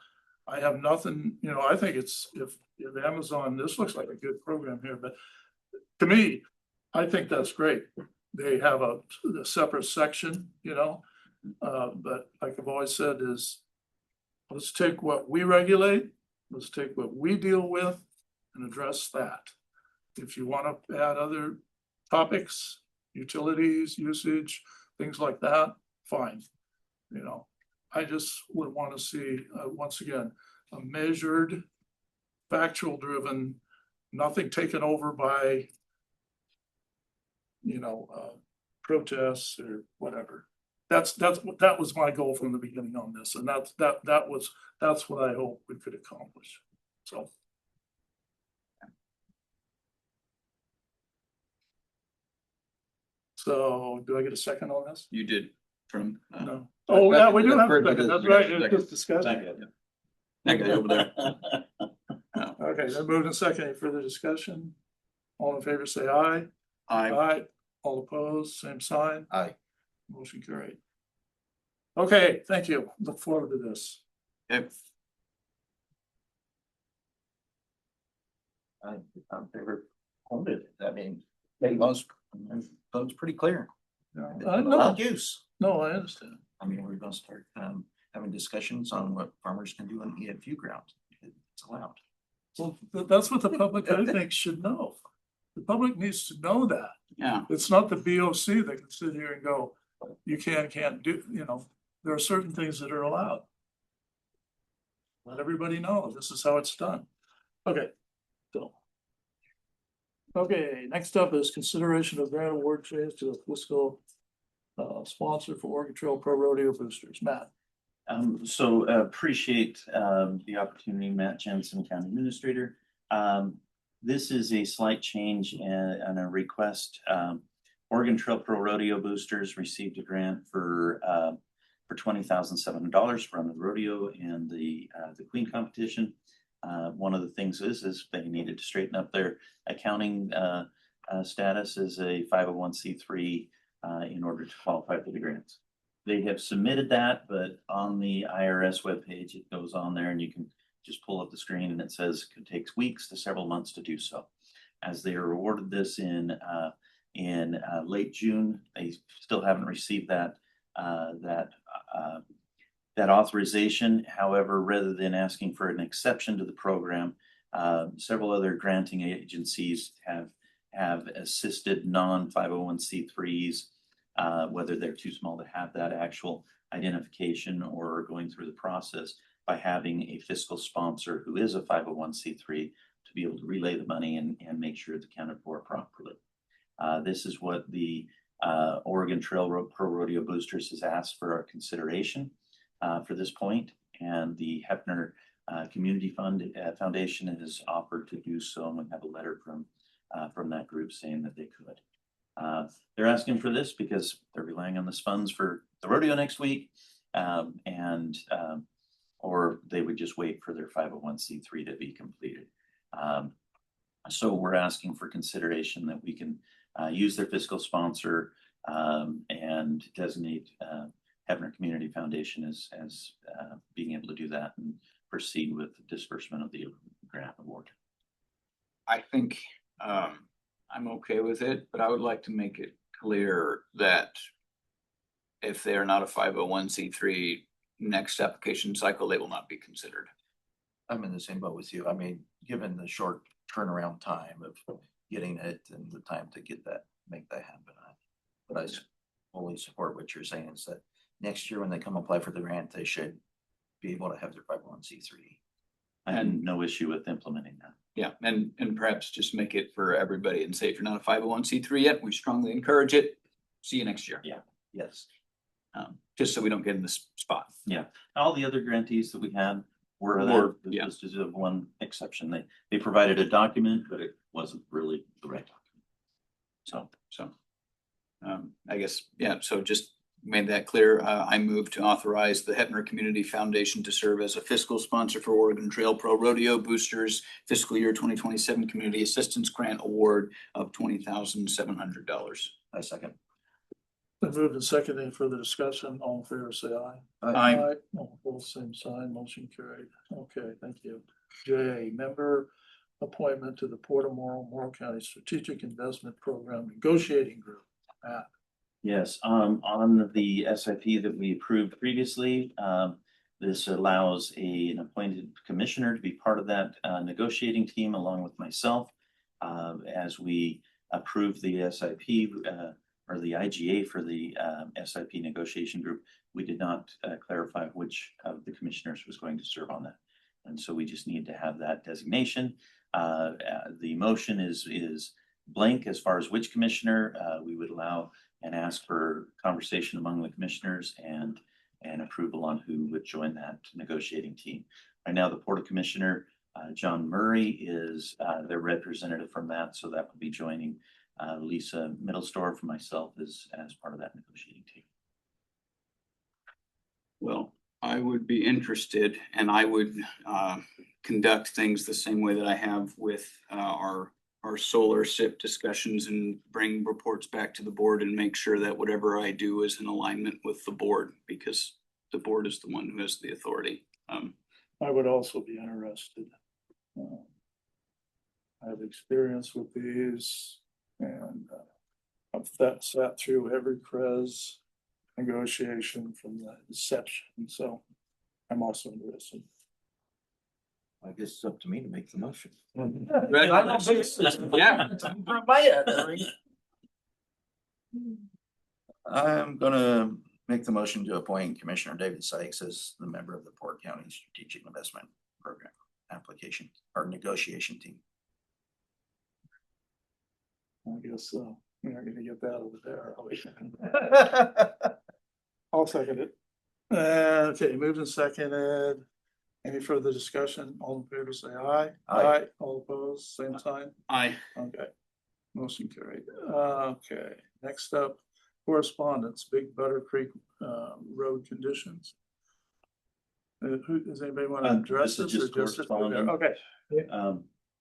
I have nothing, you know, I think it's, if Amazon, this looks like a good program here, but to me, I think that's great. They have a separate section, you know, but like I've always said is, let's take what we regulate, let's take what we deal with and address that. If you want to add other topics, utilities, usage, things like that, fine. You know, I just would want to see, once again, a measured, factual driven, nothing taken over by, you know, protests or whatever. That was my goal from the beginning on this, and that's what I hope we could accomplish. So. So do I get a second on this? You did from. No. Oh, yeah, we do have a second. That's right. It's just discussion. That guy over there. Okay, then moved and second. Any further discussion? All in favor, say aye. Aye. Aye. All opposed, same sign. Aye. Motion carried. Okay, thank you. Look forward to this. Okay. I'm in favor. Hold it. I mean, vote's pretty clear. No, use. No, I understand. I mean, we're gonna start having discussions on what farmers can do on EFU ground. It's allowed. Well, that's what the public, I think, should know. The public needs to know that. Yeah. It's not the BOC that can sit here and go, you can't do, there are certain things that are allowed. Let everybody know this is how it's done. Okay, so. Okay, next up is consideration of grant award change to a fiscal sponsor for Oregon Trail Pro Rodeo Boosters. Matt. So appreciate the opportunity, Matt Jensen, County Administrator. This is a slight change and a request. Oregon Trail Pro Rodeo Boosters received a grant for $20,700 to run the rodeo and the Queen competition. One of the things is they needed to straighten up their accounting status as a 501c3 in order to qualify for the grants. They have submitted that, but on the IRS webpage, it goes on there and you can just pull up the screen and it says it takes weeks to several months to do so. As they are awarded this in late June, they still haven't received that authorization. However, rather than asking for an exception to the program, several other granting agencies have assisted non-501c3s, whether they're too small to have that actual identification or going through the process, by having a fiscal sponsor who is a 501c3 to be able to relay the money and make sure it's accounted for properly. This is what the Oregon Trail Pro Rodeo Boosters has asked for our consideration for this point, and the Hefner Community Foundation has offered to do so, and we have a letter from that group saying that they could. They're asking for this because they're relying on this funds for the rodeo next week, or they would just wait for their 501c3 to be completed. So we're asking for consideration that we can use their fiscal sponsor and designate Hefner Community Foundation as being able to do that and proceed with the disbursement of the grant award. I think I'm okay with it, but I would like to make it clear that if they are not a 501c3, next application cycle, they will not be considered. I'm in the same boat with you. I mean, given the short turnaround time of getting it and the time to make that happen. But I fully support what you're saying, is that next year when they come apply for the grant, they should be able to have their 501c3. I had no issue with implementing that. Yeah, and perhaps just make it for everybody and say, if you're not a 501c3 yet, we strongly encourage it. See you next year. Yeah, yes. Just so we don't get in this spot. Yeah, all the other grantees that we had were that. This is one exception. They provided a document, but it wasn't really the right document. So I guess, yeah, so just made that clear. I move to authorize the Hefner Community Foundation to serve as a fiscal sponsor for Oregon Trail Pro Rodeo Boosters fiscal year 2027 Community Assistance Grant Award of $20,700. I second. Been moved and seconded. Any further discussion? All in favor, say aye. Aye. All opposed, same sign. Motion carried. Okay, thank you. J, member appointment to the Port of Morrow County Strategic Investment Program Negotiating Group. Matt. Yes, on the SIP that we approved previously, this allows an appointed commissioner to be part of that negotiating team along with myself. As we approve the SIP or the IGA for the SIP negotiation group, we did not clarify which of the commissioners was going to serve on that. And so we just need to have that designation. The motion is blank as far as which commissioner we would allow, and ask for conversation among the commissioners and approval on who would join that negotiating team. Right now, the Port of Commissioner, John Murray, is their representative from that. So that would be joining Lisa Middlestorff and myself as part of that negotiating team. Well, I would be interested, and I would conduct things the same way that I have with our solar SIP discussions, and bring reports back to the board and make sure that whatever I do is in alignment with the board, because the board is the one who has the authority. I would also be interested. I have experience with these, and I've sat through every CREZ negotiation from the inception, so I'm also interested. I guess it's up to me to make the motion. Yeah. I'm gonna make the motion to appoint Commissioner David Sykes as the member of the Port County Strategic Investment Program application or negotiation team. I guess so. We're not gonna get that over there, are we? I'll second it. Okay, moved and seconded. Any further discussion? All in favor, say aye. Aye. All opposed, same sign. Aye. Okay. Motion carried. Okay, next up, correspondence, Big Butter Creek, road conditions. Does anybody want to address This is this or just just? correspondence. Okay.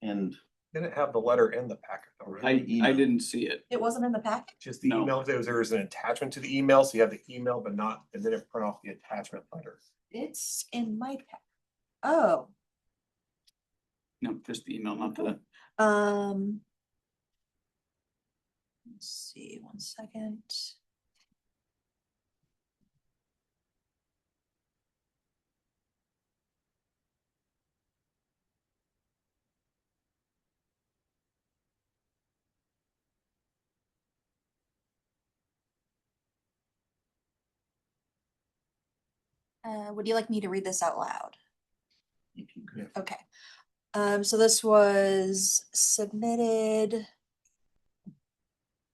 And Didn't have the letter in the packet though, right? I didn't see it. It wasn't in the packet? Just the No. email, there was an attachment to the email, so you have the email, but not, it didn't print off the attachment letter. It's in my pack. Oh, No, just the email, not the. let's see, 1 second. Would you like me to read this out loud? Okay. So this was submitted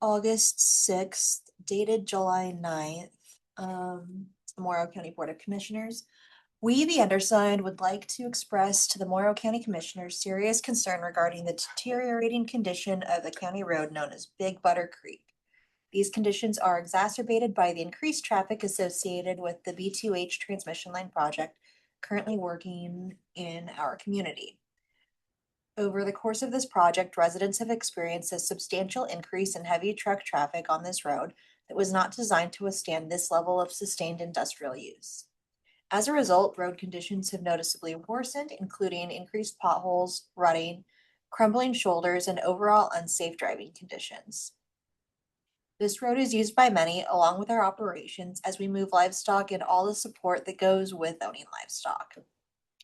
August 6th, dated July 9th, to the Morrow County Board of Commissioners. We, the undersigned, would like to express to the Morrow County Commissioners serious concern regarding the deteriorating condition of the county road known as Big Butter Creek. These conditions are exacerbated by the increased traffic associated with the B2H transmission line project currently working in our community. Over the course of this project, residents have experienced a substantial increase in heavy truck traffic on this road that was not designed to withstand this level of sustained industrial use. As a result, road conditions have noticeably worsened, including increased potholes, rutting, crumbling shoulders, and overall unsafe driving conditions. This road is used by many, along with our operations, as we move livestock and all the support that goes with owning livestock.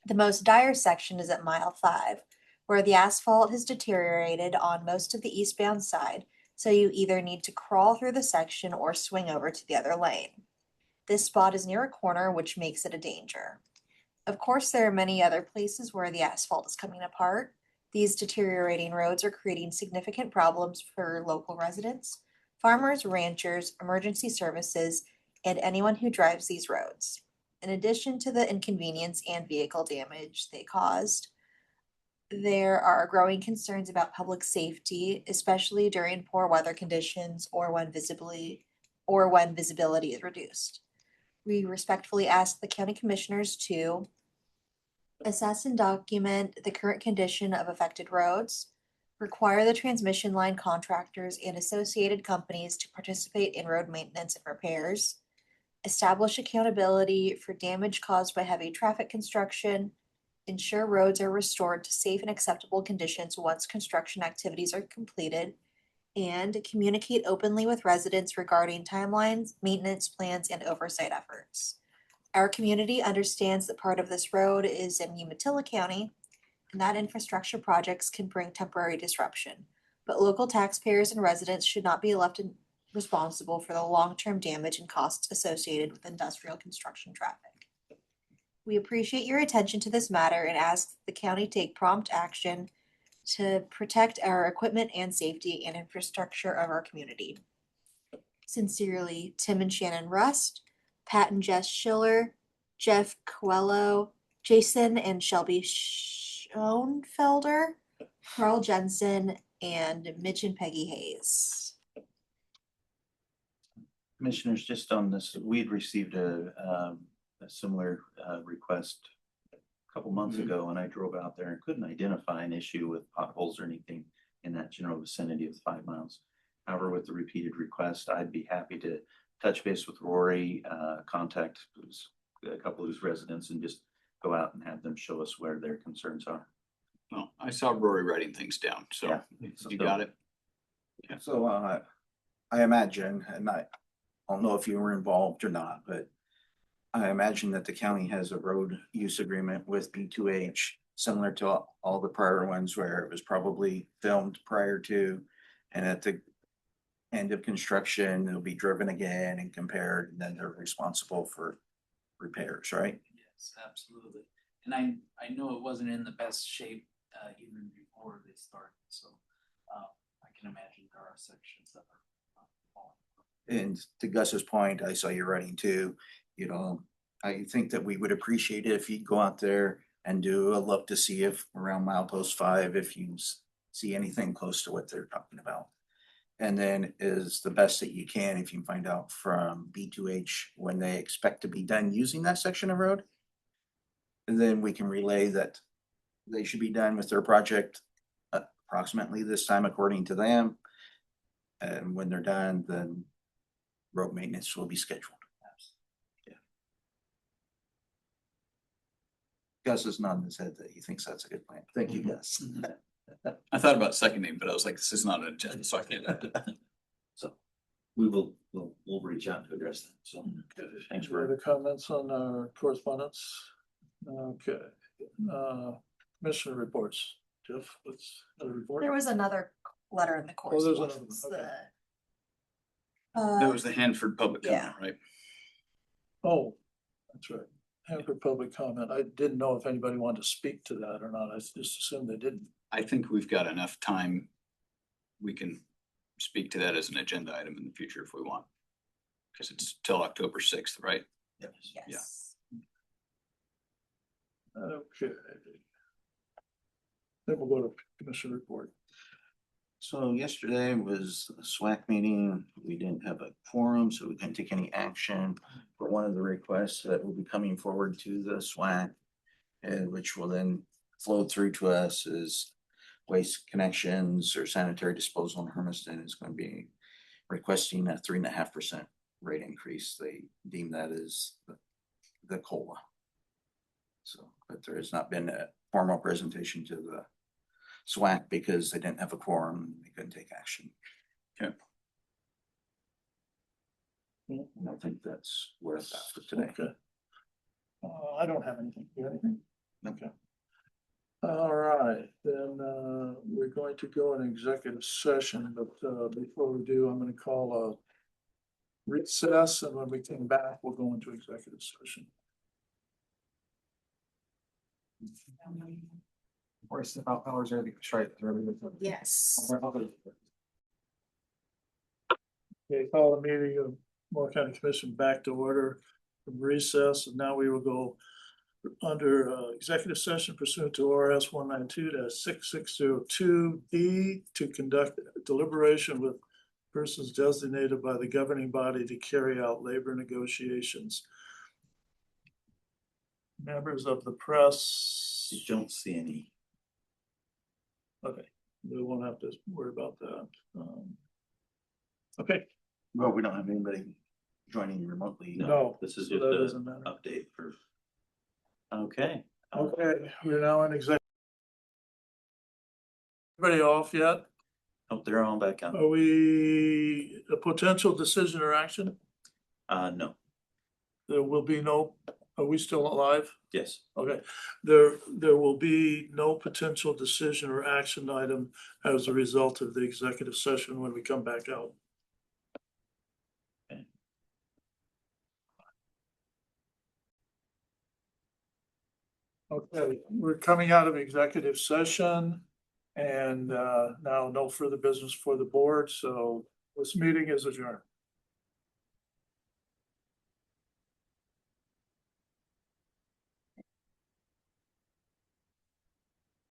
The most dire section is at mile 5, where the asphalt has deteriorated on most of the eastbound side, so you either need to crawl through the section or swing over to the other lane. This spot is near a corner, which makes it a danger. Of course, there are many other places where the asphalt is coming apart. These deteriorating roads are creating significant problems for local residents, farmers, ranchers, emergency services, and anyone who drives these roads. In addition to the inconvenience and vehicle damage they caused, there are growing concerns about public safety, especially during poor weather conditions or when visibility is reduced. We respectfully ask the county commissioners to assess and document the current condition of affected roads, require the transmission line contractors and associated companies to participate in road maintenance and repairs, establish accountability for damage caused by heavy traffic construction, ensure roads are restored to safe and acceptable conditions once construction activities are completed, and communicate openly with residents regarding timelines, maintenance plans, and oversight efforts. Our community understands that part of this road is in Umatilla County, and that infrastructure projects can bring temporary disruption. But local taxpayers and residents should not be left responsible for the long-term damage and costs associated with industrial construction traffic. We appreciate your attention to this matter and ask that the county take prompt action to protect our equipment and safety and infrastructure of our community. Sincerely, Tim and Shannon Rust, Pat and Jess Schiller, Jeff Coelho, Jason and Shelby Schoenfelder, Carl Jensen, and Mitch and Peggy Hayes. Commissioners, just on this, we'd received a similar request a couple months ago, and I drove out there and couldn't identify an issue with potholes or anything in that general vicinity of 5 miles. However, with the repeated request, I'd be happy to touch base with Rory, contact a couple of his residents and just go out and have them show us where their concerns are. Well, I saw Rory writing things down, so Yeah. you got it. Yeah. So I imagine, and I don't know if you were involved or not, but I imagine that the county has a road use agreement with B2H similar to all the prior ones where it was probably filmed prior to, and at the end of construction, it'll be driven again and compared, and then they're responsible for repairs, right? Yes, absolutely. And I know it wasn't in the best shape, even before they started, so, I can imagine there are sections that are falling. And to Gus's point, I saw you writing too, you know, I think that we would appreciate it if you'd go out there and do a look to see if around milepost 5, if you see anything close to what they're talking about. And then is the best that you can, if you can find out from B2H when they expect to be done using that section of road. And then we can relay that they should be done with their project approximately this time according to them. And when they're done, then road maintenance will be scheduled. Yeah. Gus is nodding his head that he thinks that's a good plan. Thank you, Gus. I thought about seconding, but I was like, this is not an agenda, so I can't. So we'll reach out to address that. So thanks Any other comments on our correspondence? Okay, commissioner reports. Jeff, what's the report? There was another letter in the Oh, there's another correspondence. one, okay. That was the Hanford public comment, Yeah. right? Oh, that's right. Hanford public comment. I didn't know if anybody wanted to speak to that or not. I just assumed they didn't. I think we've got enough time. We can speak to that as an agenda item in the future if we want. Because it's till October 6th, right? Yes. Okay. Then we'll go to commissioner report. So yesterday was a SWAC meeting. We didn't have a quorum, so we couldn't take any action for one of the requests that will be coming forward to the SWAC, and which will then flow through to us as Waste Connections or Sanitary Disposal in Hermiston is going to be requesting a 3.5% rate increase. They deem that as the COLA. So, but there has not been a formal presentation to the SWAC because they didn't have a quorum. They couldn't take action. Okay. And I think that's where it's at for today. Okay. I don't have anything. You have anything? Okay. All right, then we're going to go in executive session, but before we do, I'm going to call a recess, and when we come back, we'll go into executive session. Or step out powers are straight. Yes. Okay, call the meeting of Morrow County Commission back to order from recess, and now we will go under executive session pursuant to RS 192-6602D to conduct deliberation with persons designated by the governing body to carry out labor negotiations. Members of the press. You don't see any. Okay, we won't have to worry about that. Okay. Well, we don't have anybody joining remotely. No, this is so just that an doesn't matter. update for. Okay. Okay, we're now in executive. Everybody off yet? Oh, they're all back on. Are we a potential decision or action? No. There will be no, are we still alive? Yes. Okay, there will be no potential decision or action item as a result of the executive session when we come back out. Okay, we're coming out of executive session and now no further business for the board, so this meeting is adjourned.